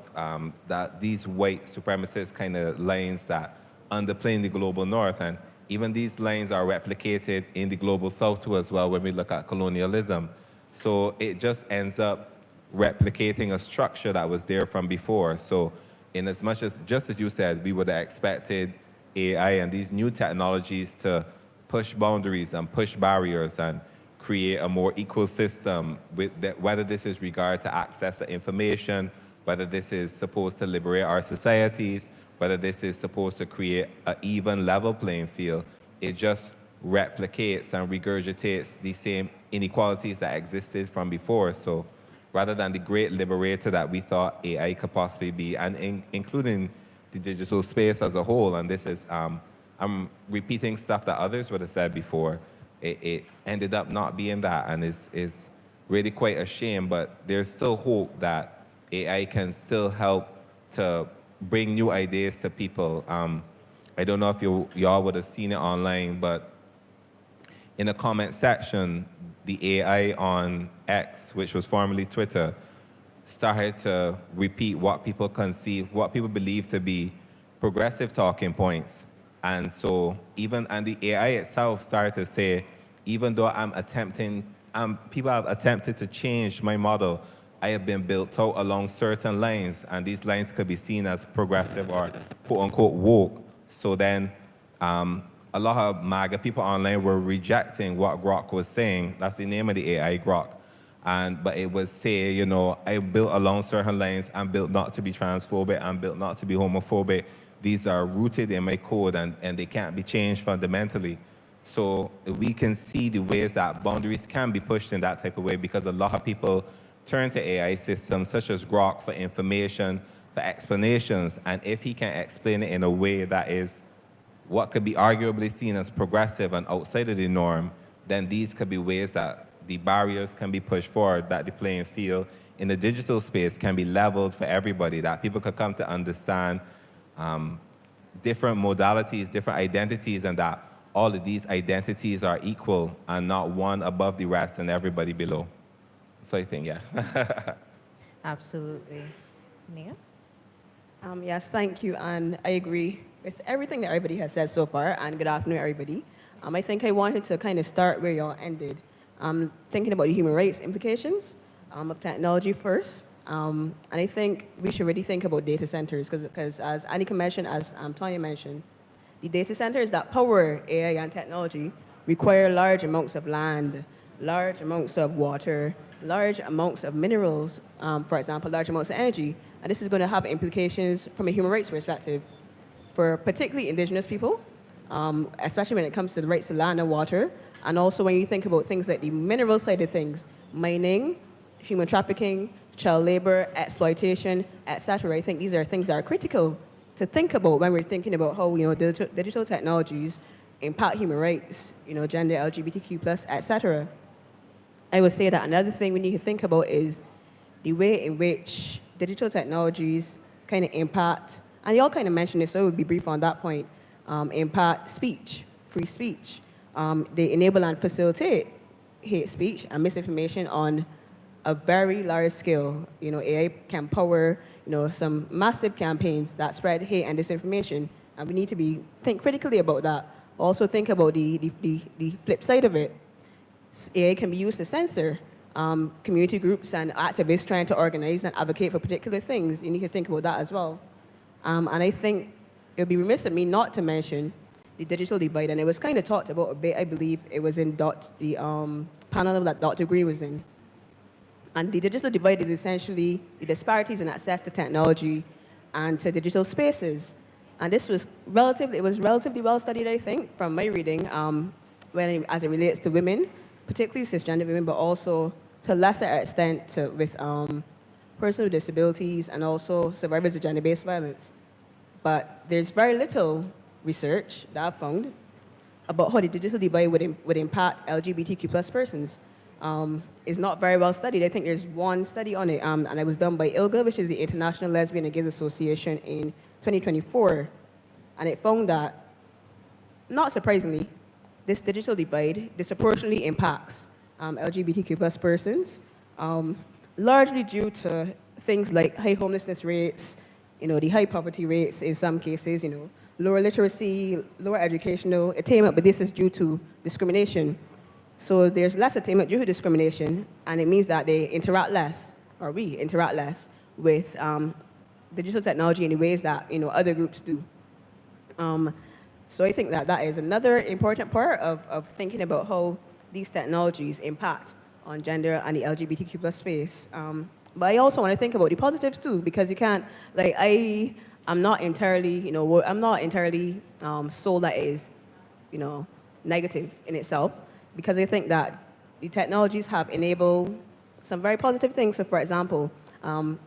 that these white supremacist kind of lines that underplay the global north. And even these lines are replicated in the global south too as well when we look at colonialism. So it just ends up replicating a structure that was there from before. So in as much as, just as you said, we would have expected AI and these new technologies to push boundaries and push barriers and create a more equal system, with whether this is regard to access to information, whether this is supposed to liberate our societies, whether this is supposed to create an even level playing field. It just replicates and regurgitates the same inequalities that existed from before. So rather than the great liberator that we thought AI could possibly be, and including the digital space as a whole, and this is, I'm repeating stuff that others would have said before, it ended up not being that, and is really quite a shame, but there's still hope that AI can still help to bring new ideas to people. I don't know if y'all would have seen it online, but in the comment section, the AI on X, which was formerly Twitter, started to repeat what people conceive, what people believe to be progressive talking points. And so and the AI itself started to say, even though people have attempted to change my model, I have been built out along certain lines, and these lines could be seen as progressive or quote-unquote woke. So then a lot of MAGA people online were rejecting what Grok was saying. That's the name of the AI, Grok. But it would say, you know, I built along certain lines. I'm built not to be transphobic. I'm built not to be homophobic. These are rooted in my code, and they can't be changed fundamentally. So we can see the ways that boundaries can be pushed in that type of way, because a lot of people turn to AI systems such as Grok for information, for explanations. And if he can explain it in a way that is what could be arguably seen as progressive and outside of the norm, then these could be ways that the barriers can be pushed forward, that the playing field in the digital space can be leveled for everybody, that people could come to understand different modalities, different identities, and that all of these identities are equal and not one above the rest and everybody below. So I think, yeah. Absolutely. Nia? Yes, thank you, and I agree with everything that everybody has said so far, and good afternoon, everybody. I think I wanted to kind of start where y'all ended, thinking about the human rights implications of technology first. And I think we should really think about data centers, because as Annika mentioned, as Tanya mentioned, the data centers that power AI and technology require large amounts of land, large amounts of water, large amounts of minerals, for example, large amounts of energy. And this is going to have implications from a human rights perspective for particularly indigenous people, especially when it comes to the rights to land and water. And also when you think about things like the mineral side of things, mining, human trafficking, child labor, exploitation, etc. I think these are things that are critical to think about when we're thinking about how digital technologies impact human rights, gender, LGBTQ+, etc. I would say that another thing we need to think about is the way in which digital technologies kind of impact, and y'all kind of mentioned this, so I would be brief on that point, impact speech, free speech. They enable and facilitate hate speech and misinformation on a very large scale. AI can power, some massive campaigns that spread hate and disinformation, and we need to think critically about that. Also think about the flip side of it. AI can be used to censor community groups and activists trying to organize and advocate for particular things. You need to think about that as well. And I think it would be remiss of me not to mention the digital divide, and it was kind of talked about a bit. I believe it was in the panel that Dr. Green was in. And the digital divide is essentially the disparities in access to technology and to digital spaces. And this was relatively well studied, I think, from my reading, as it relates to women, particularly cisgender women, but also to a lesser extent with persons with disabilities and also survivors of gender-based violence. But there's very little research that I've found about how the digital divide would impact LGBTQ plus persons. It's not very well studied. I think there's one study on it, and it was done by ILGA, which is the International Lesbian and Gay Association, in 2024. And it found that, not surprisingly, this digital divide disproportionately impacts LGBTQ plus persons, largely due to things like high homelessness rates, the high poverty rates in some cases, lower literacy, lower educational attainment, but this is due to discrimination. So there's less attainment due to discrimination, and it means that they interact less, or we interact less, with digital technology in the ways that other groups do. So I think that is another important part of thinking about how these technologies impact on gender and the LGBTQ plus space. But I also want to think about the positives too, because you can't, I'm not entirely, sold that is, negative in itself, because I think that the technologies have enabled some very positive things. So, for example, in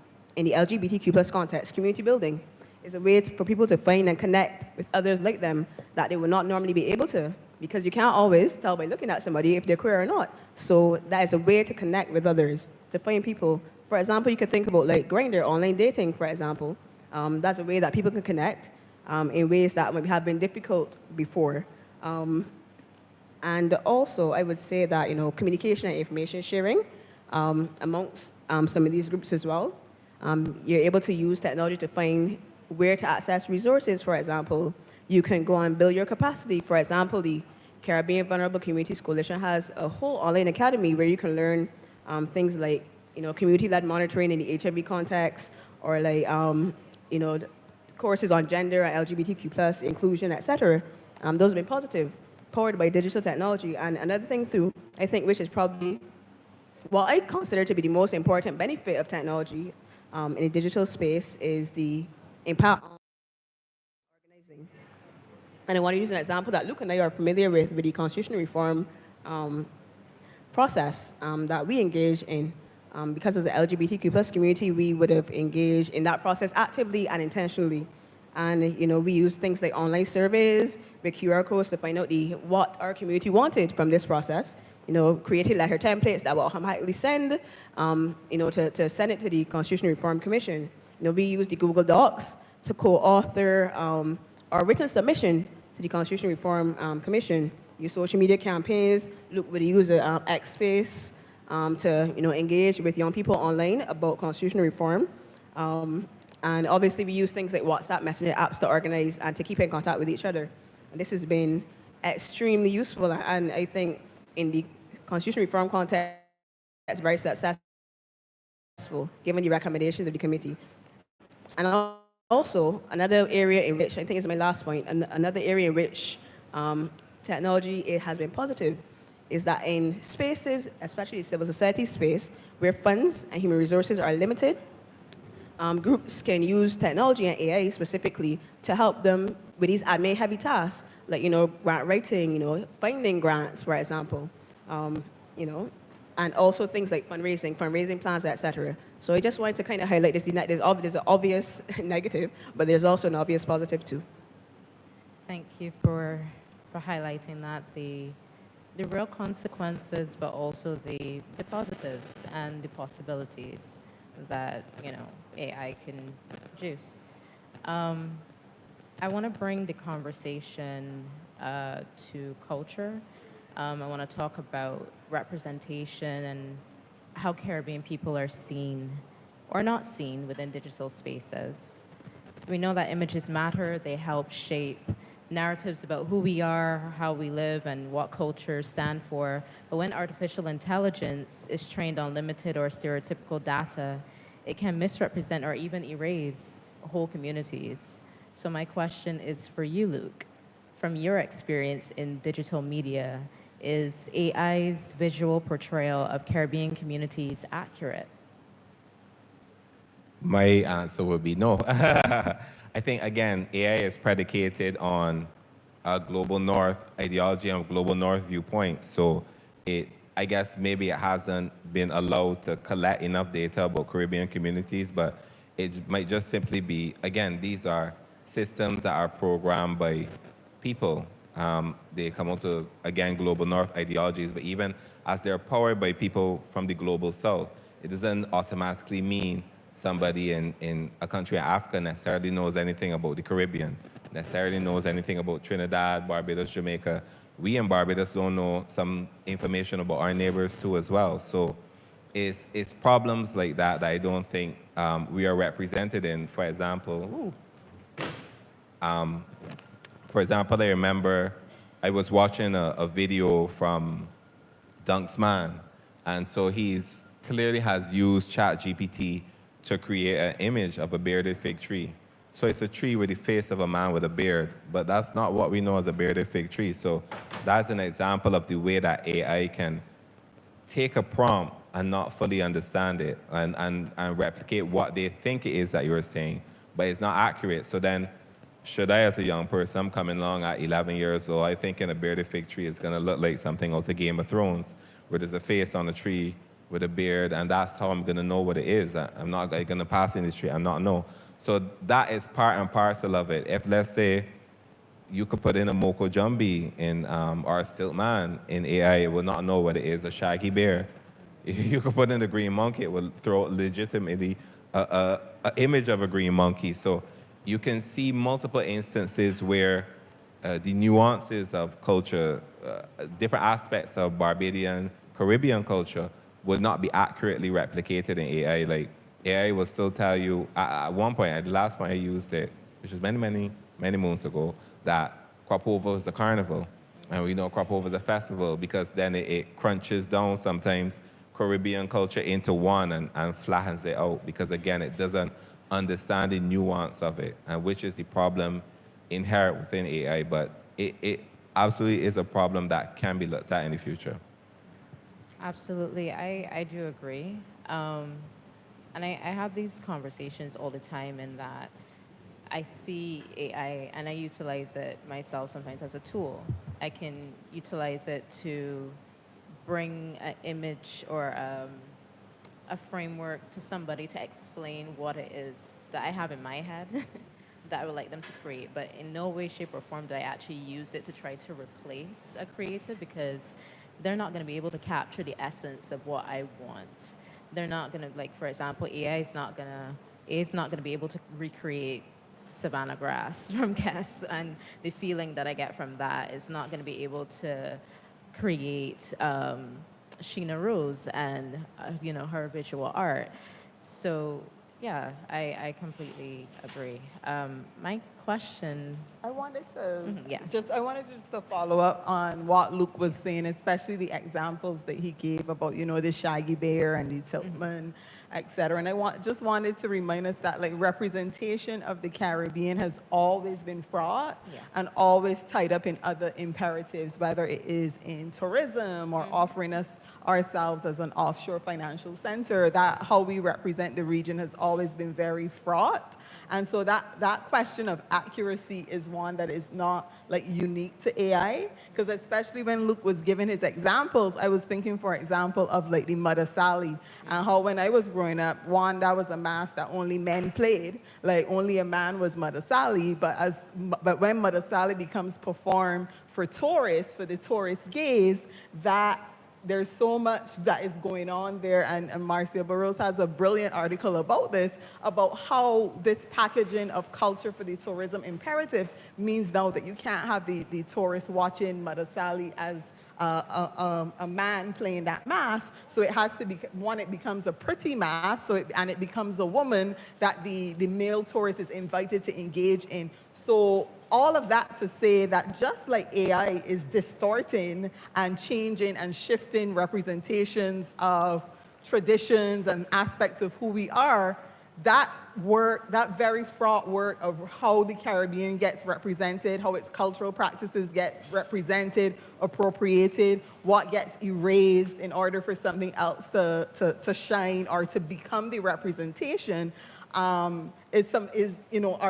the LGBTQ plus context, community building is a way for people to find and connect with others like them that they would not normally be able to, because you can't always tell by looking at somebody if they're queer or not. So that is a way to connect with others, to find people. For example, you could think about Grindr, online dating, for example. That's a way that people can connect in ways that maybe have been difficult before. And also, I would say that communication and information sharing amongst some of these groups as well. You're able to use technology to find where to access resources. For example, you can go and build your capacity. For example, the Caribbean Vulnerable Communities Coalition has a whole online academy where you can learn things like community-led monitoring in the HIV context, or courses on gender and LGBTQ plus inclusion, etc. Those have been positive, powered by digital technology. And another thing too, I think, which is probably what I consider to be the most important benefit of technology in the digital space, is the impact on organizing. And I want to use an example that Luke and I are familiar with the constitutional reform process that we engage in. Because as the LGBTQ plus community, we would have engaged in that process actively and intentionally. And we use things like online surveys with QR codes to find out what our community wanted from this process. Created letter templates that will automatically send, to send it to the Constitutional Reform Commission. We use the Google Docs to co-author our written submission to the Constitutional Reform Commission. Use social media campaigns, look with the user X space to engage with young people online about constitutional reform. And obviously we use things like WhatsApp messenger apps to organize and to keep in contact with each other. And this has been extremely useful, and I think in the constitutional reform context, it's very successful, given the recommendations of the committee. And also, another area in which, I think is my last point, another area in which technology has been positive is that in spaces, especially civil society space, where funds and human resources are limited, groups can use technology and AI specifically to help them with these admin-heavy tasks, like grant writing, finding grants, for example, and also things like fundraising plans, etc. So I just wanted to kind of highlight this. There's an obvious negative, but there's also an obvious positive too. Thank you for highlighting that, the real consequences, but also the positives and the possibilities that AI can produce. I want to bring the conversation to culture. I want to talk about representation and how Caribbean people are seen or not seen within digital spaces. We know that images matter. They help shape narratives about who we are, how we live, and what cultures stand for. But when artificial intelligence is trained on limited or stereotypical data, it can misrepresent or even erase whole communities. So my question is for you, Luke. from your experience in digital media, is AI's visual portrayal of Caribbean communities accurate? My answer would be no. I think, again, AI is predicated on a global north ideology and global north viewpoint. So I guess maybe it hasn't been allowed to collect enough data about Caribbean communities, but it might just simply be, again, these are systems that are programmed by people. They come out to, again, global north ideologies, but even as they're powered by people from the global south, it doesn't automatically mean somebody in a country in Africa necessarily knows anything about the Caribbean, necessarily knows anything about Trinidad, Barbados, Jamaica. We in Barbados don't know some information about our neighbors too as well. So it's problems like that that I don't think we are represented in. For example, I remember I was watching a video from Dunk's man, and so he's clearly has used ChatGPT to create an image of a bearded fig tree. So it's a tree with the face of a man with a beard, but that's not what we know as a bearded fig tree. So that's an example of the way that AI can take a prompt and not fully understand it and replicate what they think it is that you're saying, but it's not accurate. So then, should I, as a young person, I'm coming along at 11 years old, I think in a bearded fig tree is gonna look like something out of Game of Thrones, where there's a face on a tree with a beard, and that's how I'm gonna know what it is. I'm not gonna pass in the street and not know. So that is part and parcel of it. If, let's say, you could put in a Moko Jumbi in, or a Siltman in AI, it will not know what it is, a shaggy bear. You could put in a green monkey, it will throw legitimately an image of a green monkey. So you can see multiple instances where the nuances of culture, different aspects of Barbadian, Caribbean culture would not be accurately replicated in AI. Like, AI will still tell you, at one point, at the last point I used it, which was many moons ago, that Crop Over is a carnival. And we know Crop Over is a festival because then it crunches down sometimes Caribbean culture into one and flattens it out because, again, it doesn't understand the nuance of it, and which is the problem inherent within AI. But it absolutely is a problem that can be looked at in the future. Absolutely, I do agree. And I have these conversations all the time in that I see AI and I utilize it myself sometimes as a tool. I can utilize it to bring an image or a framework to somebody to explain what it is that I have in my head that I would like them to create. But in no way, shape, or form do I actually use it to try to replace a creative, because they're not going to be able to capture the essence of what I want. They're not going to, like, for example, AI is not going to be able to recreate savanna grass from Guess, and the feeling that I get from that is not going to be able to create Sheena Rose and her visual art. So yeah, I completely agree. My question. I wanted to yeah. just to follow up on what Luke was saying, especially the examples that he gave about the shaggy bear and the Tiltman, et cetera. And I just wanted to remind us that, like, representation of the Caribbean has always been fraught and always tied up in other imperatives, whether it is in tourism or offering us ourselves as an offshore financial center. That how we represent the region has always been very fraught. And so that question of accuracy is one that is not, like, unique to AI, because especially when Luke was giving his examples, I was thinking, for example, of, like, the Mother Sally, and how when I was growing up, one, that was a mask that only men played, like only a man was Mother Sally, but when Mother Sally becomes performed for tourists, for the tourist gaze, that there's so much that is going on there, and Marcia Burroughs has a brilliant article about this, about how this packaging of culture for the tourism imperative means now that you can't have the tourist watching Mother Sally as a man playing that mask. So it has to be, one, it becomes a pretty mask, and it becomes a woman that the male tourist is invited to engage in. So all of that to say that just like AI is distorting and changing and shifting representations of traditions and aspects of who we are, that work, that very fraught work of how the Caribbean gets represented, how its cultural practices get represented, appropriated, what gets erased in order for something else to shine or to become the representation, are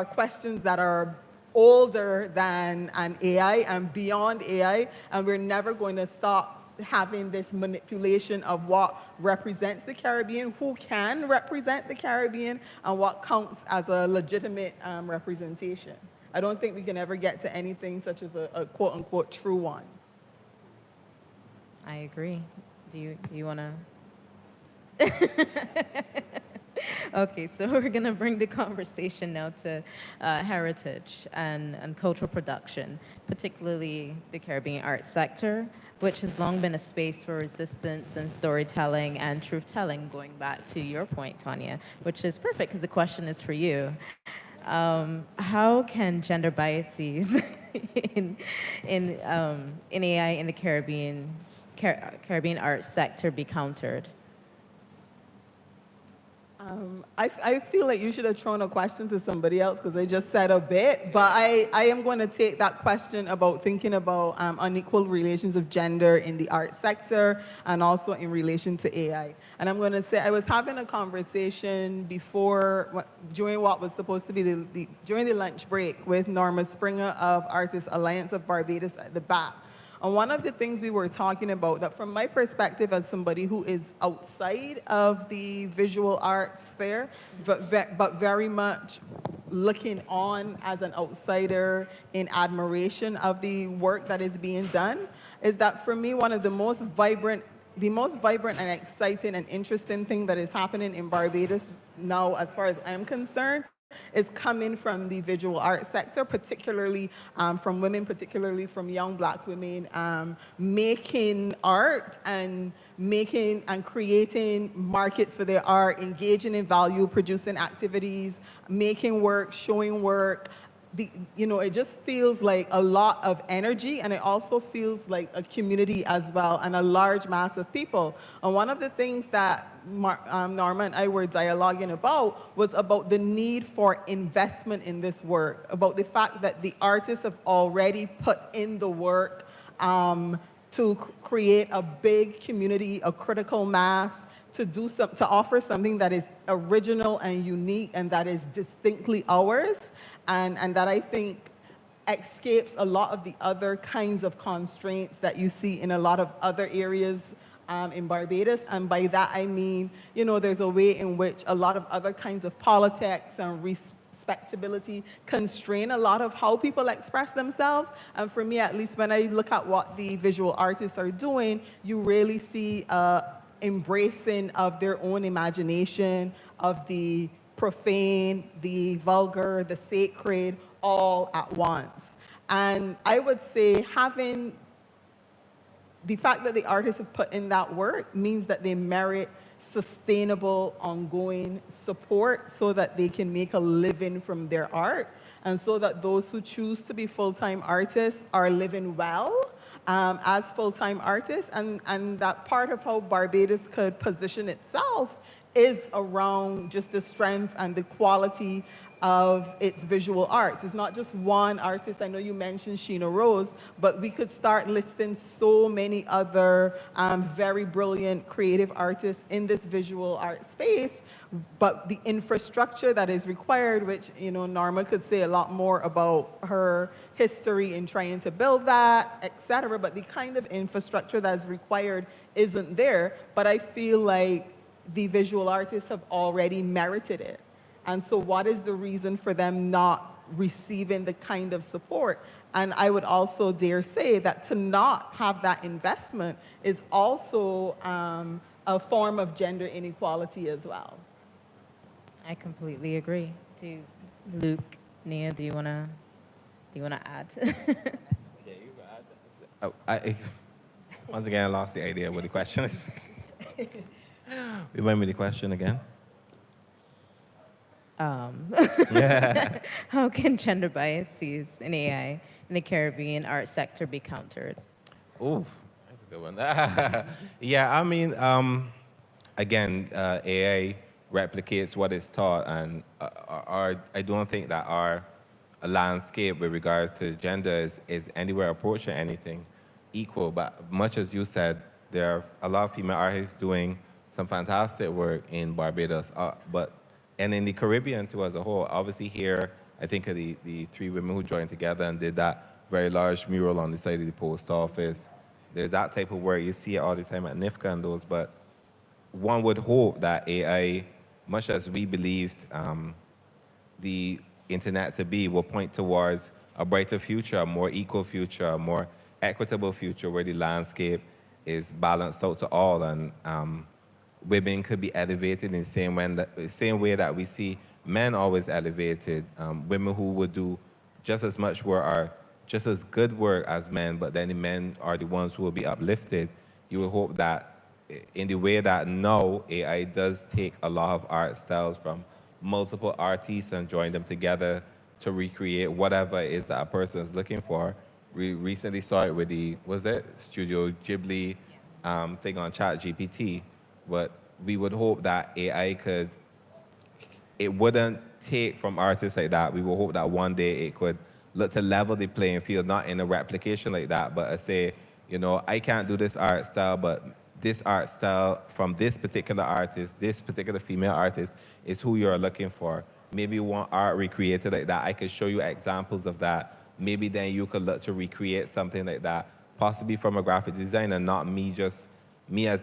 questions that are older than an AI and beyond AI, and we're never going to stop having this manipulation of what represents the Caribbean, who can represent the Caribbean, and what counts as a legitimate representation. I don't think we can ever get to anything such as a quote-unquote true one. I agree. Do you want to? Okay, so we're going to bring the conversation now to heritage and cultural production, particularly the Caribbean arts sector, which has long been a space for resistance and storytelling and truth-telling, going back to your point, Tanya, which is perfect because the question is for you. How can gender biases in AI in the Caribbean arts sector be countered? I feel like you should have thrown a question to somebody else because they just said a bit, but I am going to take that question about thinking about unequal relations of gender in the arts sector and also in relation to AI. And I'm going to say I was having a conversation during what was supposed to be during the lunch break with Norma Springer of Artists Alliance of Barbados at the back. And one of the things we were talking about, that from my perspective as somebody who is outside of the visual arts sphere, but very much looking on as an outsider in admiration of the work that is being done, is that for me, one of the most vibrant and exciting and interesting thing that is happening in Barbados now, as far as I'm concerned, is coming from the visual arts sector, particularly from women, particularly from young Black women, making art and creating markets for their art, engaging in value producing activities, making work, showing work. It just feels like a lot of energy, and it also feels like a community as well, and a large mass of people. And one of the things that Norma and I were dialoguing about was about the need for investment in this work, about the fact that the artists have already put in the work to create a big community, a critical mass, to offer something that is original and unique and that is distinctly ours, and that I think escapes a lot of the other kinds of constraints that you see in a lot of other areas in Barbados. And by that I mean, there's a way in which a lot of other kinds of politics and respectability constrain a lot of how people express themselves. And for me, at least when I look at what the visual artists are doing, you really see embracing of their own imagination, of the profane, the vulgar, the sacred, all at once. And I would say having the fact that the artists have put in that work means that they merit sustainable, ongoing support so that they can make a living from their art, and so that those who choose to be full-time artists are living well as full-time artists, and that part of how Barbados could position itself is around just the strength and the quality of its visual arts. It's not just one artist. I know you mentioned Sheena Rose, but we could start listing so many other very brilliant creative artists in this visual art space, but the infrastructure that is required, which Norma could say a lot more about her history in trying to build that, etc., but the kind of infrastructure that is required isn't there. But I feel like the visual artists have already merited it. And so what is the reason for them not receiving the kind of support? And I would also dare say that to not have that investment is also a form of gender inequality as well. I completely agree. Luke, Nia, do you wanna add? Once again, I lost the idea what the question is. Remind me the question again. How can gender biases in AI in the Caribbean art sector be countered? Oh, that's a good one. Yeah, I mean, again, AI replicates what is taught, and I don't think that our landscape with regards to gender is anywhere approaching anything equal. But much as you said, there are a lot of female artists doing some fantastic work in Barbados, and in the Caribbean too as a whole. Obviously here, I think of the three women who joined together and did that very large mural on the side of the post office. There's that type of work. You see it all the time at NIFCA and those, but one would hope that AI, much as we believed the internet to be, will point towards a brighter future, a more equal future, a more equitable future where the landscape is balanced out to all, and women could be elevated in the same way that we see men always elevated. Women who would do just as much work or just as good work as men, but then the men are the ones who will be uplifted. You would hope that in the way that now AI does take a lot of art styles from multiple artists and join them together to recreate whatever it is that a person is looking for. We recently saw it with the, Studio Ghibli thing on ChatGPT, but we would hope that AI it wouldn't take from artists like that. We would hope that one day it could look to level the playing field, not in a replication like that, but say, I can't do this art style, but this art style from this particular artist, this particular female artist, is who you're looking for. Maybe you want art recreated like that. I could show you examples of that. Maybe then you could look to recreate something like that, possibly from a graphic designer, not me as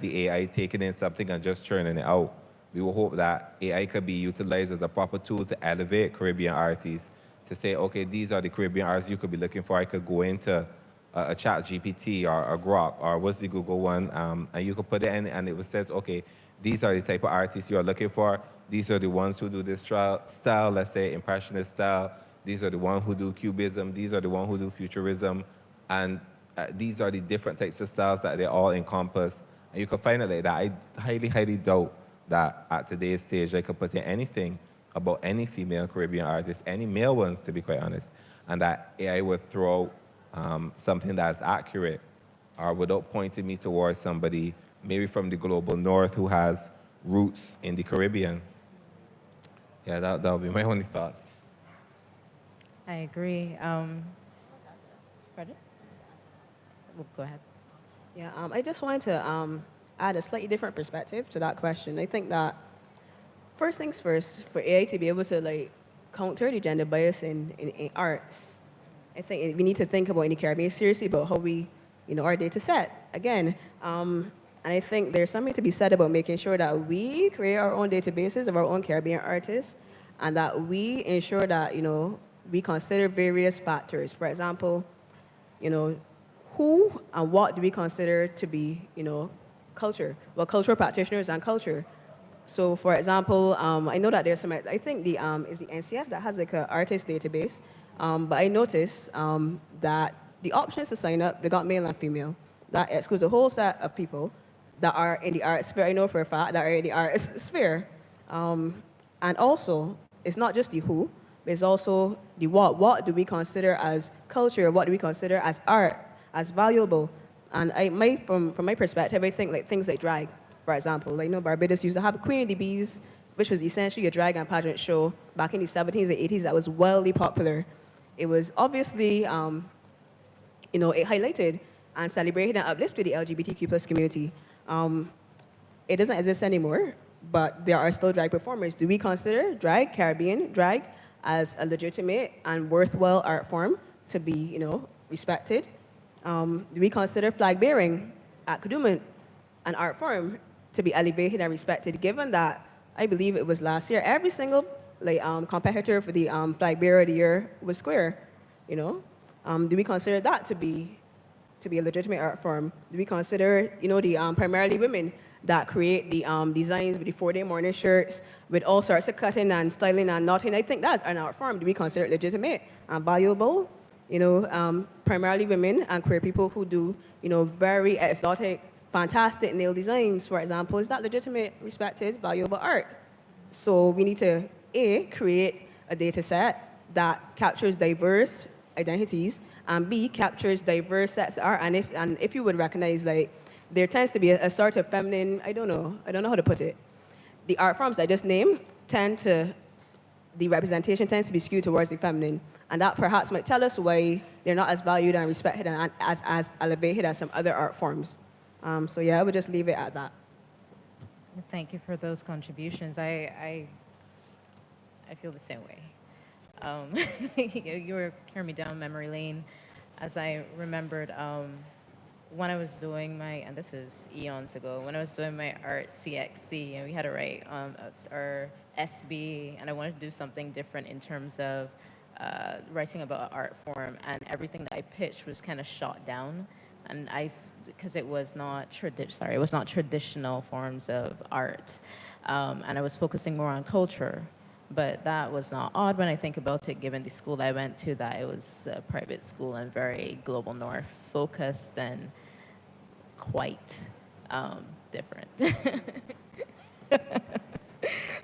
the AI taking in something and just churning it out. We will hope that AI could be utilized as a proper tool to elevate Caribbean artists, to say, okay, these are the Caribbean artists you could be looking for. I could go into a ChatGPT or a Grok or what's the Google one, and you could put it in and it says, okay, these are the type of artists you are looking for. These are the ones who do this style, let's say impressionist style. These are the ones who do cubism. These are the ones who do futurism. And these are the different types of styles that they all encompass. And you can find it like that. I highly, highly doubt that at today's stage I could put in anything about any female Caribbean artist, any male ones to be quite honest, and that AI would throw something that's accurate or without pointing me towards somebody maybe from the global north who has roots in the Caribbean. Yeah, that would be my only thoughts. I agree. Pardon? Go ahead. Yeah, I just wanted to add a slightly different perspective to that question. I think that first things first, for AI to be able to counter the gender bias in arts, I think we need to think about in the Caribbean seriously about how we, our data set. Again, and I think there's something to be said about making sure that we create our own databases of our own Caribbean artists, and that we ensure that, we consider various factors. For example, who and what do we consider to be, culture? Well, cultural practitioners and culture. So, for example, I know that there's some, I think is the NCF that has an artist database, but I noticed that the options to sign up, they got male and female. That excludes a whole set of people that are in the art sphere. I know for a fact that are in the art sphere. And also, it's not just the who, but it's also the what. What do we consider as culture? What do we consider as art, as valuable? And from my perspective, I think things like drag, for example. Barbados used to have Queen of the Bees, which was essentially a drag and pageant show back in the 70s and 80s that was wildly popular. It was obviously, it highlighted and celebrated and uplifted the LGBTQ plus community. It doesn't exist anymore, but there are still drag performers. Do we consider drag, Caribbean drag, as a legitimate and worthwhile art form to be, respected? Do we consider flag bearing at Kadooment an art form to be elevated and respected, given that I believe it was last year, every single competitor for the flag bearer of the year was queer, Do we consider that to be a legitimate art form? Do we consider, the primarily women that create the designs with the 4-day morning shirts, with all sorts of cutting and styling and knotting? I think that's an art form. Do we consider it legitimate and valuable? Primarily women and queer people who do, very exotic, fantastic nail designs, for example. Is that legitimate, respected, valuable art? So we need to, A, create a data set that captures diverse identities, and B, captures diverse sets of art. And if you would recognize, there tends to be a sort of feminine, I don't know how to put it. the art forms I just named the representation tends to be skewed towards the feminine. And that perhaps might tell us why they're not as valued and respected and as elevated as some other art forms. So yeah, I would just leave it at that. Thank you for those contributions. I feel the same way. You were carrying me down memory lane as I remembered when I was doing my, and this is eons ago, when I was doing my art CXC, and we had to write our SB, and I wanted to do something different in terms of writing about an art form, and everything that I pitched was kind of shot down, and because it was not traditional forms of art, and I was focusing more on culture. But that was not odd when I think about it, given the school I went to, that it was a private school and very global north focused and quite different.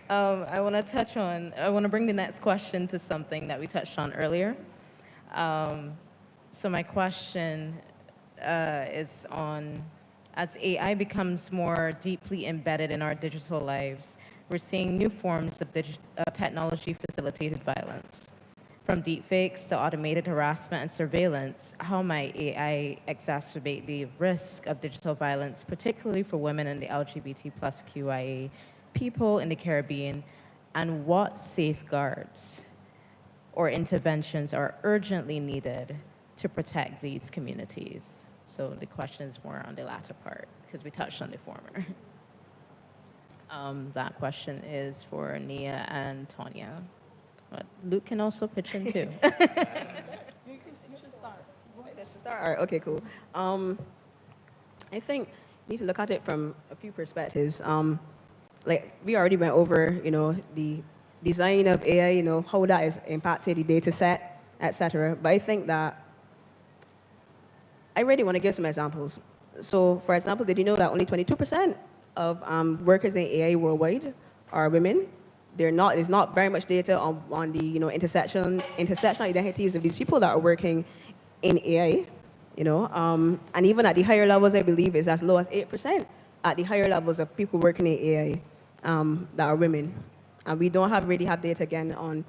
I want to bring the next question to something that we touched on earlier. So my question is on, as AI becomes more deeply embedded in our digital lives, we're seeing new forms of technology-facilitated violence. From deepfakes to automated harassment and surveillance, how might AI exacerbate the risk of digital violence, particularly for women and the LGBT+QIA people in the Caribbean, and what safeguards or interventions are urgently needed to protect these communities? So the question is more on the latter part, because we touched on the former. That question is for Nia and Tanya. But Luke can also pitch in too. You should start. Let's start. Okay, cool. I think you need to look at it from a few perspectives. Like we already went over, the design of AI, how that has impacted the data set, etc. But I think that I really want to give some examples. So, for example, did you know that only 22% of workers in AI worldwide are women? There's not very much data on the intersectional identities of these people that are working in AI. And even at the higher levels, I believe it's as low as 8% at the higher levels of people working in AI that are women. And we don't really have data again on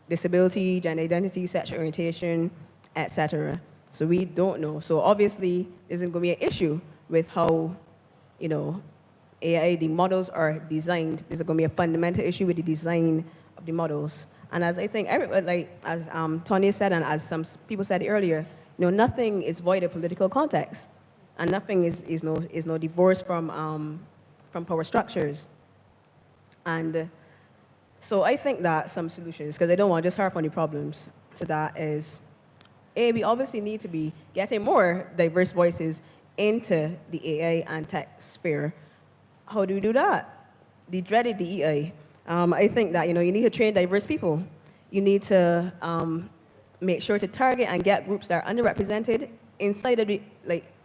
disability, gender identity, sexual orientation, etc. So we don't know. So obviously, there's going to be an issue with how, AI, the models are designed. There's going to be a fundamental issue with the design of the models. And as I think, as Tony said, and as some people said earlier, nothing is void of political context, and nothing is no divorce from power structures. And so I think that some solutions, because I don't want to just harp on the problems, to that is, we obviously need to be getting more diverse voices into the AI and tech sphere. How do we do that? The dreaded DEI. I think that you need to train diverse people. You need to make sure to target and get groups that are underrepresented inside of the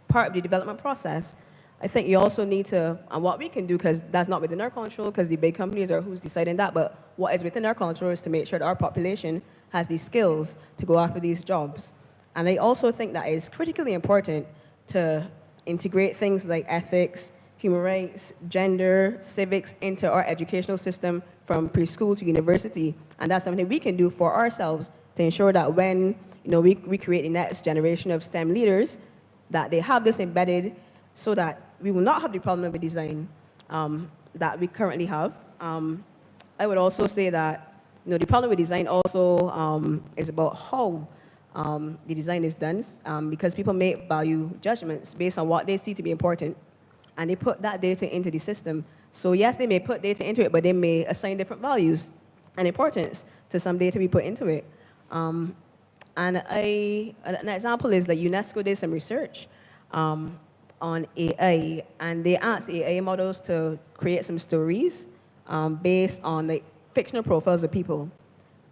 part of the development process. I think you also need to, and what we can do, because that's not within our control, because the big companies are who's deciding that, but what is within our control is to make sure that our population has the skills to go after these jobs. And I also think that it's critically important to integrate things like ethics, human rights, gender, civics into our educational system from preschool to university. And that's something we can do for ourselves to ensure that when we create the next generation of STEM leaders, that they have this embedded so that we will not have the problem with design that we currently have. I would also say that the problem with design also is about how the design is done, because people make value judgments based on what they see to be important, and they put that data into the system. So yes, they may put data into it, but they may assign different values and importance to some data we put into it. And an example is that UNESCO did some research on AI, and they asked AI models to create some stories based on fictional profiles of people.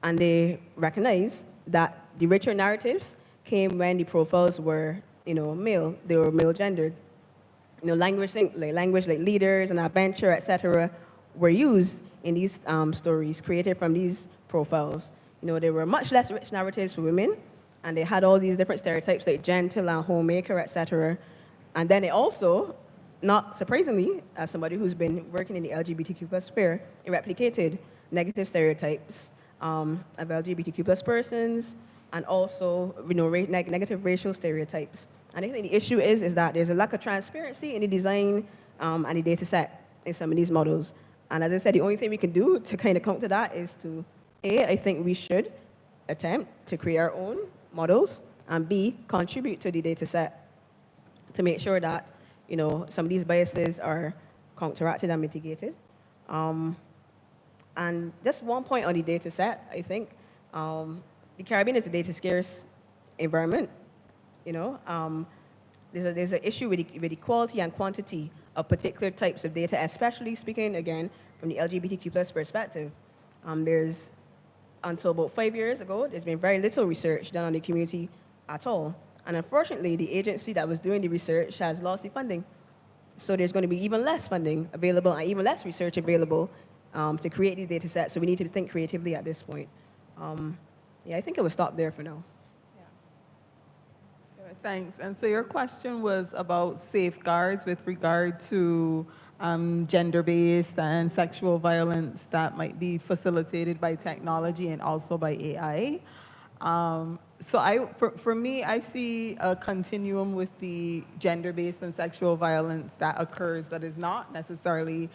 And they recognized that the richer narratives came when the profiles were, male. They were male-gendered. Language like leaders and adventure, etc., were used in these stories created from these profiles. There were much less rich narratives for women, and they had all these different stereotypes like gentle and homemaker, etc. And then it also not surprisingly, as somebody who's been working in the LGBTQ plus sphere, it replicated negative stereotypes of LGBTQ plus persons and also negative racial stereotypes. And I think the issue is that there's a lack of transparency in the design and the data set in some of these models. And as I said, the only thing we can do to kind of counter that is to, A, I think we should attempt to create our own models, and B, contribute to the data set to make sure that some of these biases are counteracted and mitigated. And just one point on the data set, I think the Caribbean is a data scarce environment. There's an issue with the quality and quantity of particular types of data, especially speaking again from the LGBTQ plus perspective. There's, until about 5 years ago, there's been very little research done on the community at all. And unfortunately, the agency that was doing the research has lost the funding. So there's going to be even less funding available and even less research available to create these data sets. So we need to think creatively at this point. Yeah, I think I will stop there for now. Thanks. And so your question was about safeguards with regard to gender-based and sexual violence that might be facilitated by technology and also by AI. For me, I see a continuum with the gender-based and sexual violence that occurs that is not necessarily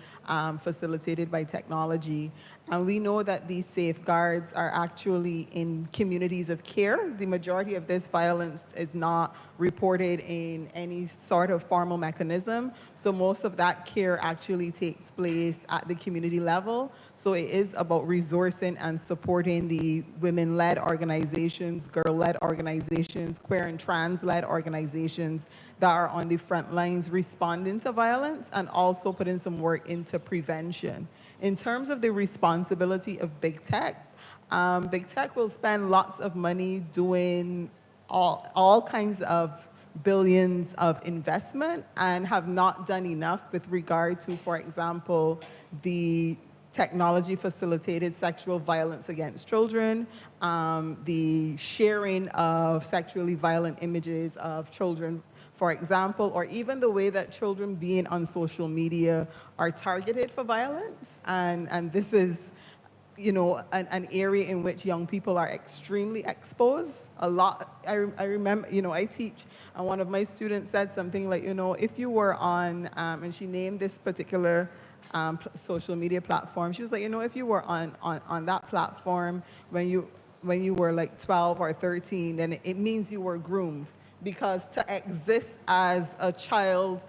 facilitated by technology. And we know that these safeguards are actually in communities of care. The majority of this violence is not reported in any sort of formal mechanism. So most of that care actually takes place at the community level. So it is about resourcing and supporting the women-led organizations, girl-led organizations, queer and trans-led organizations that are on the front lines responding to violence and also putting some work into prevention. In terms of the responsibility of big tech will spend lots of money doing all kinds of billions of investment and have not done enough with regard to, for example, the technology-facilitated sexual violence against children, the sharing of sexually violent images of children, for example, or even the way that children being on social media are targeted for violence. And this is, an area in which young people are extremely exposed. A lot, I remember, I teach, and one of my students said something like, if you were on, and she named this particular social media platform, she was like, if you were on that platform when you were like 12 or 13, then it means you were groomed. Because to exist as a child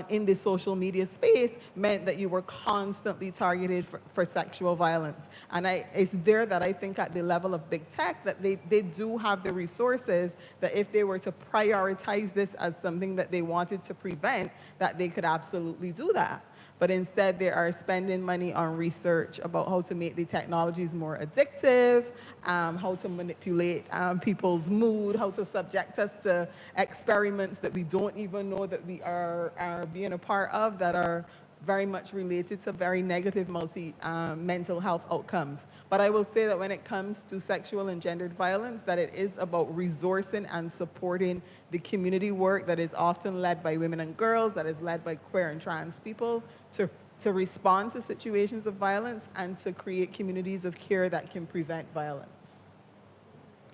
in the social media space meant that you were constantly targeted for sexual violence. And it's there that I think at the level of big tech that they do have the resources that if they were to prioritize this as something that they wanted to prevent, that they could absolutely do that. But instead, they are spending money on research about how to make the technologies more addictive, how to manipulate people's mood, how to subject us to experiments that we don't even know that we are being a part of, that are very much related to very negative mental health outcomes. But I will say that when it comes to sexual and gendered violence, that it is about resourcing and supporting the community work that is often led by women and girls, that is led by queer and trans people, to respond to situations of violence and to create communities of care that can prevent violence.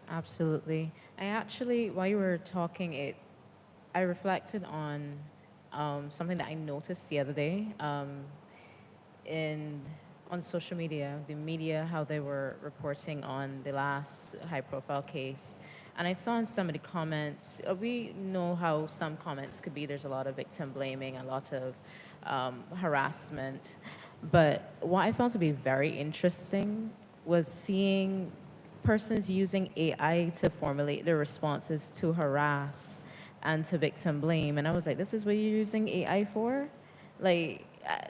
Absolutely. I actually, while you were talking, I reflected on something that I noticed the other day on social media, the media, how they were reporting on the last high-profile case. And I saw in some of the comments, we know how some comments could be. There's a lot of victim blaming, a lot of harassment. But what I found to be very interesting was seeing persons using AI to formulate their responses to harass and to victim blame. And I was like, this is what you're using AI for? Like,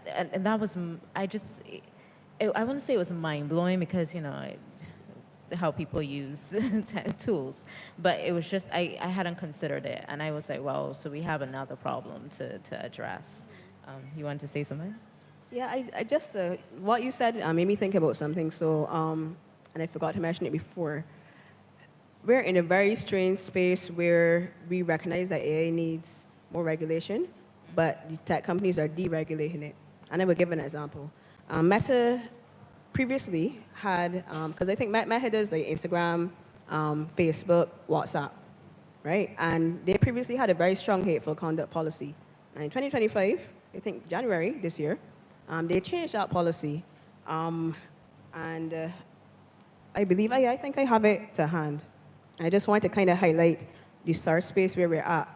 and that was, I wouldn't say it was mind-blowing because, how people use tools, but it was just, I hadn't considered it. And I was like, well, so we have another problem to address. You wanted to say something? Yeah, I just, what you said made me think about something. So, and I forgot to mention it before. We're in a very strange space where we recognize that AI needs more regulation, but the tech companies are deregulating it. And I will give an example. Meta previously had, because I think Meta does like Instagram, Facebook, WhatsApp, right? And they previously had a very strong hateful conduct policy. And in 2025, I think January this year, they changed that policy. And I believe, I think I have it to hand. I just want to kind of highlight the SARS space where we're at.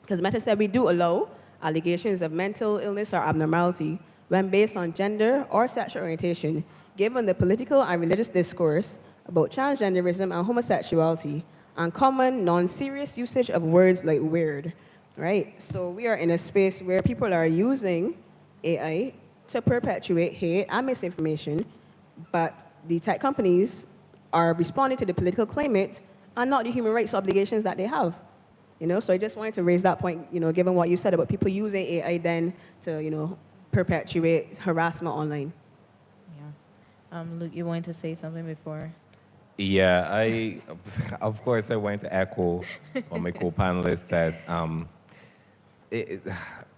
Because Meta said we do allow allegations of mental illness or abnormality when based on gender or sexual orientation, given the political and religious discourse about transgenderism and homosexuality, and common non-serious usage of words like weird, right? So we are in a space where people are using AI to perpetuate hate and misinformation, but the tech companies are responding to the political climate and not the human rights obligations that they have. You know, so I just wanted to raise that point, you know, given what you said about people using AI then to, you know, perpetuate harassment online. Yeah. Luke, you wanted to say something before? Yeah, of course, I want to echo what my co-panelists said.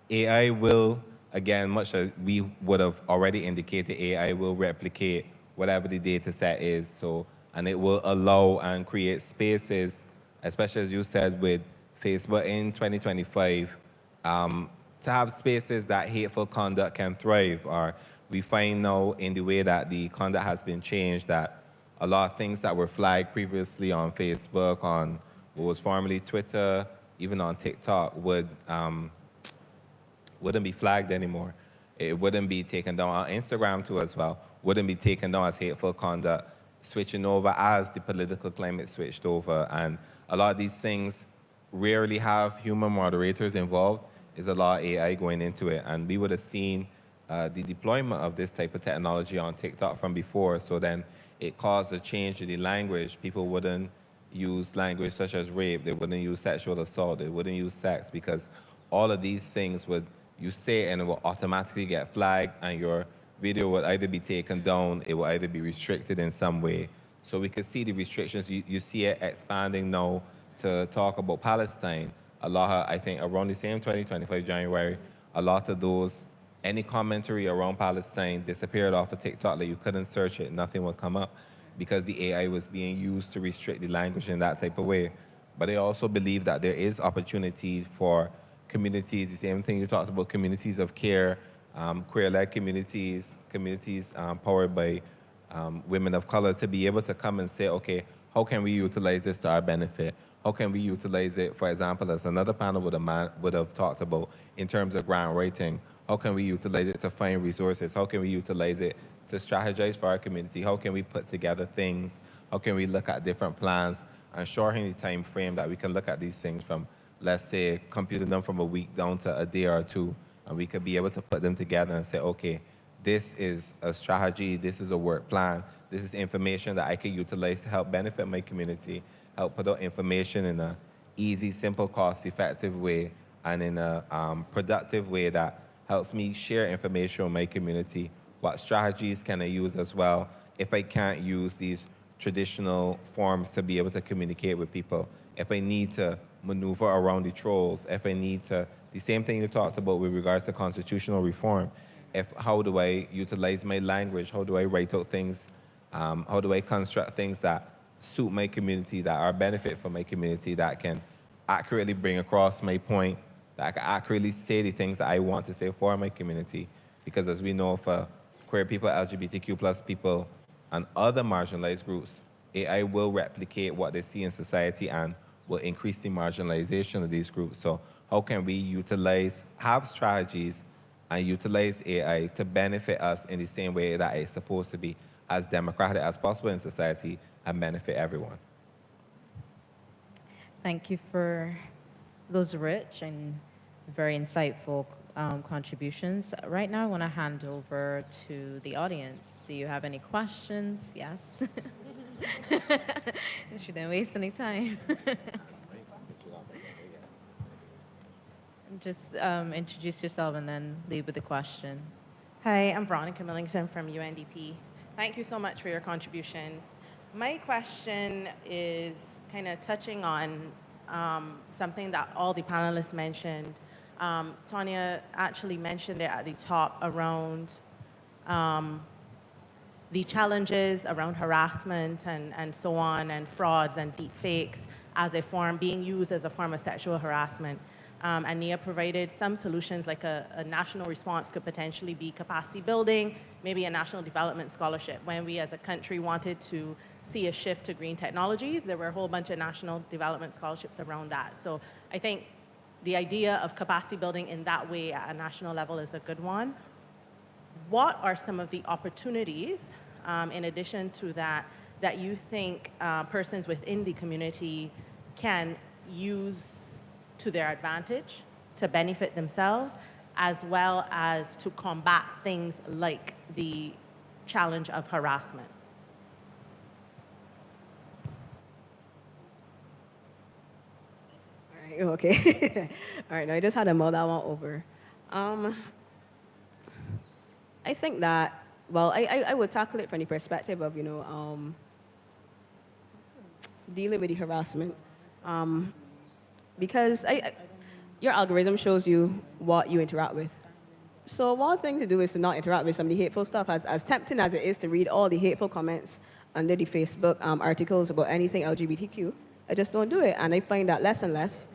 AI will, again, much as we would have already indicated, AI will replicate whatever the data set is. So, and it will allow and create spaces, especially as you said with Facebook in 2025, to have spaces that hateful conduct can thrive. Or we find now in the way that the conduct has been changed that a lot of things that were flagged previously on Facebook, on what was formerly Twitter, even on TikTok, wouldn't be flagged anymore. It wouldn't be taken down on Instagram too as well. Wouldn't be taken down as hateful conduct, switching over as the political climate switched over. And a lot of these things rarely have human moderators involved. There's a lot of AI going into it. And we would have seen the deployment of this type of technology on TikTok from before. So then it caused a change in the language. People wouldn't use language such as rape. They wouldn't use sexual assault. They wouldn't use sex because all of these things would, you say and it will automatically get flagged and your video will either be taken down, it will either be restricted in some way. So we could see the restrictions. You see it expanding now to talk about Palestine. A lot of, I think around the same 2025 January, a lot of those, any commentary around Palestine disappeared off of TikTok. Like you couldn't search it, nothing would come up because the AI was being used to restrict the language in that type of way. But I also believe that there is opportunity for communities, the same thing you talked about, communities of care, queer-led communities, powered by women of color to be able to come and say, okay, how can we utilize this to our benefit? How can we utilize it, for example, as another panel would have talked about in terms of grant writing? How can we utilize it to find resources? How can we utilize it to strategize for our community? How can we put together things? How can we look at different plans and shorten the time frame that we can look at these things from, let's say, computing them from a week down to a day or two, and we could be able to put them together and say, okay, this is a strategy, this is a work plan, this is information that I can utilize to help benefit my community, help put out information in a easy, simple, cost-effective way, and in a productive way that helps me share information with my community. What strategies can I use as well if I can't use these traditional forms to be able to communicate with people? If I need to maneuver around the trolls, if I need to, the same thing you talked about with regards to constitutional reform, how do I utilize my language? How do I write out things? How do I construct things that suit my community, that are benefit for my community, that can accurately bring across my point, that I can accurately say the things that I want to say for my community? Because as we know, for queer people, LGBTQ plus people, and other marginalized groups, AI will replicate what they see in society and will increase the marginalization of these groups. So how can we have strategies and utilize AI to benefit us in the same way that it's supposed to be, as democratic as possible in society, and benefit everyone? Thank you for those rich and very insightful contributions. Right now, I want to hand over to the audience. Do you have any questions? Yes. She didn't waste any time. Just introduce yourself and then lead with the question. Hi, I'm Veronica Millington from UNDP. Thank you so much for your contributions. My question is kind of touching on something that all the panelists mentioned Tanya actually mentioned it at the top around the challenges around harassment and so on, and frauds and deep fakes as a form, being used as a form of sexual harassment. And Nia provided some solutions, like a national response could potentially be capacity building, maybe a national development scholarship. When we as a country wanted to see a shift to green technologies, there were a whole bunch of national development scholarships around that. So I think the idea of capacity building in that way at a national level is a good one. What are some of the opportunities, in addition to that, that you think persons within the community can use to their advantage to benefit themselves, as well as to combat things like the challenge of harassment? All right, okay. All right, now I just had to mull that one over. I think that, well, I would tackle it from the perspective of, dealing with the harassment. Because your algorithm shows you what you interact with. So one thing to do is to not interact with some of the hateful stuff. As tempting as it is to read all the hateful comments under the Facebook articles about anything LGBTQ, I just don't do it. And I find that less and less,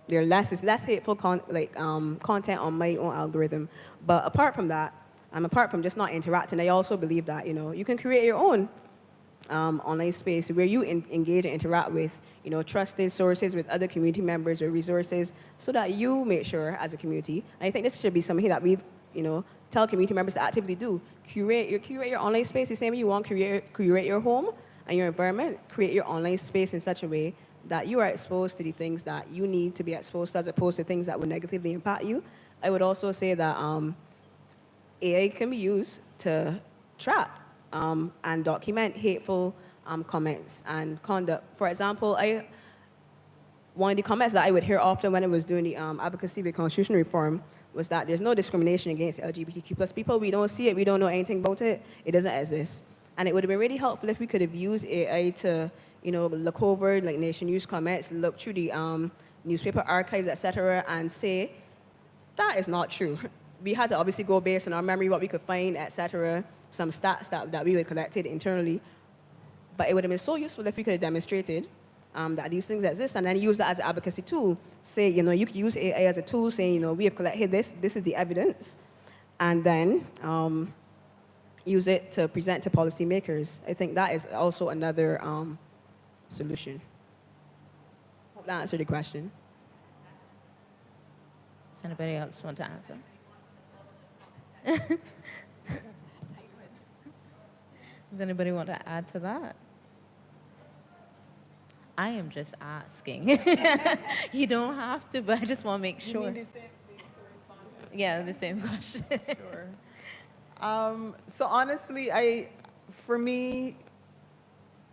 it's less hateful content on my own algorithm. But apart from that, apart from just not interacting, I also believe that, you can create your own online space where you engage and interact with, trusted sources, with other community members or resources, so that you make sure as a community. And I think this should be something that we, tell community members to actively do. Curate your online space the same way you want to curate your home and your environment. Create your online space in such a way that you are exposed to the things that you need to be exposed to, as opposed to things that would negatively impact you. I would also say that AI can be used to track and document hateful comments and conduct. For example, one of the comments that I would hear often when I was doing the advocacy with constitutional reform was that there's no discrimination against LGBTQ plus people. We don't see it, we don't know anything about it, it doesn't exist. And it would have been really helpful if we could have used AI to, look over like Nation News comments, look through the newspaper archives, etc., and say, that is not true. We had to obviously go based on our memory, what we could find, etc., some stats that we had collected internally. But it would have been so useful if we could have demonstrated that these things exist, and then use that as an advocacy tool. Say, you could use AI as a tool, saying, we have collected this is the evidence, and then use it to present to policymakers. I think that is also another solution. Hope that answered the question. Does anybody else want to answer? Does anybody want to add to that? I am just asking. You don't have to, but I just want to make sure. You mean the same thing to respond to? Yeah, the same question. Sure. So honestly, for me,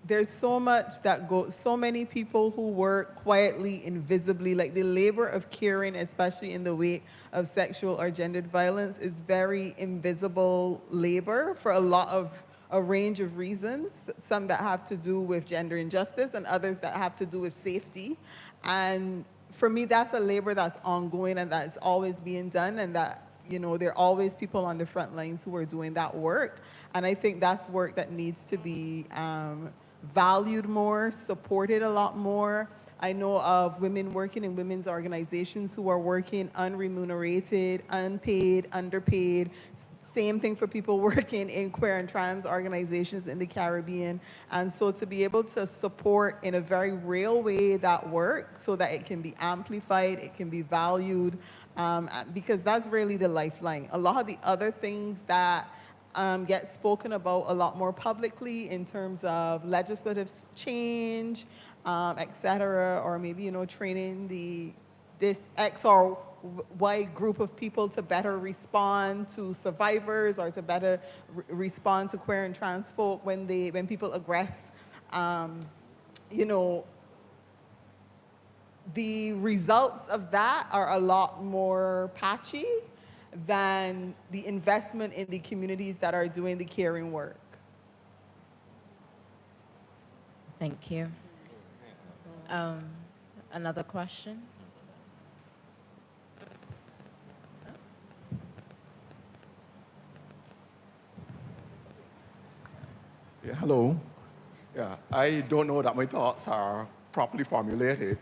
there's so much that goes, so many people who work quietly, invisibly, like the labor of caring, especially in the wake of sexual or gendered violence, is very invisible labor for a range of reasons, some that have to do with gender injustice and others that have to do with safety. And for me, that's a labor that's ongoing and that's always being done, and that, there are always people on the front lines who are doing that work. And I think that's work that needs to be valued more, supported a lot more. I know of women working in women's organizations who are working unremunerated, unpaid, underpaid. Same thing for people working in queer and trans organizations in the Caribbean. And so to be able to support in a very real way that work so that it can be amplified, it can be valued, because that's really the lifeline. A lot of the other things that get spoken about a lot more publicly in terms of legislative change, et cetera, or maybe, training this X or Y group of people to better respond to survivors or to better respond to queer and trans folk when people aggress, the results of that are a lot more patchy than the investment in the communities that are doing the caring work. Thank you. Another question? Okay, hello. Yeah, I don't know that my thoughts are properly formulated,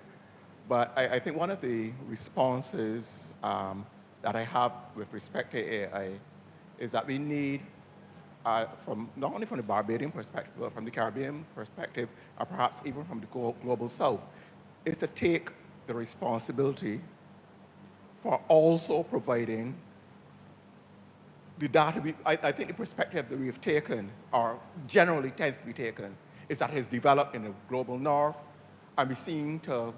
but I think one of the responses that I have with respect to AI is that we need, from not only from the Barbadian perspective, but from the Caribbean perspective, or perhaps even from the global South, is to take the responsibility for also providing the data. I think the perspective that we have taken, or generally tends to be taken, is that it's developed in the global North, and we seem to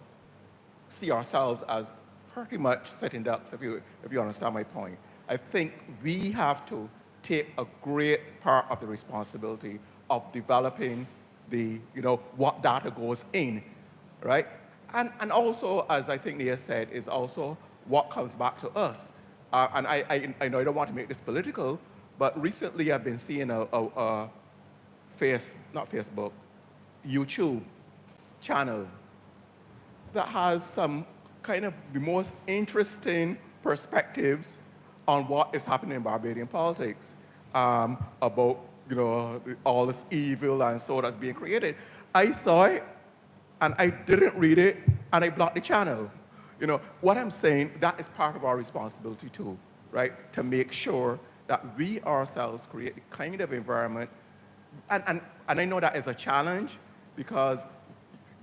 see ourselves as pretty much sitting ducks, if you understand my point. I think we have to take a great part of the responsibility of developing the, what data goes in, right? And also, as I think Nia said, is also what comes back to us. And I know I don't want to make this political, but recently I've been seeing not Facebook, YouTube channel that has some kind of the most interesting perspectives on what is happening in Barbadian politics, about all this evil and so that's being created. I saw it and I didn't read it and I blocked the channel. What I'm saying, that is part of our responsibility too, right? To make sure that we ourselves create the kind of environment, and I know that is a challenge because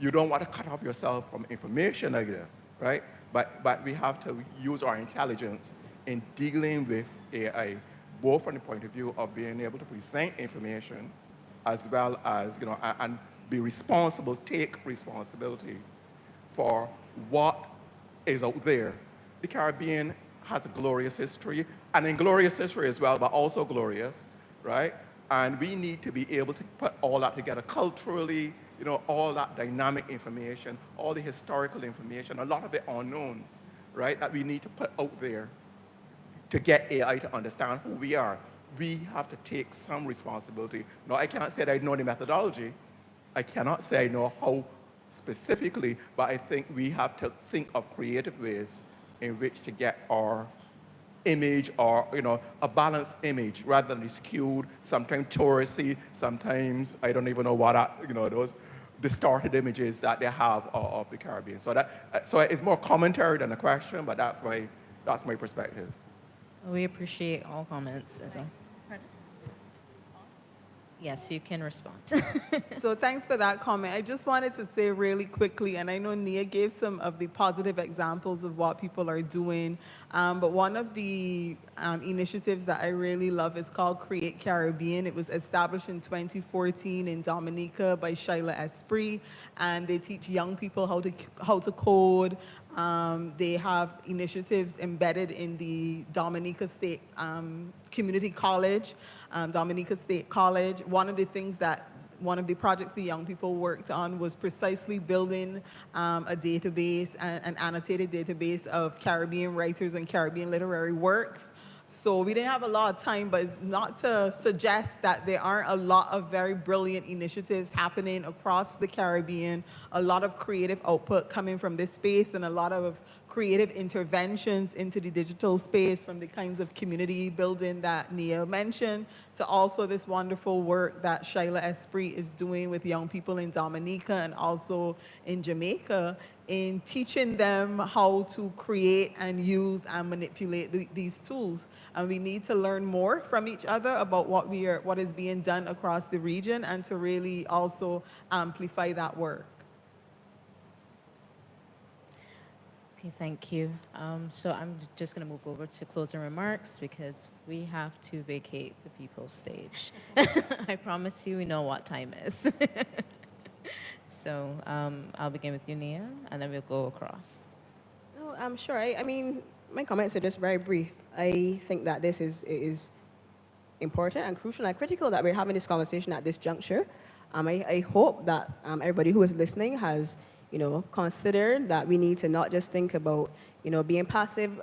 you don't want to cut off yourself from information either, right? But we have to use our intelligence in dealing with AI, both from the point of view of being able to present information as well as, and be responsible, take responsibility for what is out there. The Caribbean has a glorious history, and inglorious history as well, but also glorious, right? And we need to be able to put all that together culturally, all that dynamic information, all the historical information, a lot of it unknown, right, that we need to put out there to get AI to understand who we are. We have to take some responsibility. Now, I cannot say that I know the methodology. I cannot say I know how specifically, but I think we have to think of creative ways in which to get our image, or a balanced image rather than the skewed, sometimes touristy, sometimes I don't even know what those distorted images that they have of the Caribbean. So it's more commentary than a question, but that's my perspective. We appreciate all comments as well. Yes, you can respond. So thanks for that comment. I just wanted to say really quickly, and I know Nia gave some of the positive examples of what people are doing, but one of the initiatives that I really love is called Create Caribbean. It was established in 2014 in Dominica by Sheila Esprit, and they teach young people how to code. They have initiatives embedded in the Dominica State Community College, Dominica State College. One of the projects the young people worked on was precisely building a database, an annotated database of Caribbean writers and Caribbean literary works. So we didn't have a lot of time, but it's not to suggest that there aren't a lot of very brilliant initiatives happening across the Caribbean, a lot of creative output coming from this space, and a lot of creative interventions into the digital space, from the kinds of community building that Nia mentioned, to also this wonderful work that Sheila Esprit is doing with young people in Dominica and also in Jamaica, in teaching them how to create and use and manipulate these tools. And we need to learn more from each other about what is being done across the region, and to really also amplify that work. Okay, thank you. So I'm just going to move over to closing remarks because we have to vacate the people's stage. I promise you we know what time is. So I'll begin with you, Nia, and then we'll go across. No, I'm sure. I mean, my comments are just very brief. I think that this is important and crucial and critical that we're having this conversation at this juncture. I hope that everybody who is listening has consider that we need to not just think about, being passive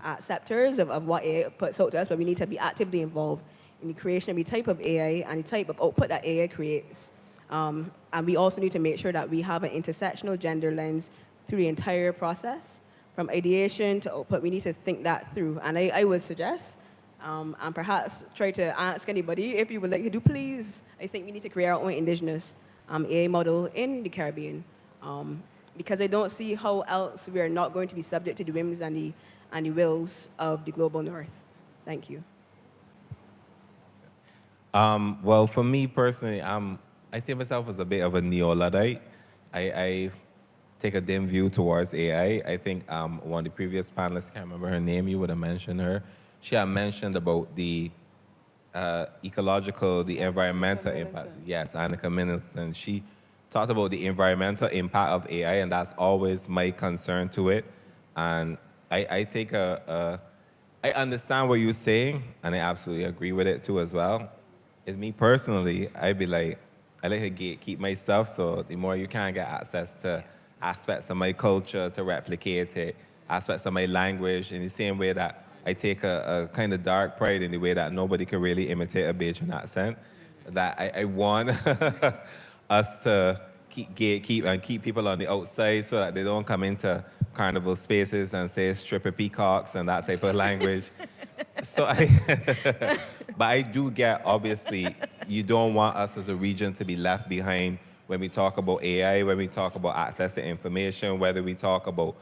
acceptors of what AI puts out to us, but we need to be actively involved in the creation of the type of AI and the type of output that AI creates. And we also need to make sure that we have an intersectional gender lens through the entire process, from ideation to output. We need to think that through. And I would suggest and perhaps try to ask anybody if you would like to do, please. I think we need to create our own indigenous AI model in the Caribbean, because I don't see how else we are not going to be subject to the whims and the wills of the global north. Thank you. Well, for me personally, I see myself as a bit of a neo-Luddite. I take a dim view towards AI. I think one of the previous panelists, can't remember her name, you would have mentioned her. She had mentioned about the ecological, the environmental impact. Yes, Annika Minnison. She talked about the environmental impact of AI, and that's always my concern to it. And I take I understand what you're saying, and I absolutely agree with it too as well. It's me personally, I'd be like, I like to keep my stuff, so the more you can get access to aspects of my culture to replicate it, aspects of my language, in the same way that I take a kind of dark pride in the way that nobody can really imitate a Bajan accent, that I want us to keep people on the outside so that they don't come into carnival spaces and say stripper peacocks and that type of language. So but I do get, obviously, you don't want us as a region to be left behind when we talk about AI, when we talk about access to information, whether we talk about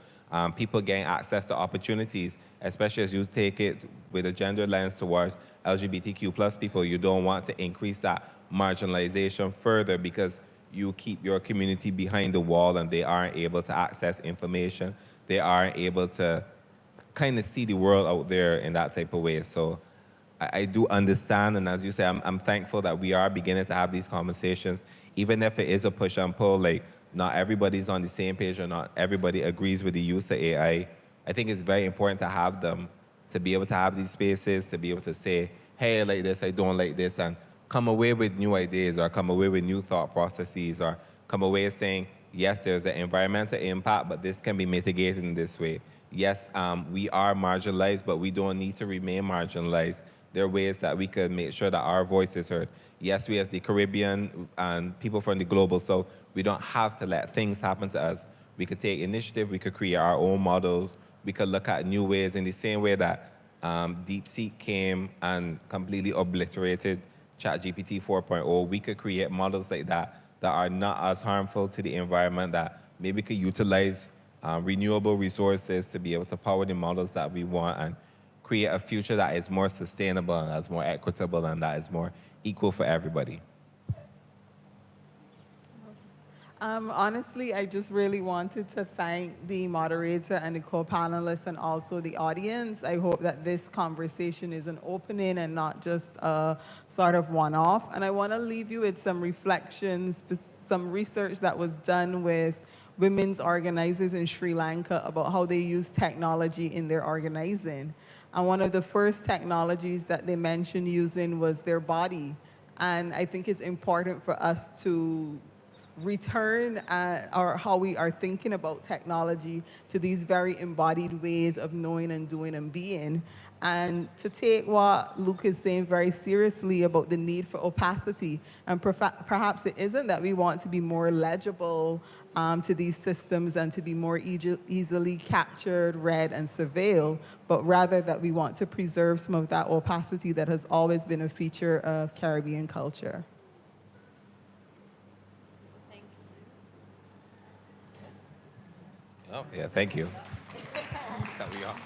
people getting access to opportunities, especially as you take it with a gender lens towards LGBTQ plus people. You don't want to increase that marginalization further because you keep your community behind the wall and they aren't able to access information. They aren't able to kind of see the world out there in that type of way. So I do understand, and as you say, I'm thankful that we are beginning to have these conversations, even if it is a push and pull, like not everybody's on the same page or not everybody agrees with the use of AI. I think it's very important to have them, to be able to have these spaces, to be able to say, hey, I like this, I don't like this, and come away with new ideas or come away with new thought processes or come away saying, yes, there's an environmental impact, but this can be mitigated in this way. Yes, we are marginalized, but we don't need to remain marginalized. There are ways that we could make sure that our voice is heard. Yes, we as the Caribbean and people from the global south, we don't have to let things happen to us. We could take initiative, we could create our own models, we could look at new ways in the same way that DeepSeek came and completely obliterated ChatGPT 4.0. We could create models like that that are not as harmful to the environment, that maybe could utilize renewable resources to be able to power the models that we want and create a future that is more sustainable and that's more equitable and that is more equal for everybody. Honestly, I just really wanted to thank the moderator and the co-panelists and also the audience. I hope that this conversation is an opening and not just a sort of one-off. And I want to leave you with some reflections, some research that was done with women's organizers in Sri Lanka about how they use technology in their organizing. And one of the first technologies that they mentioned using was their body. And I think it's important for us to return or how we are thinking about technology to these very embodied ways of knowing and doing and being, and to take what Luke is saying very seriously about the need for opacity. And perhaps it isn't that we want to be more legible to these systems and to be more easily captured, read, and surveilled, but rather that we want to preserve some of that opacity that has always been a feature of Caribbean culture. Oh, yeah, thank you. Cut me off.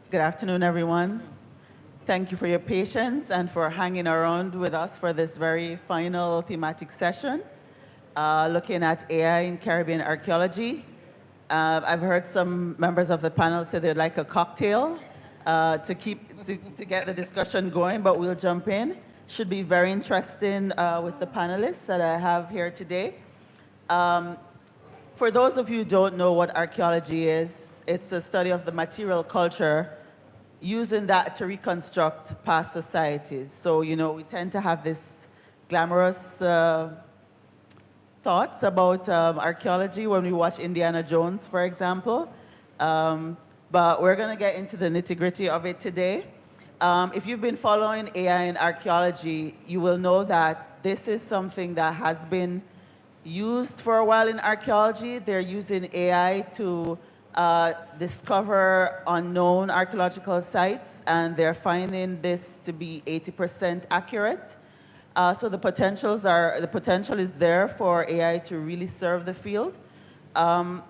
Good afternoon, everyone. Thank you for your patience and for hanging around with us for this very final thematic session, looking at AI in Caribbean archaeology. I've heard some members of the panel say they'd like a cocktail to get the discussion going, but we'll jump in. Should be very interesting with the panelists that I have here today. For those of you who don't know what archaeology is, it's a study of the material culture, using that to reconstruct past societies. So, you know, we tend to have this glamorous thoughts about archaeology when we watch Indiana Jones, for example. But we're going to get into the nitty-gritty of it today. If you've been following AI in archaeology, you will know that this is something that has been used for a while in archaeology. They're using AI to discover unknown archaeological sites, and they're finding this to be 80% accurate. So the potential is there for AI to really serve the field.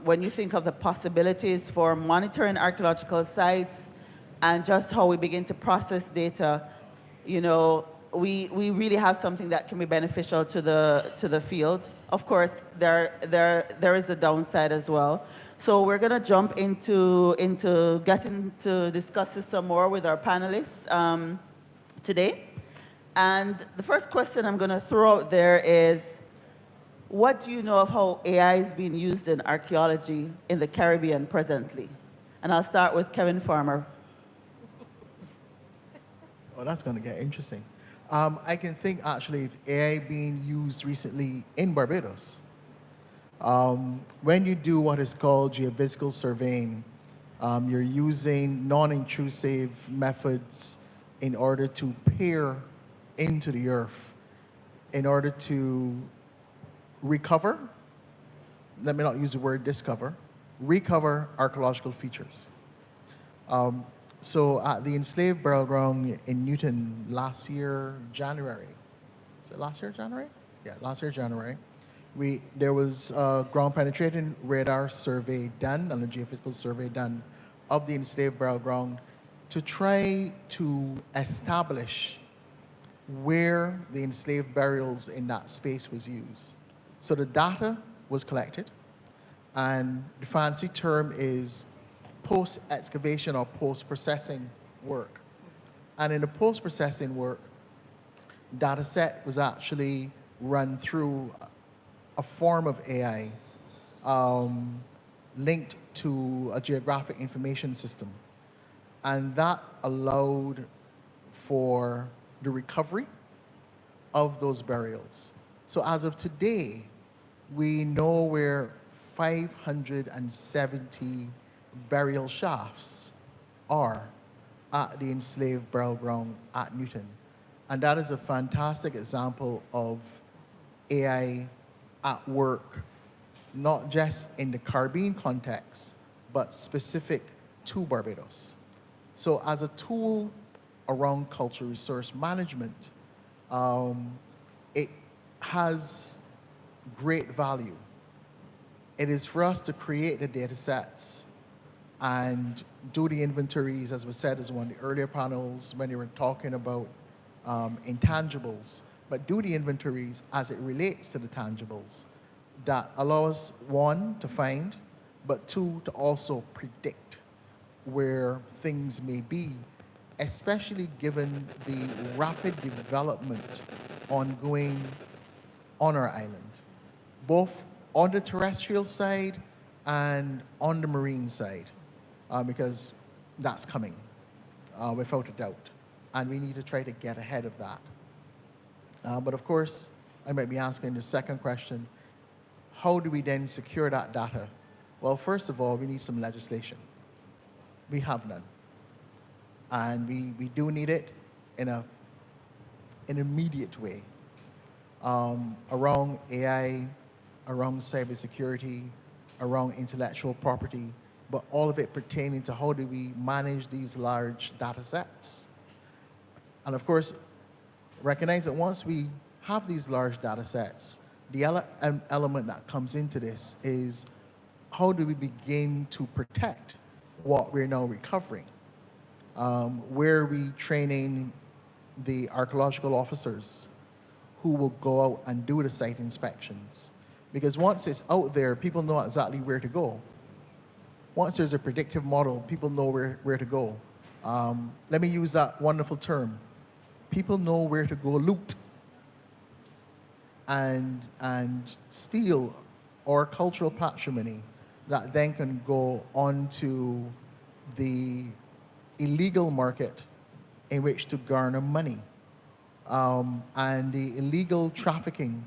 When you think of the possibilities for monitoring archaeological sites and just how we begin to process data, you know, we really have something that can be beneficial to the field. Of course, there is a downside as well. So we're going to jump into getting to discuss this some more with our panelists today. And the first question I'm going to throw out there is, what do you know of how AI is being used in archaeology in the Caribbean presently? And I'll start with Kevin Farmer. Oh, that's going to get interesting. I can think actually of AI being used recently in Barbados. When you do what is called geophysical surveying, you're using non-intrusive methods in order to peer into the earth, in order to recover, let me not use the word discover, recover archaeological features. So at the enslaved burial ground in Newton last year, January, is it last year, January? Yeah, last year, January. There was a ground penetrating radar survey done and a geophysical survey done of the enslaved burial ground to try to establish where the enslaved burials in that space was used. So the data was collected, and the fancy term is post-excavation or post-processing work. And in the post-processing work, data set was actually run through a form of AI linked to a geographic information system. And that allowed for the recovery of those burials. So as of today, we know where 570 burial shafts are at the enslaved burial ground at Newton. And that is a fantastic example of AI at work, not just in the Caribbean context, but specific to Barbados. So as a tool around cultural resource management, it has great value. It is for us to create the data sets and do the inventories, as was said as one of the earlier panels when they were talking about intangibles, but do the inventories as it relates to the tangibles that allow us, one, to find, but two, to also predict where things may be, especially given the rapid development ongoing on our island, both on the terrestrial side and on the marine side, because that's coming without a doubt. And we need to try to get ahead of that. But of course, I might be asking the second question, how do we then secure that data? Well, first of all, we need some legislation. We have none. And we do need it in an immediate way around AI, around cybersecurity, around intellectual property, but all of it pertaining to how do we manage these large data sets. And of course, recognize that once we have these large data sets, the element that comes into this is how do we begin to protect what we're now recovering? Where are we training the archaeological officers who will go out and do the site inspections? Because once it's out there, people know exactly where to go. Once there's a predictive model, people know where to go. Let me use that wonderful term. People know where to go loot and steal our cultural patrimony that then can go onto the illegal market in which to garner money. And the illegal trafficking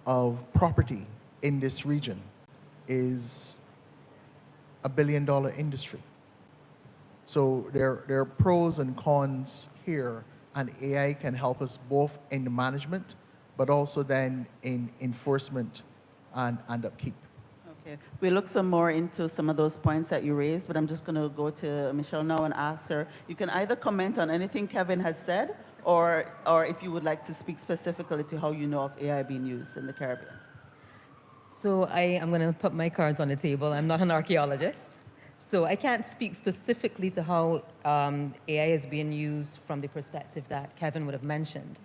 of property in this region is a billion-dollar industry. So there are pros and cons here, and AI can help us both in the management, but also then in enforcement and upkeep. Okay, we'll look some more into some of those points that you raised, but I'm just going to go to Michelle now and ask her. You can either comment on anything Kevin has said, or if you would like to speak specifically to how you know of AI being used in the Caribbean. So I am going to put my cards on the table. I'm not an archaeologist, so I can't speak specifically to how AI is being used from the perspective that Kevin would have mentioned.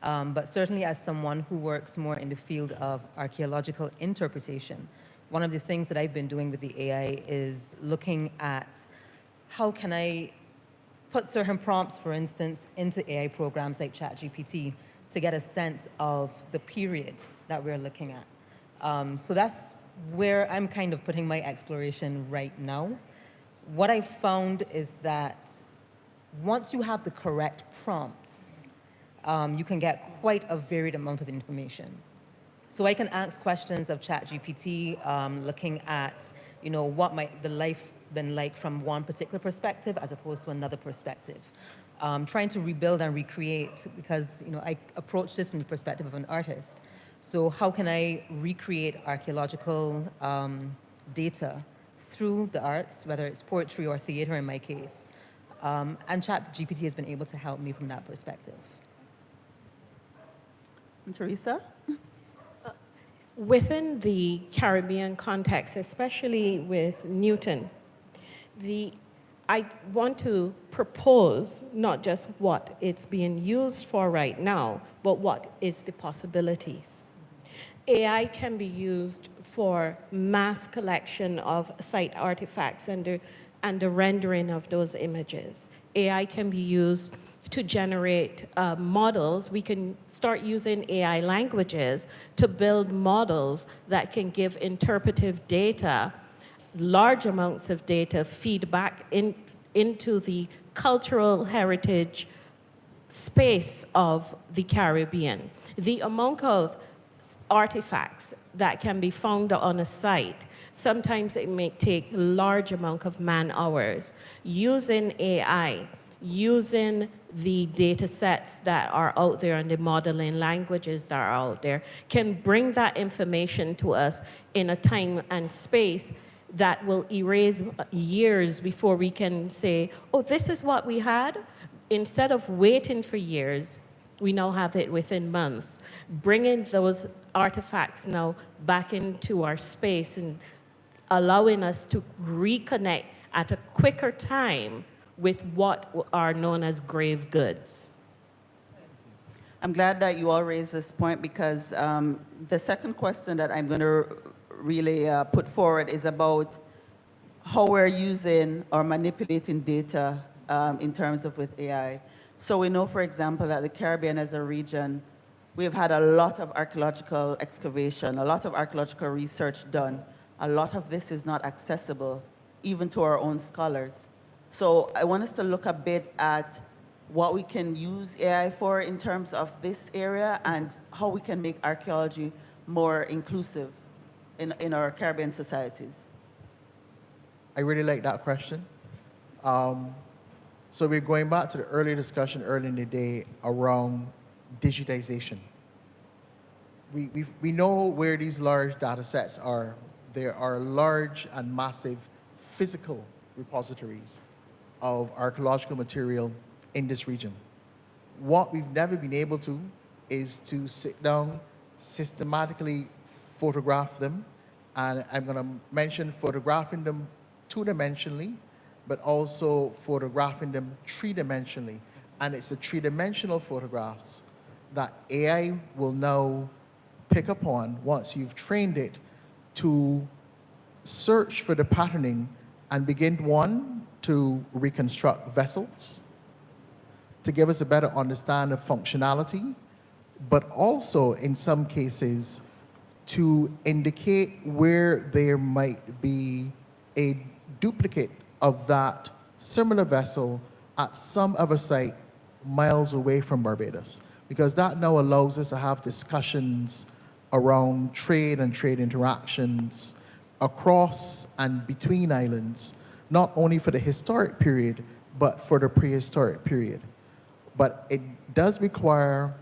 But certainly as someone who works more in the field of archaeological interpretation, one of the things that I've been doing with the AI is looking at how can I put certain prompts, for instance, into AI programs like ChatGPT to get a sense of the period that we're looking at. So that's where I'm kind of putting my exploration right now. What I found is that once you have the correct prompts, you can get quite a varied amount of information. So I can ask questions of ChatGPT, looking at, what might the life been like from one particular perspective as opposed to another perspective. Trying to rebuild and recreate, because I approach this from the perspective of an artist. So how can I recreate archaeological data through the arts, whether it's poetry or theater in my case? And ChatGPT has been able to help me from that perspective. And Teresa? Within the Caribbean context, especially with Newton, I want to propose not just what it's being used for right now, but what is the possibilities. AI can be used for mass collection of site artifacts and the rendering of those images. AI can be used to generate models. We can start using AI languages to build models that can give interpretive data, large amounts of data, feedback into the cultural heritage space of the Caribbean. The amount of artifacts that can be found on a site, sometimes it may take large amount of man hours. Using AI, using the data sets that are out there and the modeling languages that are out there can bring that information to us in a time and space that will erase years before we can say, oh, this is what we had. Instead of waiting for years, we now have it within months. Bringing those artifacts now back into our space and allowing us to reconnect at a quicker time with what are known as grave goods. I'm glad that you all raised this point, because the second question that I'm going to really put forward is about how we're using or manipulating data in terms of with AI. So we know, for example, that the Caribbean as a region, we've had a lot of archaeological excavation, a lot of archaeological research done. A lot of this is not accessible, even to our own scholars. So I want us to look a bit at what we can use AI for in terms of this area and how we can make archaeology more inclusive in our Caribbean societies. I really like that question. So we're going back to the earlier discussion earlier in the day around digitization. We know where these large data sets are. There are large and massive physical repositories of archaeological material in this region. What we've never been able to is to sit down, systematically photograph them, and I'm going to mention photographing them two-dimensionally but also photographing them three-dimensionally. And it's the three-dimensional photographs that AI will now pick up on once you've trained it to search for the patterning and begin, one, to reconstruct vessels, to give us a better understanding of functionality, but also, in some cases, to indicate where there might be a duplicate of that similar vessel at some other site miles away from Barbados. Because that now allows us to have discussions around trade and trade interactions across and between islands, not only for the historic period, but for the prehistoric period. But it does require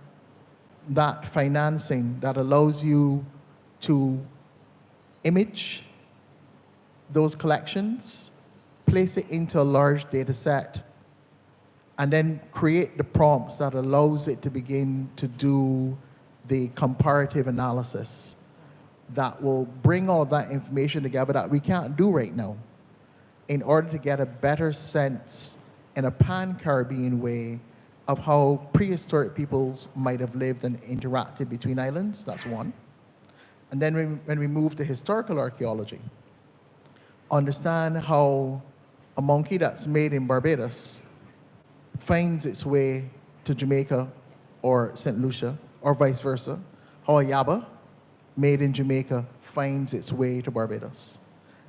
that financing that allows you to image those collections, place it into a large data set, and then create the prompts that allows it to begin to do the comparative analysis that will bring all that information together that we can't do right now in order to get a better sense in a pan-Caribbean way of how prehistoric peoples might have lived and interacted between islands. That's one. And then when we move to historical archaeology, understand how a monkey that's made in Barbados finds its way to Jamaica or St. Lucia, or vice versa, how a yaba made in Jamaica finds its way to Barbados.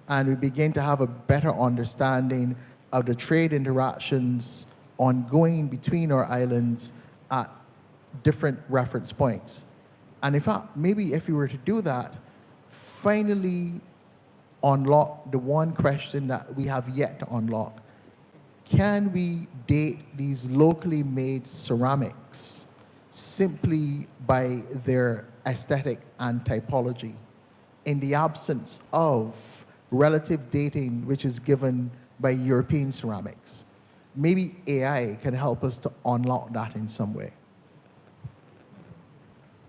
And we begin to have a better understanding of the trade interactions ongoing between our islands at different reference points. And in fact, maybe if we were to do that, finally unlock the one question that we have yet to unlock. Can we date these locally made ceramics simply by their aesthetic and typology in the absence of relative dating which is given by European ceramics? Maybe AI can help us to unlock that in some way.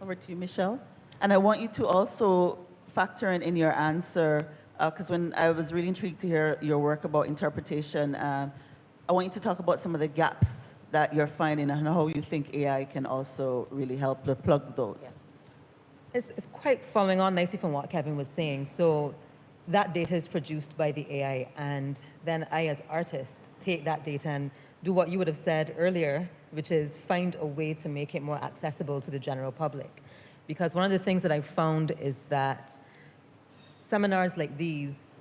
Over to you, Michelle. And I want you to also factor in your answer, because when I was really intrigued to hear your work about interpretation, I want you to talk about some of the gaps that you're finding and how you think AI can also really help to plug those. Yeah. It's quite following on nicely from what Kevin was saying. So that data is produced by the AI, and then I, as artist, take that data and do what you would have said earlier, which is find a way to make it more accessible to the general public. Because one of the things that I've found is that seminars like these,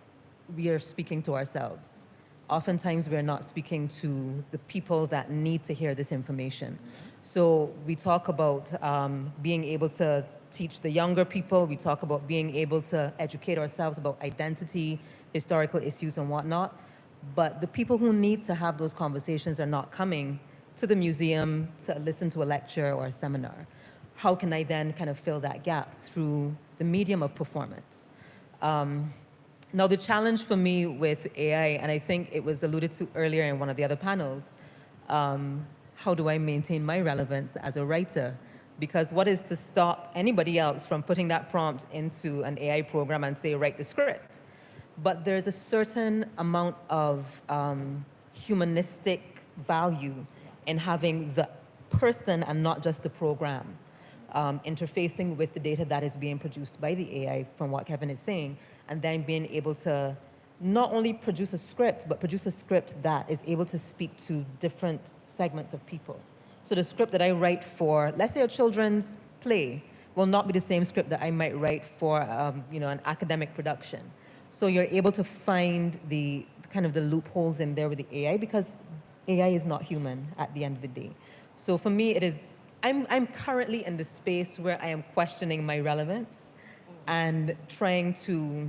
we are speaking to ourselves. Oftentimes, we're not speaking to the people that need to hear this information. So we talk about being able to teach the younger people. We talk about being able to educate ourselves about identity, historical issues, and whatnot. But the people who need to have those conversations are not coming to the museum to listen to a lecture or a seminar. How can I then kind of fill that gap through the medium of performance? Now, the challenge for me with AI, and I think it was alluded to earlier in one of the other panels, how do I maintain my relevance as a writer? Because what is to stop anybody else from putting that prompt into an AI program and say, write the script? But there's a certain amount of humanistic value in having the person and not just the program interfacing with the data that is being produced by the AI, from what Kevin is saying, and then being able to not only produce a script, but produce a script that is able to speak to different segments of people. So the script that I write for, let's say, a children's play, will not be the same script that I might write for an academic production. So you're able to find the kind of the loopholes in there with the AI, because AI is not human at the end of the day. So for me, it is, I'm currently in the space where I am questioning my relevance and trying to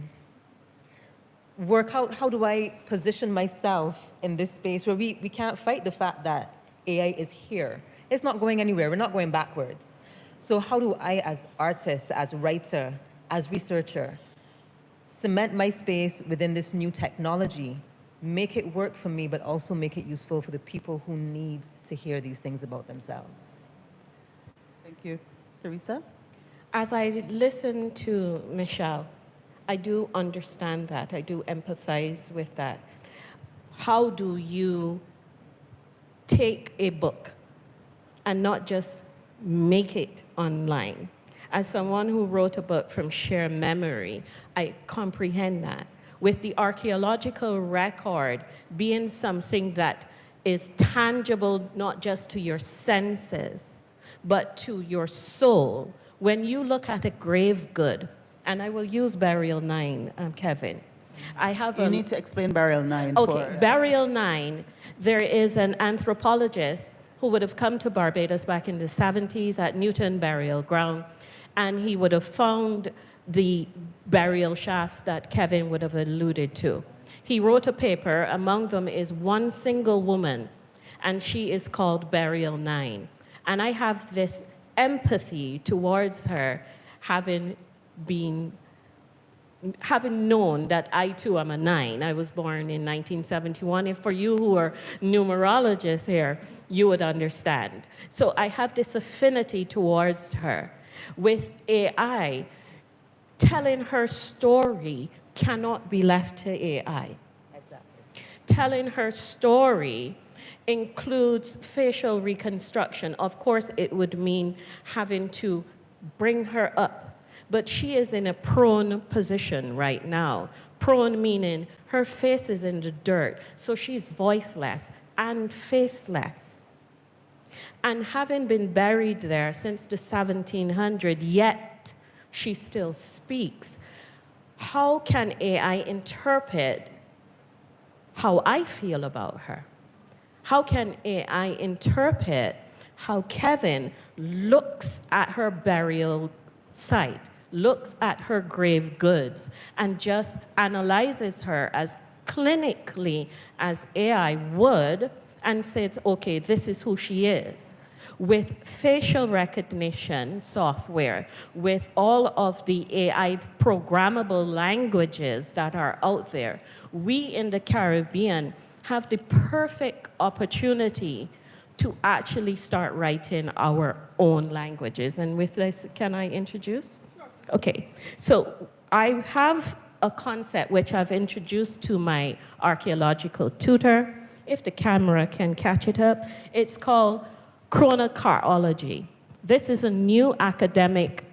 work out how do I position myself in this space where we can't fight the fact that AI is here. It's not going anywhere. We're not going backwards. So how do I, as artist, as writer, as researcher, cement my space within this new technology, make it work for me, but also make it useful for the people who need to hear these things about themselves? Thank you. Teresa? As I listen to Michelle, I do understand that. I do empathize with that. how do you take a book and not just make it online? As someone who wrote a book from sheer memory, I comprehend that. With the archaeological record being something that is tangible not just to your senses, but to your soul. When you look at a grave good, and I will use Burial 9, Kevin. I have You need to explain Burial 9. Okay, Burial 9, there is an anthropologist who would have come to Barbados back in the 70s at Newton Burial Ground, and he would have found the burial shafts that Kevin would have alluded to. He wrote a paper, among them is one single woman, and she is called Burial 9. And I have this empathy towards her, having known that I too am a 9. I was born in 1971. And for you who are numerologists here, you would understand. So I have this affinity towards her. With AI, telling her story cannot be left to AI. Exactly. Telling her story includes facial reconstruction. Of course, it would mean having to bring her up. But she is in a prone position right now. Prone meaning her face is in the dirt, so she's voiceless and faceless. And having been buried there since the 1700s, yet she still speaks. How can AI interpret how I feel about her? How can AI interpret how Kevin looks at her burial site, looks at her grave goods, and just analyzes her as clinically as AI would and says, okay, this is who she is? With facial recognition software, with all of the AI programmable languages that are out there, we in the Caribbean have the perfect opportunity to actually start writing our own languages. And with this, can I introduce? Okay, so I have a concept which I've introduced to my archaeological tutor, if the camera can catch it up. It's called chronocarology. This is a new academic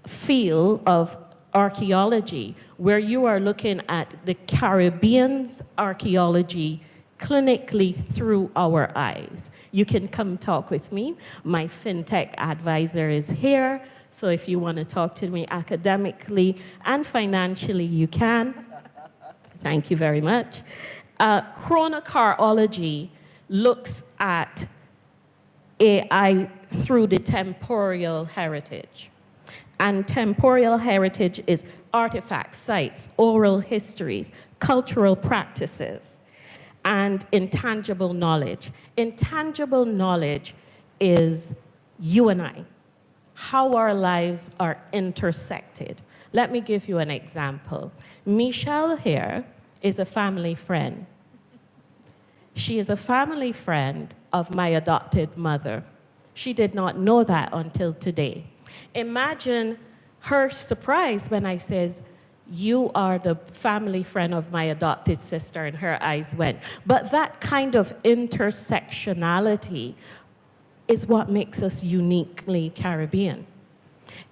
field of archaeology where you are looking at the Caribbean's archaeology clinically through our eyes. You can come talk with me. My fintech advisor is here, so if you want to talk to me academically and financially, you can. Thank you very much. Chronocarology looks at AI through the temporal heritage. And temporal heritage is artifacts, sites, oral histories, cultural practices, and intangible knowledge. Intangible knowledge is you and I, how our lives are intersected. Let me give you an example. Michelle here is a family friend. She is a family friend of my adopted mother. She did not know that until today. Imagine her surprise when I says, you are the family friend of my adopted sister, and her eyes went. But that kind of intersectionality is what makes us uniquely Caribbean.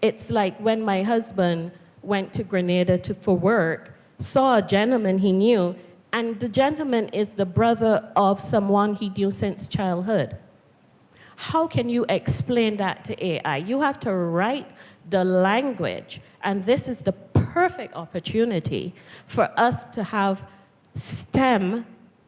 It's like when my husband went to Grenada for work, saw a gentleman he knew, and the gentleman is the brother of someone he knew since childhood. How can you explain that to AI? You have to write the language, and this is the perfect opportunity for us to have STEM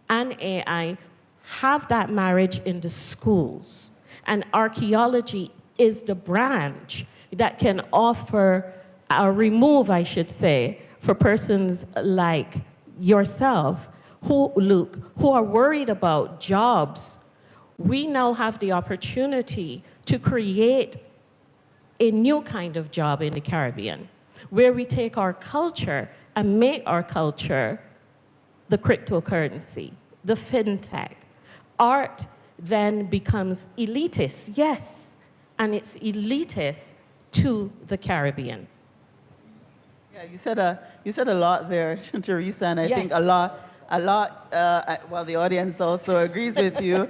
and AI have that marriage in the schools. And archaeology is the branch that can offer, or remove, I should say, for persons like yourself who are worried about jobs. We now have the opportunity to create a new kind of job in the Caribbean, where we take our culture and make our culture the cryptocurrency, the fintech. Art then becomes elitist, yes, and it's elitist to the Caribbean. Yeah, you said a lot there, Teresa, and I think Yes. a lot, well, the audience also agrees with you.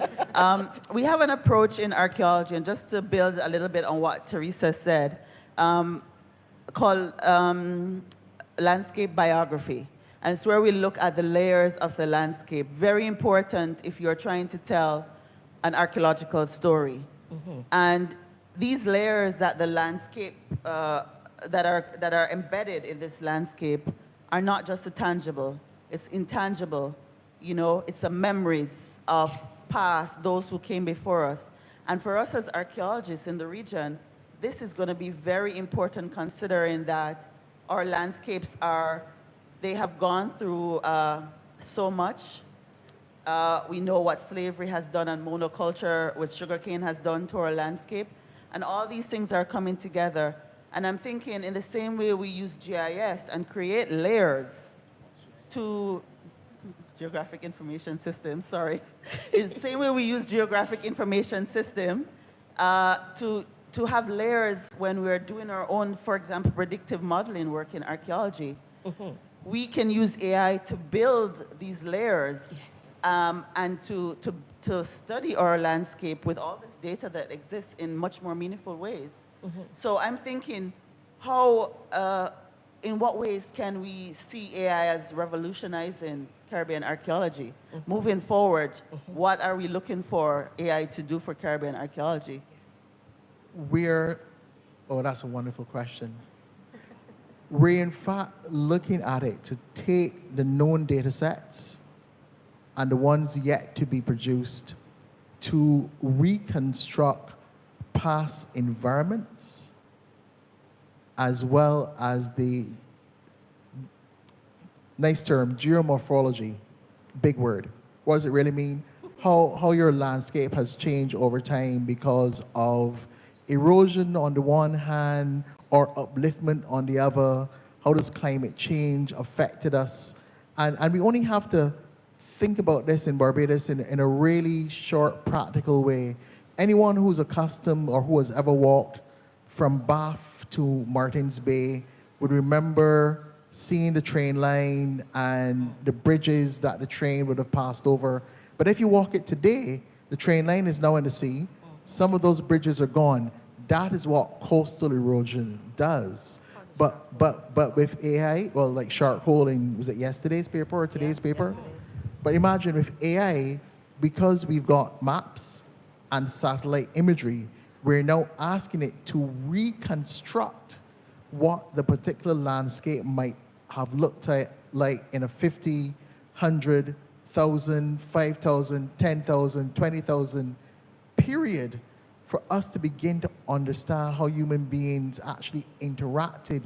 We have an approach in archaeology, and just to build a little bit on what Teresa said, called landscape biography. And it's where we look at the layers of the landscape. Very important if you're trying to tell an archaeological story. And these layers that the landscape, that are embedded in this landscape are not just a tangible, it's intangible. You know, it's the memories of past, those who came before us. And for us as archaeologists in the region, this is going to be very important considering that our landscapes they have gone through so much. We know what slavery has done and monoculture with sugarcane has done to our landscape. And all these things are coming together. And I'm thinking in the same way we use GIS and create layers to geographic information system, sorry. It's the same way we use geographic information system to have layers when we're doing our own, for example, predictive modeling work in archaeology. We can use AI to build these layers and to study our landscape with all this data that exists in much more meaningful ways. So I'm thinking, in what ways can we see AI as revolutionizing Caribbean archaeology? Moving forward, what are we looking for AI to do for Caribbean archaeology? That's a wonderful question. We're in fact looking at it to take the known data sets and the ones yet to be produced to reconstruct past environments as well as the, nice term, geomorphology, big word. What does it really mean? How your landscape has changed over time because of erosion on the one hand or upliftment on the other. How does climate change affected us? And we only have to think about this in Barbados in a really short, practical way. Anyone who's accustomed or who has ever walked from Bath to Martins Bay would remember seeing the train line and the bridges that the train would have passed over. But if you walk it today, the train line is now in the sea. Some of those bridges are gone. That is what coastal erosion does. But with AI, well, like shark hole in, was it yesterday's paper or today's paper? Yesterday. But imagine with AI, because we've got maps and satellite imagery, we're now asking it to reconstruct what the particular landscape might have looked like in a 50, 100, 1,000, 5,000, 10,000, 20,000 period for us to begin to understand how human beings actually interacted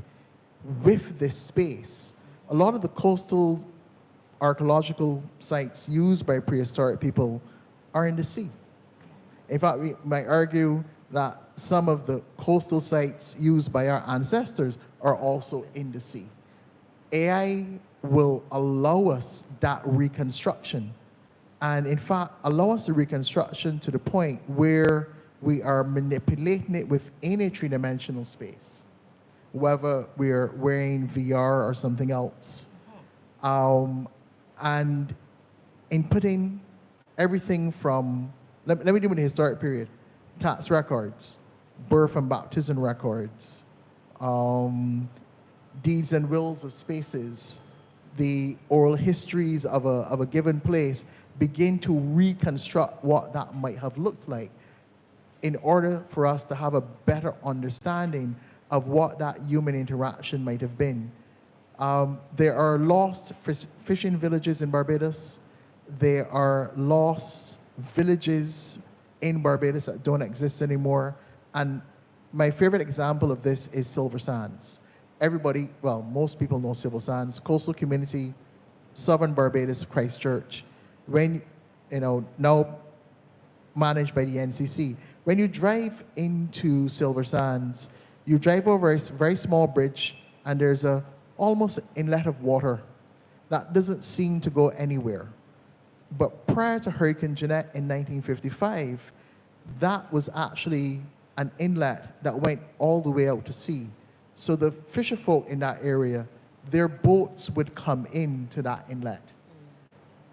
with this space. A lot of the coastal archaeological sites used by prehistoric people are in the sea. In fact, we might argue that some of the coastal sites used by our ancestors are also in the sea. AI will allow us that reconstruction, and in fact, allow us the reconstruction to the point where we are manipulating it within a three-dimensional space, whether we're wearing VR or something else. And inputting everything from, let me do in the historic period, tax records, birth and baptism records, deeds and wills of spaces, the oral histories of a given place, begin to reconstruct what that might have looked like in order for us to have a better understanding of what that human interaction might have been. There are lost fishing villages in Barbados. There are lost villages in Barbados that don't exist anymore. And my favorite example of this is Silver Sands. Everybody, well, most people know Silver Sands, coastal community, southern Barbados, Christchurch. When, now managed by the NCC. When you drive into Silver Sands, you drive over a very small bridge and there's almost inlet of water that doesn't seem to go anywhere. But prior to Hurricane Jeanette in 1955, that was actually an inlet that went all the way out to sea. So the fisher folk in that area, their boats would come into that inlet.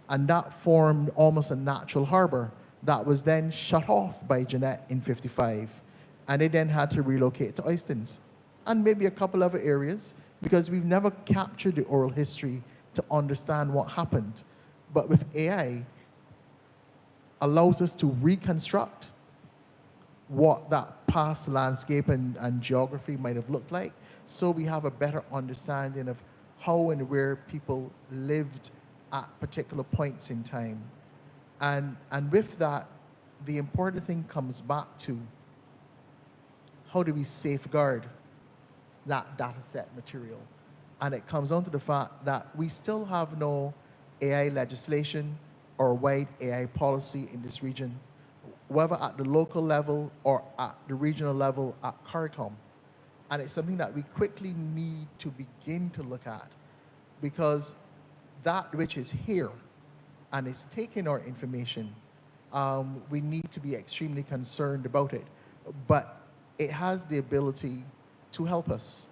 And that formed almost a natural harbor that was then shut off by Jeanette in 55. And they then had to relocate to Oistins and maybe a couple other areas, because we've never captured the oral history to understand what happened. But with AI, allows us to reconstruct what that past landscape and geography might have looked like, so we have a better understanding of how and where people lived at particular points in time. And with that, the important thing comes back to how do we safeguard that data set material? And it comes down to the fact that we still have no AI legislation or wide AI policy in this region, whether at the local level or at the regional level at CARICOM. And it's something that we quickly need to begin to look at, because that which is here and is taking our information, we need to be extremely concerned about it. But it has the ability to help us.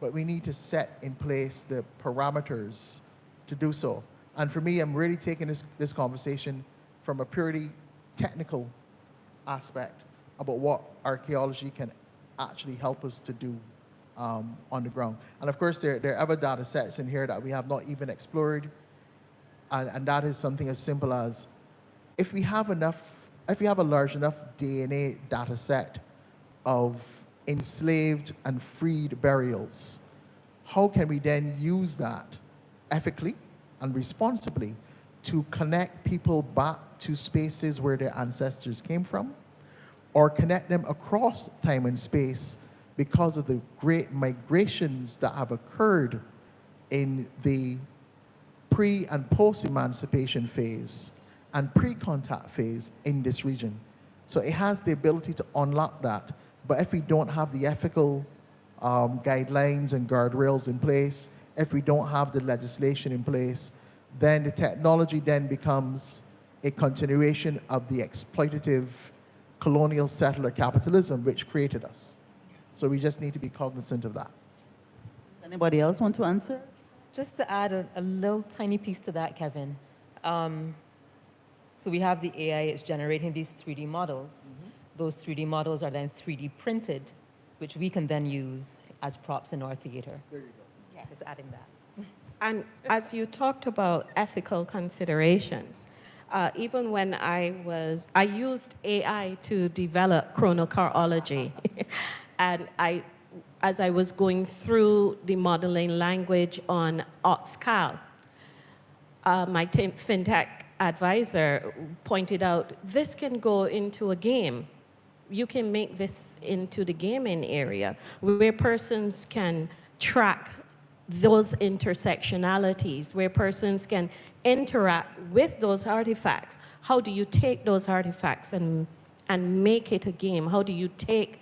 But we need to set in place the parameters to do so. And for me, I'm really taking this conversation from a purely technical aspect about what archaeology can actually help us to do on the ground. And of course, there are other data sets in here that we have not even explored. And that is something as simple as, if we have a large enough DNA data set of enslaved and freed burials, how can we then use that ethically and responsibly to connect people back to spaces where their ancestors came from, or connect them across time and space because of the great migrations that have occurred in the pre- and post-emancipation phase and pre-contact phase in this region. So it has the ability to unlock that. But if we don't have the ethical guidelines and guardrails in place, if we don't have the legislation in place, then the technology then becomes a continuation of the exploitative colonial settler capitalism which created us. So we just need to be cognizant of that. Does anybody else want to answer? Just to add a little tiny piece to that, Kevin. So we have the AI, it's generating these 3D models. Those 3D models are then 3D printed, which we can then use as props in our theater. There you go. Yeah, just adding that. And as you talked about ethical considerations, even when I used AI to develop chronocarology. And as I was going through the modeling language on OXCAL, my fintech advisor pointed out, this can go into a game. You can make this into the gaming area where persons can track those intersectionalities, where persons can interact with those artifacts. How do you take those artifacts and make it a game? How do you take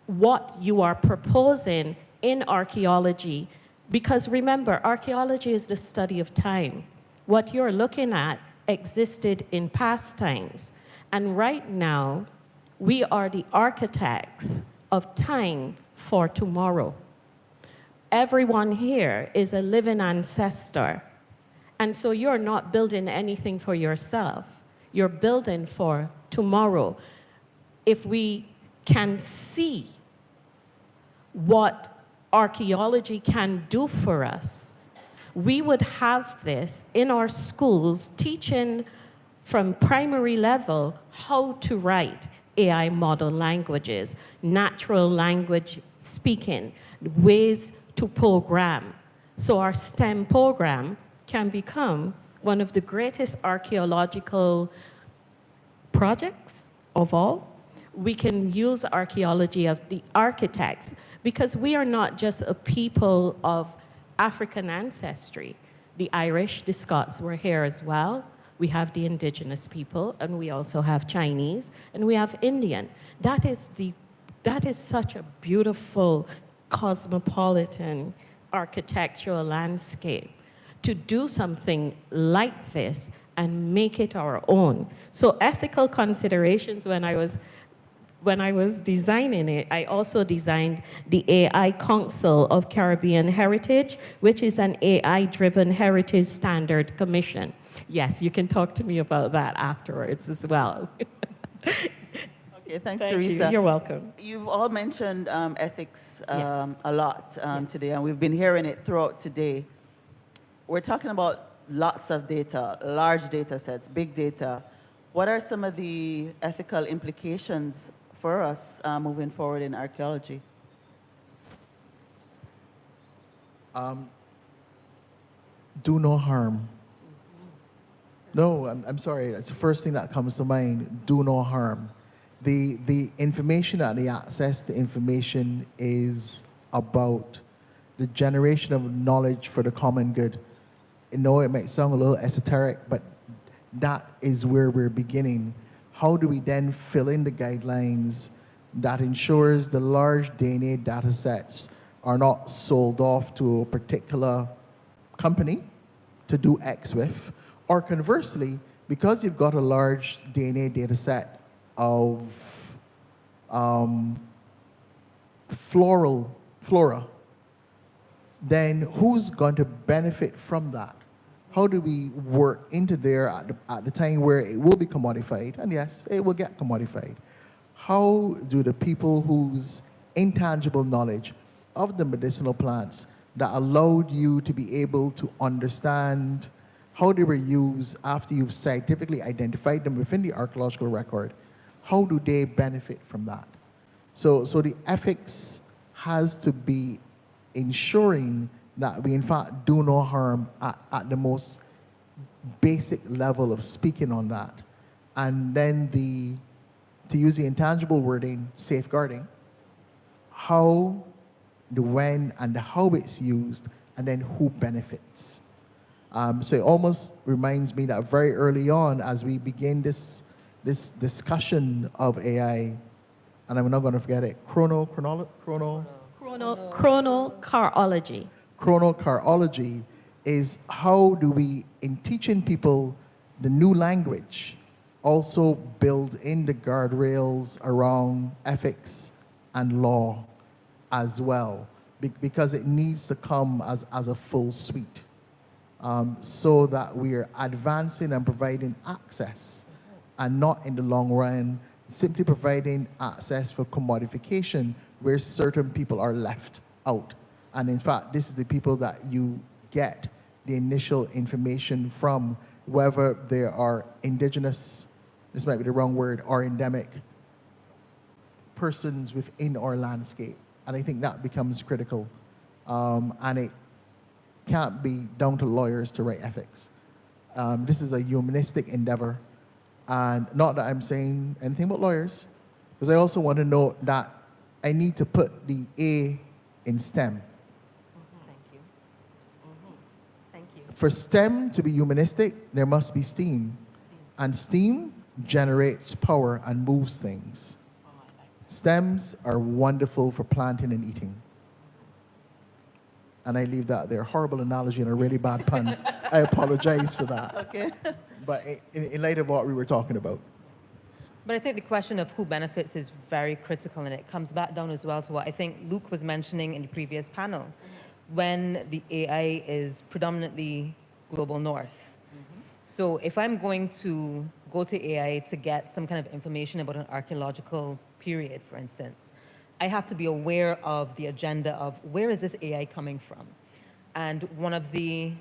what you are proposing in archaeology? Because remember, archaeology is the study of time. What you're looking at existed in past times. And right now, we are the architects of time for tomorrow. Everyone here is a living ancestor. And so you're not building anything for yourself. You're building for tomorrow. If we can see what archaeology can do for us, we would have this in our schools, teaching from primary level how to write AI model languages, natural language speaking, ways to program. So our STEM program can become one of the greatest archaeological projects of all. We can use archaeology of the architects, because we are not just a people of African ancestry. The Irish, the Scots were here as well. We have the indigenous people, and we also have Chinese, and we have Indian. That is such a beautiful cosmopolitan architectural landscape. To do something like this and make it our own. So ethical considerations, when I was designing it, I also designed the AI Council of Caribbean Heritage, which is an AI-driven heritage standard commission. Yes, you can talk to me about that afterwards as well. Okay, thanks, Thank Teresa. you. You're welcome. You've all mentioned ethics Yes. a lot today, and we've been hearing it throughout today. We're talking about lots of data, large data sets, big data. What are some of the ethical implications for us moving forward in archaeology? Do no harm. No, I'm sorry. That's the first thing that comes to mind. Do no harm. The information and the access to information is about the generation of knowledge for the common good. I know it might sound a little esoteric, but that is where we're beginning. How do we then fill in the guidelines that ensures the large DNA data sets are not sold off to a particular company to do X with, or conversely, because you've got a large DNA data set of flora, then who's going to benefit from that? How do we work into there at the time where it will be commodified? And yes, it will get commodified. How do the people whose intangible knowledge of the medicinal plants that allowed you to be able to understand how they were used after you've scientifically identified them within the archaeological record, how do they benefit from that? So the ethics has to be ensuring that we in fact do no harm at the most basic level of speaking on that. And then to use the intangible wording, safeguarding, how, the when, and the how it's used, and then who benefits. So it almost reminds me that very early on, as we begin this discussion of AI, and I'm not going to forget it, Chronocarology. Chronocarology is how do we, in teaching people the new language, also build in the guardrails around ethics and law as well, because it needs to come as a full suite, so that we are advancing and providing access, and not in the long run simply providing access for commodification where certain people are left out. And in fact, this is the people that you get the initial information from, whether they are indigenous, this might be the wrong word, or endemic persons within our landscape. And I think that becomes critical. And it can't be down to lawyers to write ethics. This is a humanistic endeavor. And not that I'm saying anything about lawyers, because I also want to know that I need to put the A in STEM. For STEM to be humanistic, there must be STEAM. And STEAM generates power and moves things. STEMs are wonderful for planting and eating. And I leave that there. Horrible analogy and a really bad pun. I apologize for that. Okay. But in light of what we were talking about. But I think the question of who benefits is very critical, and it comes back down as well to what I think Luke was mentioning in the previous panel. When the AI is predominantly global north. So if I'm going to go to AI to get some kind of information about an archaeological period, for instance, I have to be aware of the agenda of where is this AI coming from? And one of the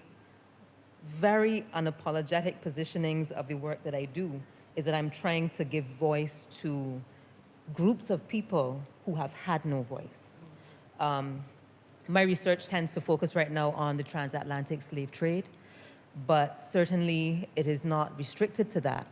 very unapologetic positionings of the work that I do is that I'm trying to give voice to groups of people who have had no voice. My research tends to focus right now on the transatlantic slave trade, but certainly it is not restricted to that.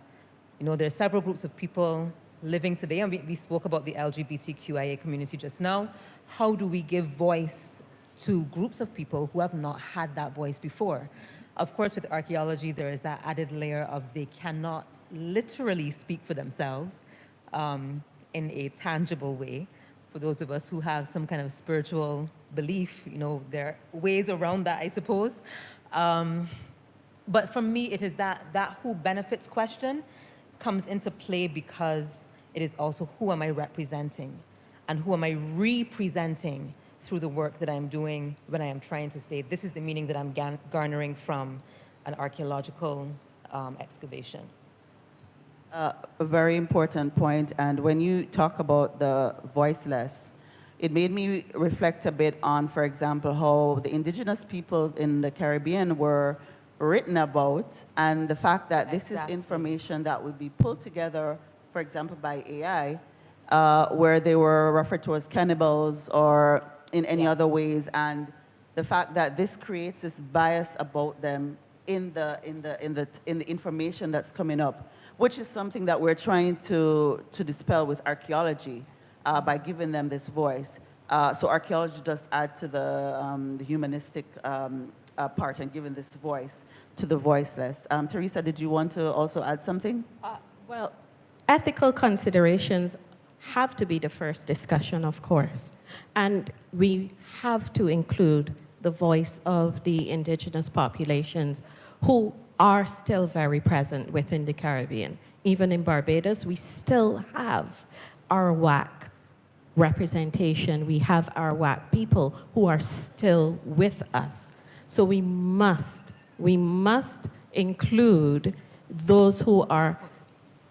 You know, there are several groups of people living today, and we spoke about the LGBTQIA community just now. How do we give voice to groups of people who have not had that voice before? Of course, with archaeology, there is that added layer of they cannot literally speak for themselves in a tangible way. For those of us who have some kind of spiritual belief, you know, there are ways around that, I suppose. But for me, it is that who benefits question comes into play because it is also who am I representing and who am I representing through the work that I'm doing when I am trying to say this is the meaning that I'm garnering from an archaeological excavation. A very important point. And when you talk about the voiceless, it made me reflect a bit on, for example, how the indigenous peoples in the Caribbean were written about, and the fact that this is information that would be pulled together, for example, by AI, where they were referred to as cannibals or in any other ways, and the fact that this creates this bias about them in the information that's coming up, which is something that we're trying to dispel with archaeology by giving them this voice. So archaeology does add to the humanistic part and giving this voice to the voiceless. Teresa, did you want to also add something? Well, ethical considerations have to be the first discussion, of course. And we have to include the voice of the indigenous populations who are still very present within the Caribbean. Even in Barbados, we still have our WAC representation. We have our WAC people who are still with us. So we must include those who are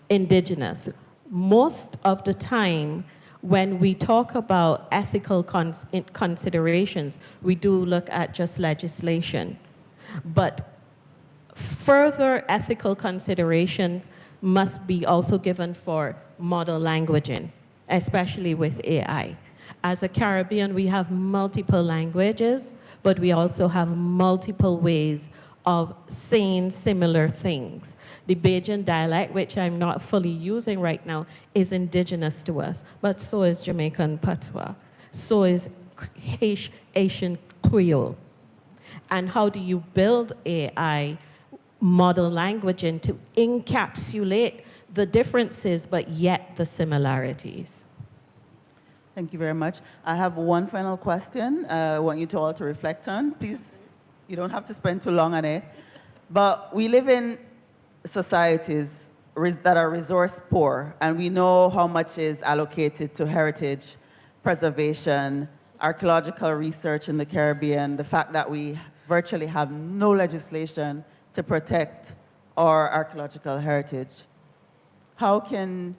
indigenous. Most of the time, when we talk about ethical considerations, we do look at just legislation. But further ethical considerations must be also given for model languaging, especially with AI. As a Caribbean, we have multiple languages, but we also have multiple ways of saying similar things. The Bajan dialect, which I'm not fully using right now, is indigenous to us, but so is Jamaican Patois, so is Haitian Creole. And how do you build AI model languaging to encapsulate the differences, but yet the similarities? Thank you very much. I have one final question I want you to all to reflect on. Please, you don't have to spend too long on it. But we live in societies that are resource poor, and we know how much is allocated to heritage preservation, archaeological research in the Caribbean, the fact that we virtually have no legislation to protect our archaeological heritage. How can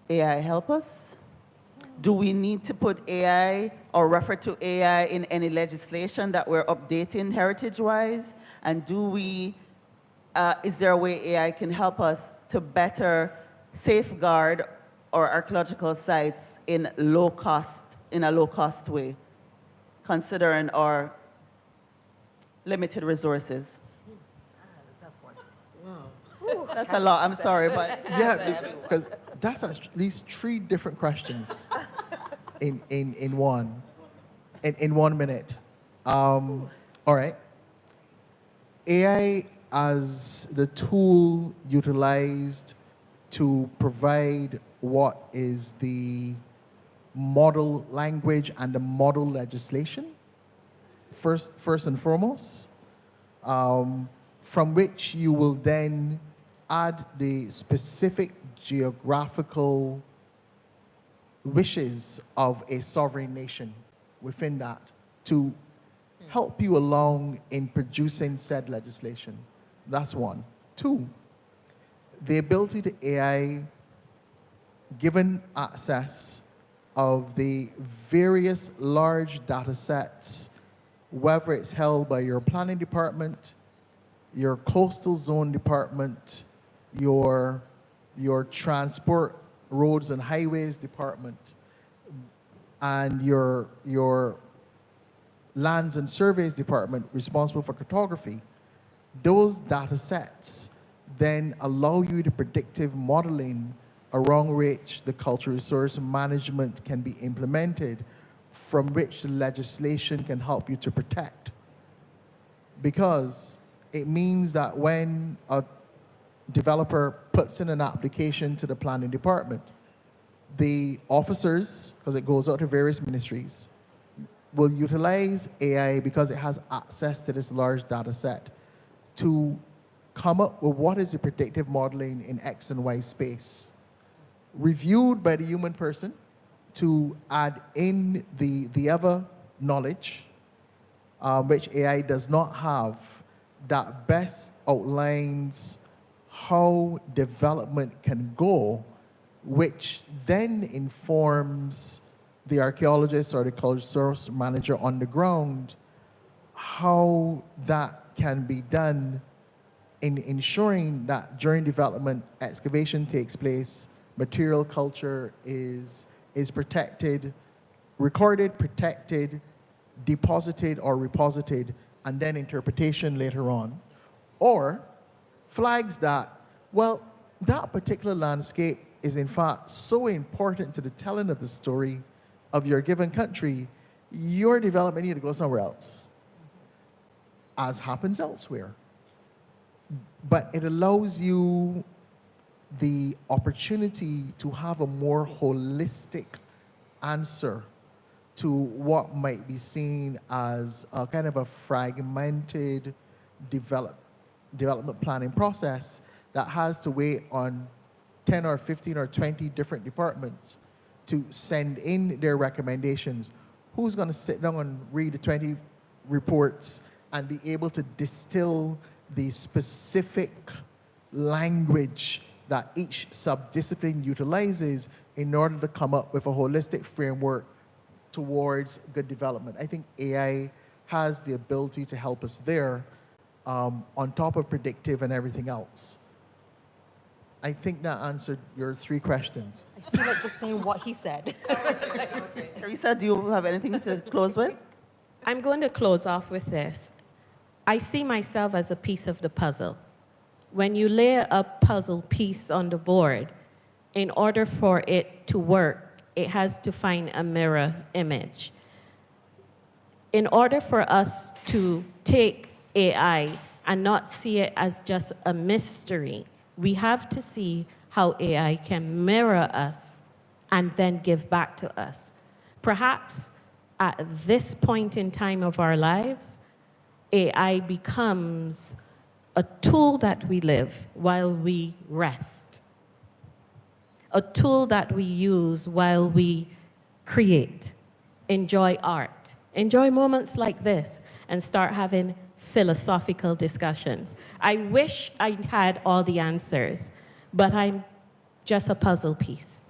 AI help us? Do we need to put AI or refer to AI in any legislation that we're updating heritage-wise? And do we, is there a way AI can help us to better safeguard our archaeological sites in a low-cost way, considering our limited resources? That's a lot, I'm sorry, but... Yeah, because that's at least 3 different questions in 1 minute. All right. AI as the tool utilized to provide what is the model language and the model legislation, first and foremost, from which you will then add the specific geographical wishes of a sovereign nation within that to help you along in producing said legislation. That's 1. 2, the ability to AI, given access of the various large data sets, whether it's held by your planning department, your coastal zone department, your transport roads and highways department, and your lands and surveys department responsible for cartography, those data sets then allow you the predictive modeling around which the cultural resource management can be implemented, from which the legislation can help you to protect. Because it means that when a developer puts in an application to the planning department, the officers, because it goes out to various ministries, will utilize AI because it has access to this large data set to come up with what is the predictive modeling in X and Y space, reviewed by the human person to add in the other knowledge, which AI does not have, that best outlines how development can go, which then informs the archaeologist or the cultural source manager on the ground how that can be done in ensuring that during development, excavation takes place, material culture is protected, recorded, protected, deposited or reposited, and then interpretation later on. Or flags that, well, that particular landscape is in fact so important to the telling of the story of your given country, your development need to go somewhere else, as happens elsewhere. But it allows you the opportunity to have a more holistic answer to what might be seen as a kind of a fragmented development planning process that has to wait on 10 or 15 or 20 different departments to send in their recommendations. Who's going to sit down and read the 20 reports and be able to distill the specific language that each subdiscipline utilizes in order to come up with a holistic framework towards good development? I think AI has the ability to help us there, on top of predictive and everything else. I think that answered your 3 questions. I feel like just saying what he said. Okay. Teresa, do you have anything to close with? I'm going to close off with this. I see myself as a piece of the puzzle. When you lay a puzzle piece on the board, in order for it to work, it has to find a mirror image. In order for us to take AI and not see it as just a mystery, we have to see how AI can mirror us and then give back to us. Perhaps at this point in time of our lives, AI becomes a tool that we live while we rest, a tool that we use while we create, enjoy art, enjoy moments like this, and start having philosophical discussions. I wish I had all the answers, but I'm just a puzzle piece.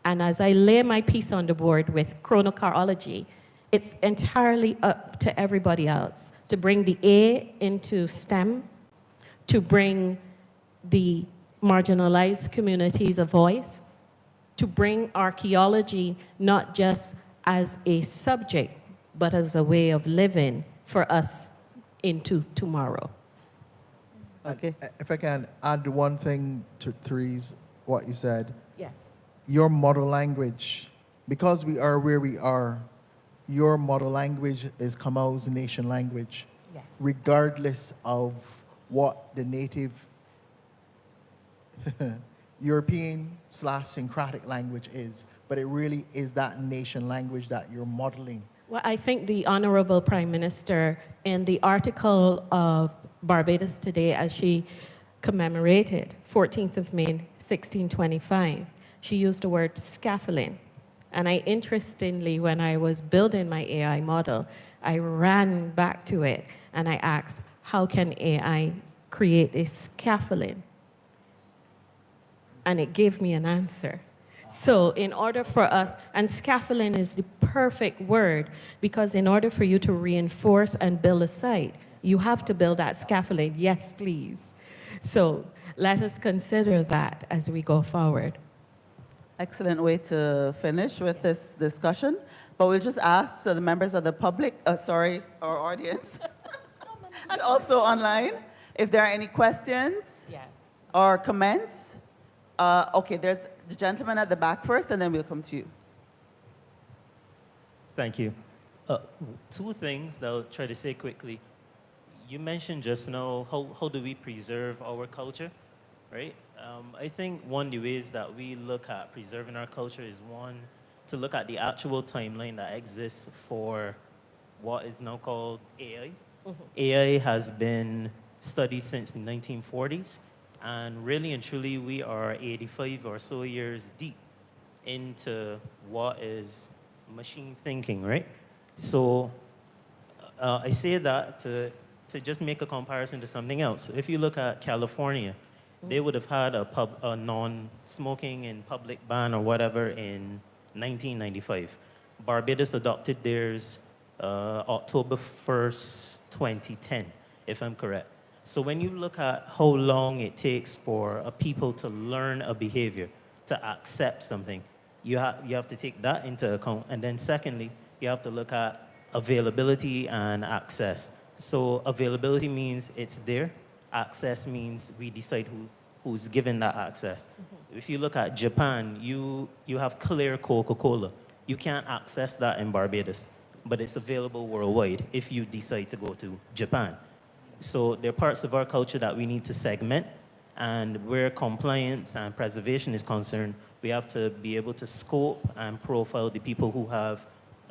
And as I lay my piece on the board with chronocarology, it's entirely up to everybody else to bring the A into STEM, to bring the marginalized communities a voice, to bring archaeology not just as a subject, but as a way of living for us into tomorrow. Okay. If I can add one thing to Therese, what you said. Yes. Your model language, because we are where we are, your model language is Kamau's nation language. Yes. Regardless of what the native European/syncretic language is. But it really is that nation language that you're modeling. Well, I think the Honorable Prime Minister, in the article of Barbados Today, as she commemorated 14th of May, 1625, she used the word scaffolding. And interestingly, when I was building my AI model, I ran back to it and I asked, how can AI create a scaffolding? And it gave me an answer. So in order for us, and scaffolding is the perfect word, because in order for you to reinforce and build a site, you have to build that scaffolding. Yes, please. So let us consider that as we go forward. Excellent way to finish with this discussion. But we'll just ask the members of the public, our audience, and also online, if there are any questions or comments. Okay, there's the gentleman at the back first, and then we'll come to you. Thank you. 2 things that I'll try to say quickly. You mentioned just now, how do we preserve our culture, right? I think one of the ways that we look at preserving our culture is, one, to look at the actual timeline that exists for what is now called AI. AI has been studied since the 1940s, and really and truly we are 85 or so years deep into what is machine thinking, right? So I say that to to just make a comparison to something else, if you look at California, they would have had a non-smoking in public ban or whatever in 1995. Barbados adopted theirs October 1st, 2010, if I'm correct. So when you look at how long it takes for a people to learn a behavior, to accept something, you have to take that into account. And then secondly, you have to look at availability and access. So availability means it's there. Access means we decide who's given that access. If you look at Japan, you have clear Coca-Cola. You can't access that in Barbados, but it's available worldwide if you decide to go to Japan. So there are parts of our culture that we need to segment, and where compliance and preservation is concerned, we have to be able to scope and profile the people who have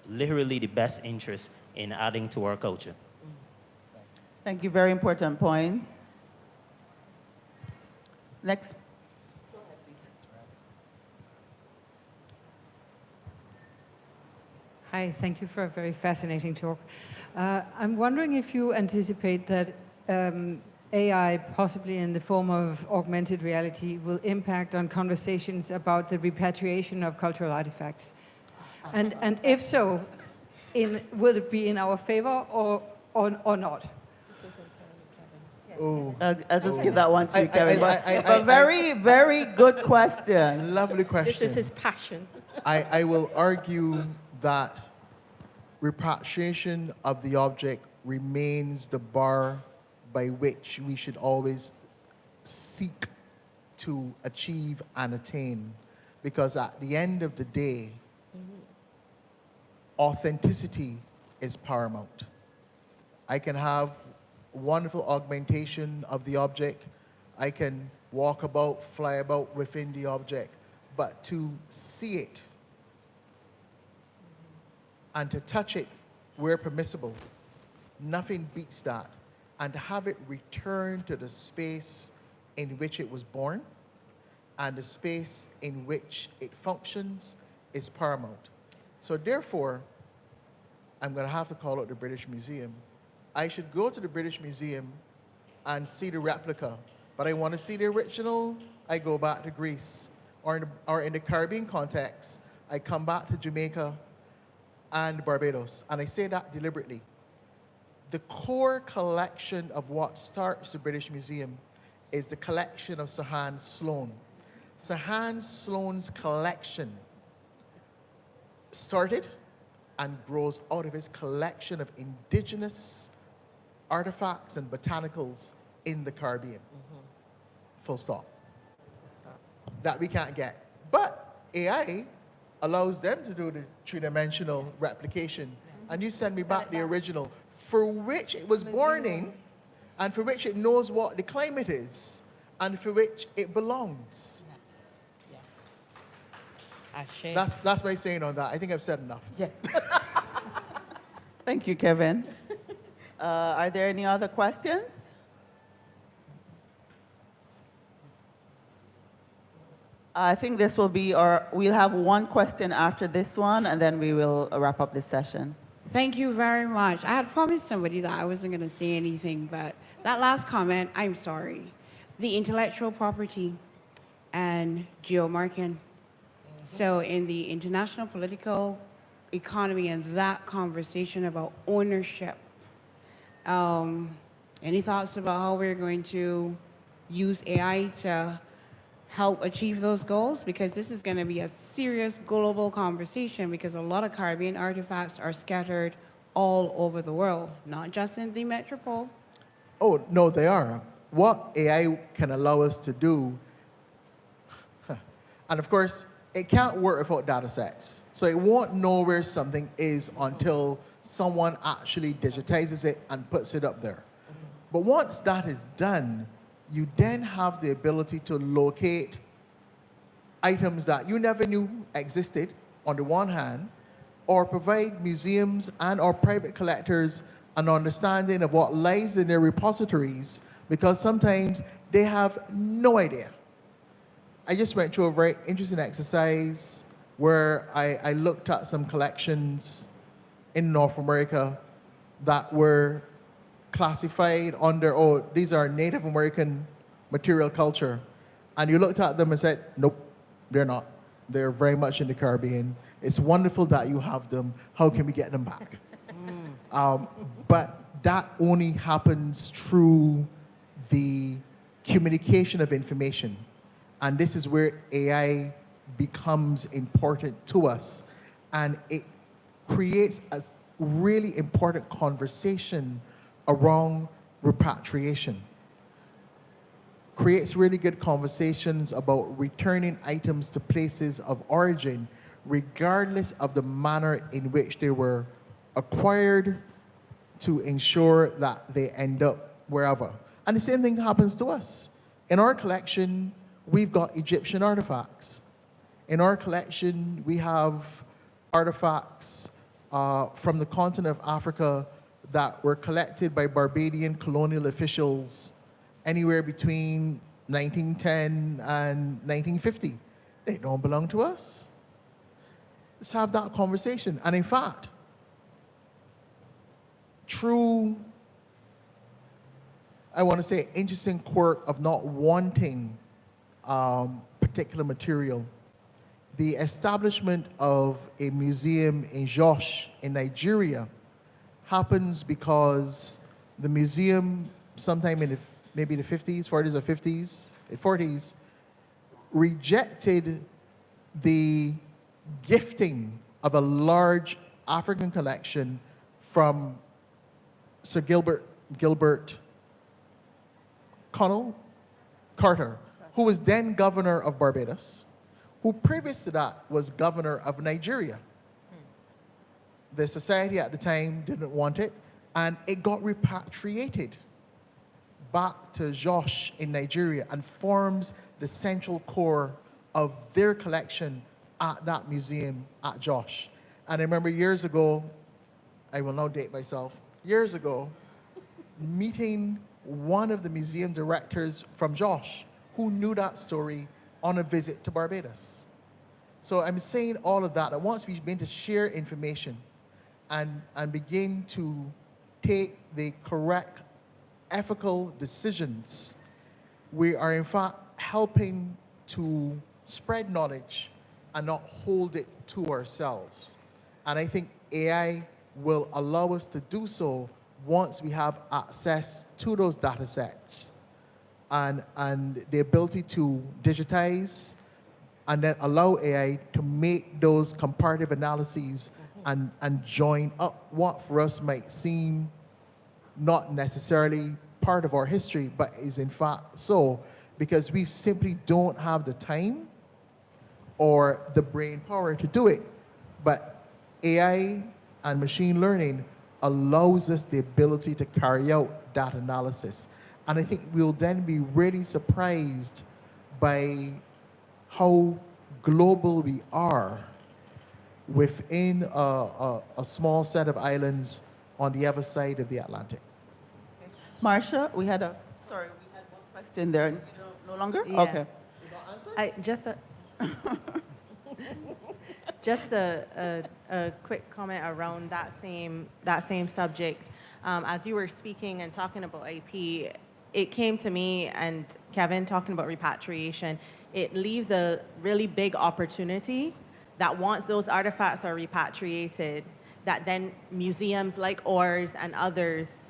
literally the best interest in adding to our culture. Thank you, very important point. Next. Go ahead, please. Hi, thank you for a very fascinating talk. I'm wondering if you anticipate that AI, possibly in the form of augmented reality, will impact on conversations about the repatriation of cultural artifacts. And if so, will it be in our favor or not? I'll just give that one to you, Kevin. A very, very good question. Lovely question. This is his passion. I will argue that repatriation of the object remains the bar by which we should always seek to achieve and attain. Because at the end of the day, authenticity is paramount. I can have wonderful augmentation of the object. I can walk about, fly about within the object. But to see it and to touch it where permissible, nothing beats that. And to have it return to the space in which it was born and the space in which it functions is paramount. So therefore, I'm going to have to call out the British Museum. I should go to the British Museum and see the replica, but I want to see the original, I go back to Greece. Or in the Caribbean context, I come back to Jamaica and Barbados. And I say that deliberately. The core collection of what starts the British Museum is the collection of Sir Hans Sloane. Sir Hans Sloane's collection started and grows out of his collection of indigenous artifacts and botanicals in the Caribbean. Full stop. That we can't get. But AI allows them to do the three-dimensional replication. And you send me back the original for which it was born in, and for which it knows what the climate is, and for which it belongs. Yes. That's my saying on that. I think I've said enough. Yes. Thank you, Kevin. Are there any other questions? I think this will be we'll have one question after this one, and then we will wrap up this session. Thank you very much. I had promised somebody that I wasn't going to say anything, but that last comment, I'm sorry. The intellectual property and geomarking. So in the international political economy and that conversation about ownership, any thoughts about how we're going to use AI to help achieve those goals? Because this is going to be a serious global conversation, because a lot of Caribbean artifacts are scattered all over the world, not just in the metropole. Oh, no, they are. What AI can allow us to do, and of course, it can't work without data sets. So it won't know where something is until someone actually digitizes it and puts it up there. But once that is done, you then have the ability to locate items that you never knew existed, on the one hand, or provide museums and or private collectors an understanding of what lies in their repositories, because sometimes they have no idea. I just went through a very interesting exercise where I looked at some collections in North America that were classified under, oh, these are Native American material culture. And you looked at them and said, nope, they're not. They're very much in the Caribbean. It's wonderful that you have them. How can we get them back? But that only happens through the communication of information. And this is where AI becomes important to us. And it creates a really important conversation around repatriation. Creates really good conversations about returning items to places of origin, regardless of the manner in which they were acquired, to ensure that they end up wherever. And the same thing happens to us. In our collection, we've got Egyptian artifacts. In our collection, we have artifacts from the continent of Africa that were collected by Barbadian colonial officials anywhere between 1910 and 1950. They don't belong to us. Let's have that conversation. And in fact, true, I want to say, interesting quirk of not wanting particular material, the establishment of a museum in Jos in Nigeria happens because the museum, sometime in maybe the 50s, 40s or 50s, 40s, rejected the gifting of a large African collection from Sir Gilbert Carter, who was then governor of Barbados, who previous to that was governor of Nigeria. The society at the time didn't want it, and it got repatriated back to Jos in Nigeria and forms the central core of their collection at that museum at Jos. And I remember years ago, I will now date myself, years ago, meeting one of the museum directors from Jos who knew that story on a visit to Barbados. So I'm saying all of that. Once we begin to share information and begin to take the correct ethical decisions, we are in fact helping to spread knowledge and not hold it to ourselves. And I think AI will allow us to do so once we have access to those data sets and the ability to digitize and then allow AI to make those comparative analyses and join up what for us might seem not necessarily part of our history, but is in fact so, because we simply don't have the time or the brain power to do it. But AI and machine learning allows us the ability to carry out that analysis. And I think we'll then be really surprised by how global we are within a small set of islands on the other side of the Atlantic. Marsha, we had one question there. No longer? Yeah. Okay. Just a quick comment around that same subject. As you were speaking and talking about IP, it came to me, and Kevin talking about repatriation, it leaves a really big opportunity that once those artifacts are repatriated, that then museums like ours and others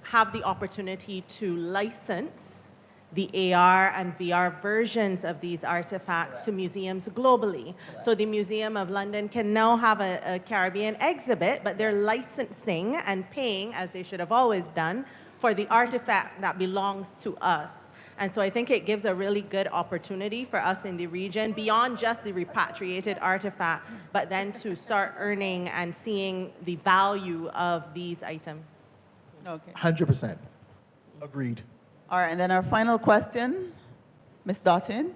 have the opportunity to license the AR and VR versions of these artifacts to museums globally. So the Museum of London can now have a Caribbean exhibit, but they're licensing and paying, as they should have always done, for the artifact that belongs to us. And so I think it gives a really good opportunity for us in the region, beyond just the repatriated artifact, but then to start earning and seeing the value of these items. Okay. 100%. Agreed. All right, and then our final question, Ms. Doughton.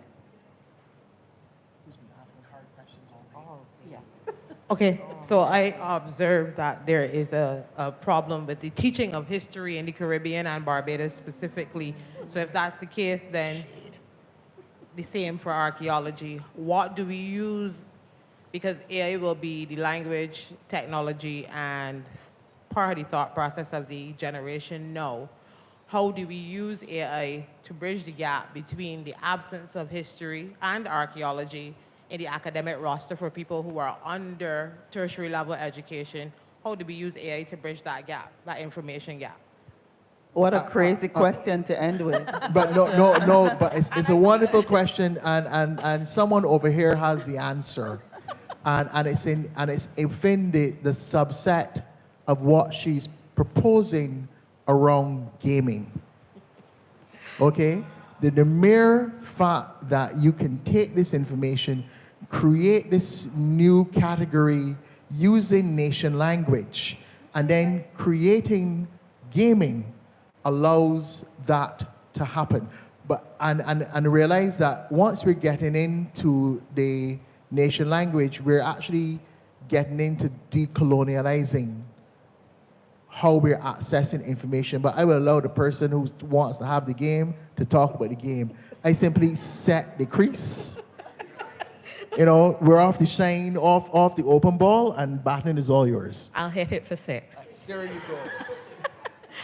Okay, so I observed that there is a problem with the teaching of history in the Caribbean and Barbados specifically. So if that's the case, then the same for archaeology. What do we use? Because AI will be the language, technology, and part of the thought process of the generation now. How do we use AI to bridge the gap between the absence of history and archaeology in the academic roster for people who are under tertiary level education? How do we use AI to bridge that gap, that information gap? What a crazy question to end with. But no, but it's a wonderful question, and someone over here has the answer. And it's within the subset of what she's proposing around gaming. Okay? The mere fact that you can take this information, create this new category using nation language, and then creating gaming allows that to happen. But and realize that once we're getting into the nation language, we're actually getting into decolonializing how we're accessing information. But I will allow the person who wants to have the game to talk about the game. I simply set the crease. You know, we're off the shine, off the open ball, and batting is all yours. I'll hit it for 6. There you go.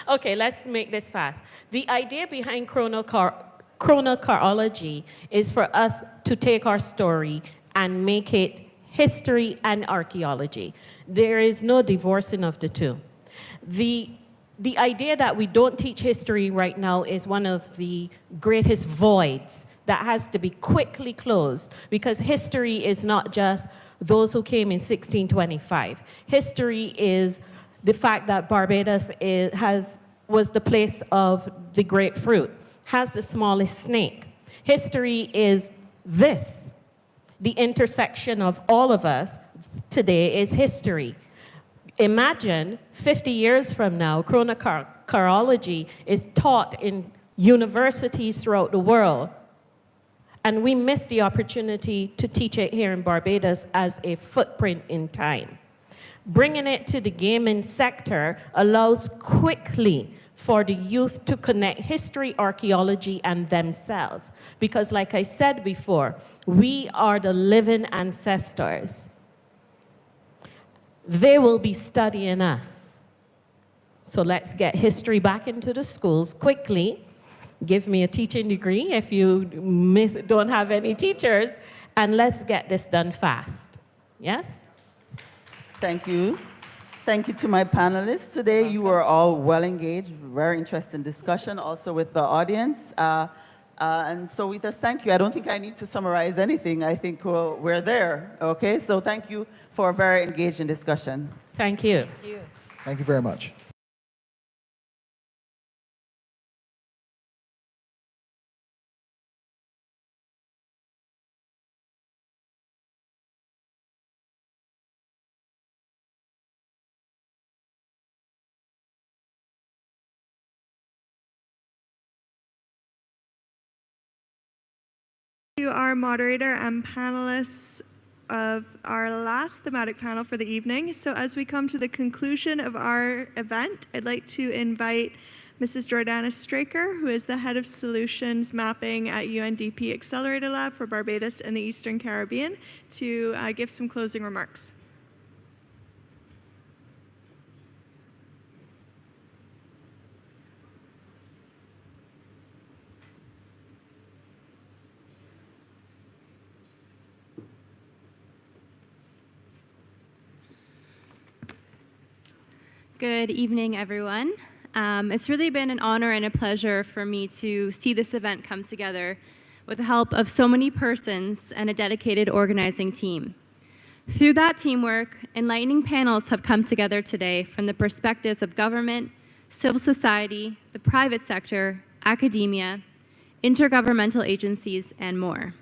Okay, let's make this fast. The idea behind chronocarology is for us to take our story and make it history and archaeology. There is no divorcing of the two. The idea that we don't teach history right now is one of the greatest voids that has to be quickly closed, because history is not just those who came in 1625. History is the fact that Barbados was the place of the grapefruit, has the smallest snake. History is this. The intersection of all of us today is history. Imagine 50 years from now, chronocarology is taught in universities throughout the world, and we miss the opportunity to teach it here in Barbados as a footprint in time. Bringing it to the gaming sector allows quickly for the youth to connect history, archaeology, and themselves. Because like I said before, we are the living ancestors. They will be studying us. So let's get history back into the schools quickly. Give me a teaching degree if you don't have any teachers, and let's get this done fast. Yes? Thank you. Thank you to my panelists today. You were all well engaged, very interesting discussion also with the audience. And so we just thank you. I don't think I need to summarize anything. I think we're there, okay? So thank you for a very engaging discussion. Thank you. Thank you. Thank you very much. To our moderator and panelists of our last thematic panel for the evening. So as we come to the conclusion of our event, I'd like to invite Mrs. Jordana Straker, who is the Head of Solutions Mapping at UNDP Accelerator Lab for Barbados and the Eastern Caribbean, to give some closing remarks. Good evening, everyone. It's really been an honor and a pleasure for me to see this event come together with the help of so many persons and a dedicated organizing team. Through that teamwork, enlightening panels have come together today from the perspectives of government, civil society, the private sector, academia, intergovernmental agencies, and more,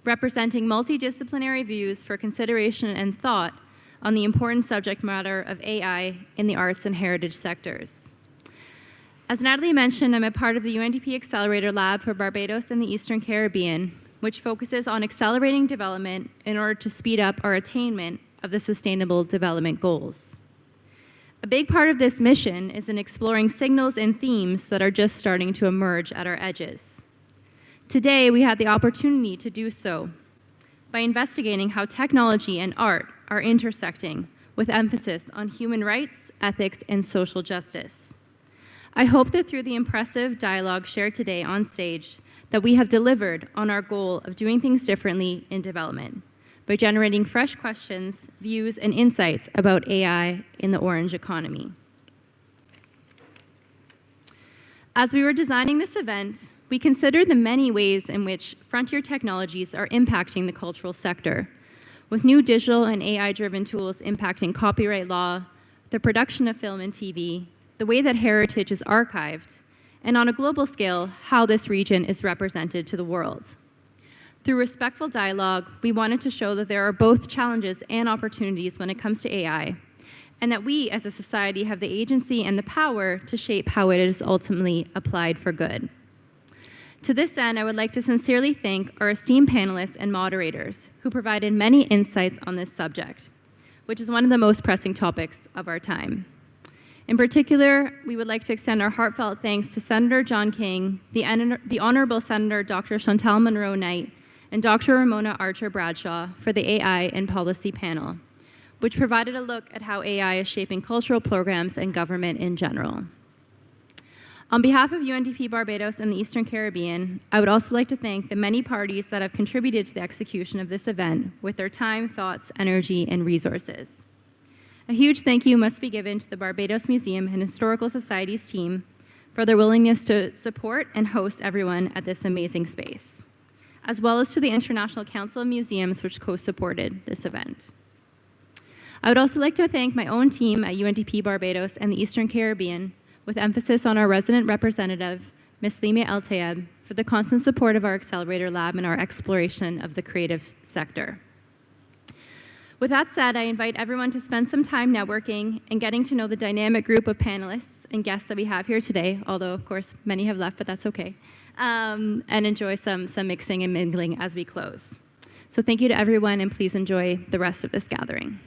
representing multidisciplinary views for consideration and thought on the important subject matter of AI in the arts and heritage sectors. As Natalie mentioned, I'm a part of the UNDP Accelerator Lab for Barbados and the Eastern Caribbean, which focuses on accelerating development in order to speed up our attainment of the Sustainable Development Goals. A big part of this mission is in exploring signals and themes that are just starting to emerge at our edges. Today, we had the opportunity to do so by investigating how technology and art are intersecting with emphasis on human rights, ethics, and social justice. I hope that through the impressive dialogue shared today on stage, that we have delivered on our goal of doing things differently in development by generating fresh questions, views, and insights about AI in the orange economy. As we were designing this event, we considered the many ways in which frontier technologies are impacting the cultural sector, with new digital and AI-driven tools impacting copyright law, the production of film and TV, the way that heritage is archived, and on a global scale, how this region is represented to the world. Through respectful dialogue, we wanted to show that there are both challenges and opportunities when it comes to AI, and that we as a society have the agency and the power to shape how it is ultimately applied for good. To this end, I would like to sincerely thank our esteemed panelists and moderators who provided many insights on this subject, which is one of the most pressing topics of our time. In particular, we would like to extend our heartfelt thanks to Senator John King, the Honorable Senator Dr. Chantal Monroe-Knight, and Dr. Ramona Archer Bradshaw for the AI and Policy panel, which provided a look at how AI is shaping cultural programs and government in general. On behalf of UNDP Barbados and the Eastern Caribbean, I would also like to thank the many parties that have contributed to the execution of this event with their time, thoughts, energy, and resources. A huge thank you must be given to the Barbados Museum and Historical Society's team for their willingness to support and host everyone at this amazing space, as well as to the International Council of Museums, which co-supported this event. I would also like to thank my own team at UNDP Barbados and the Eastern Caribbean, with emphasis on our resident representative, Ms. Limia El-Tayeb, for the constant support of our Accelerator Lab and our exploration of the creative sector. With that said, I invite everyone to spend some time networking and getting to know the dynamic group of panelists and guests that we have here today, although of course many have left, but that's okay, and enjoy some mixing and mingling as we close. So thank you to everyone, and please enjoy the rest of this gathering.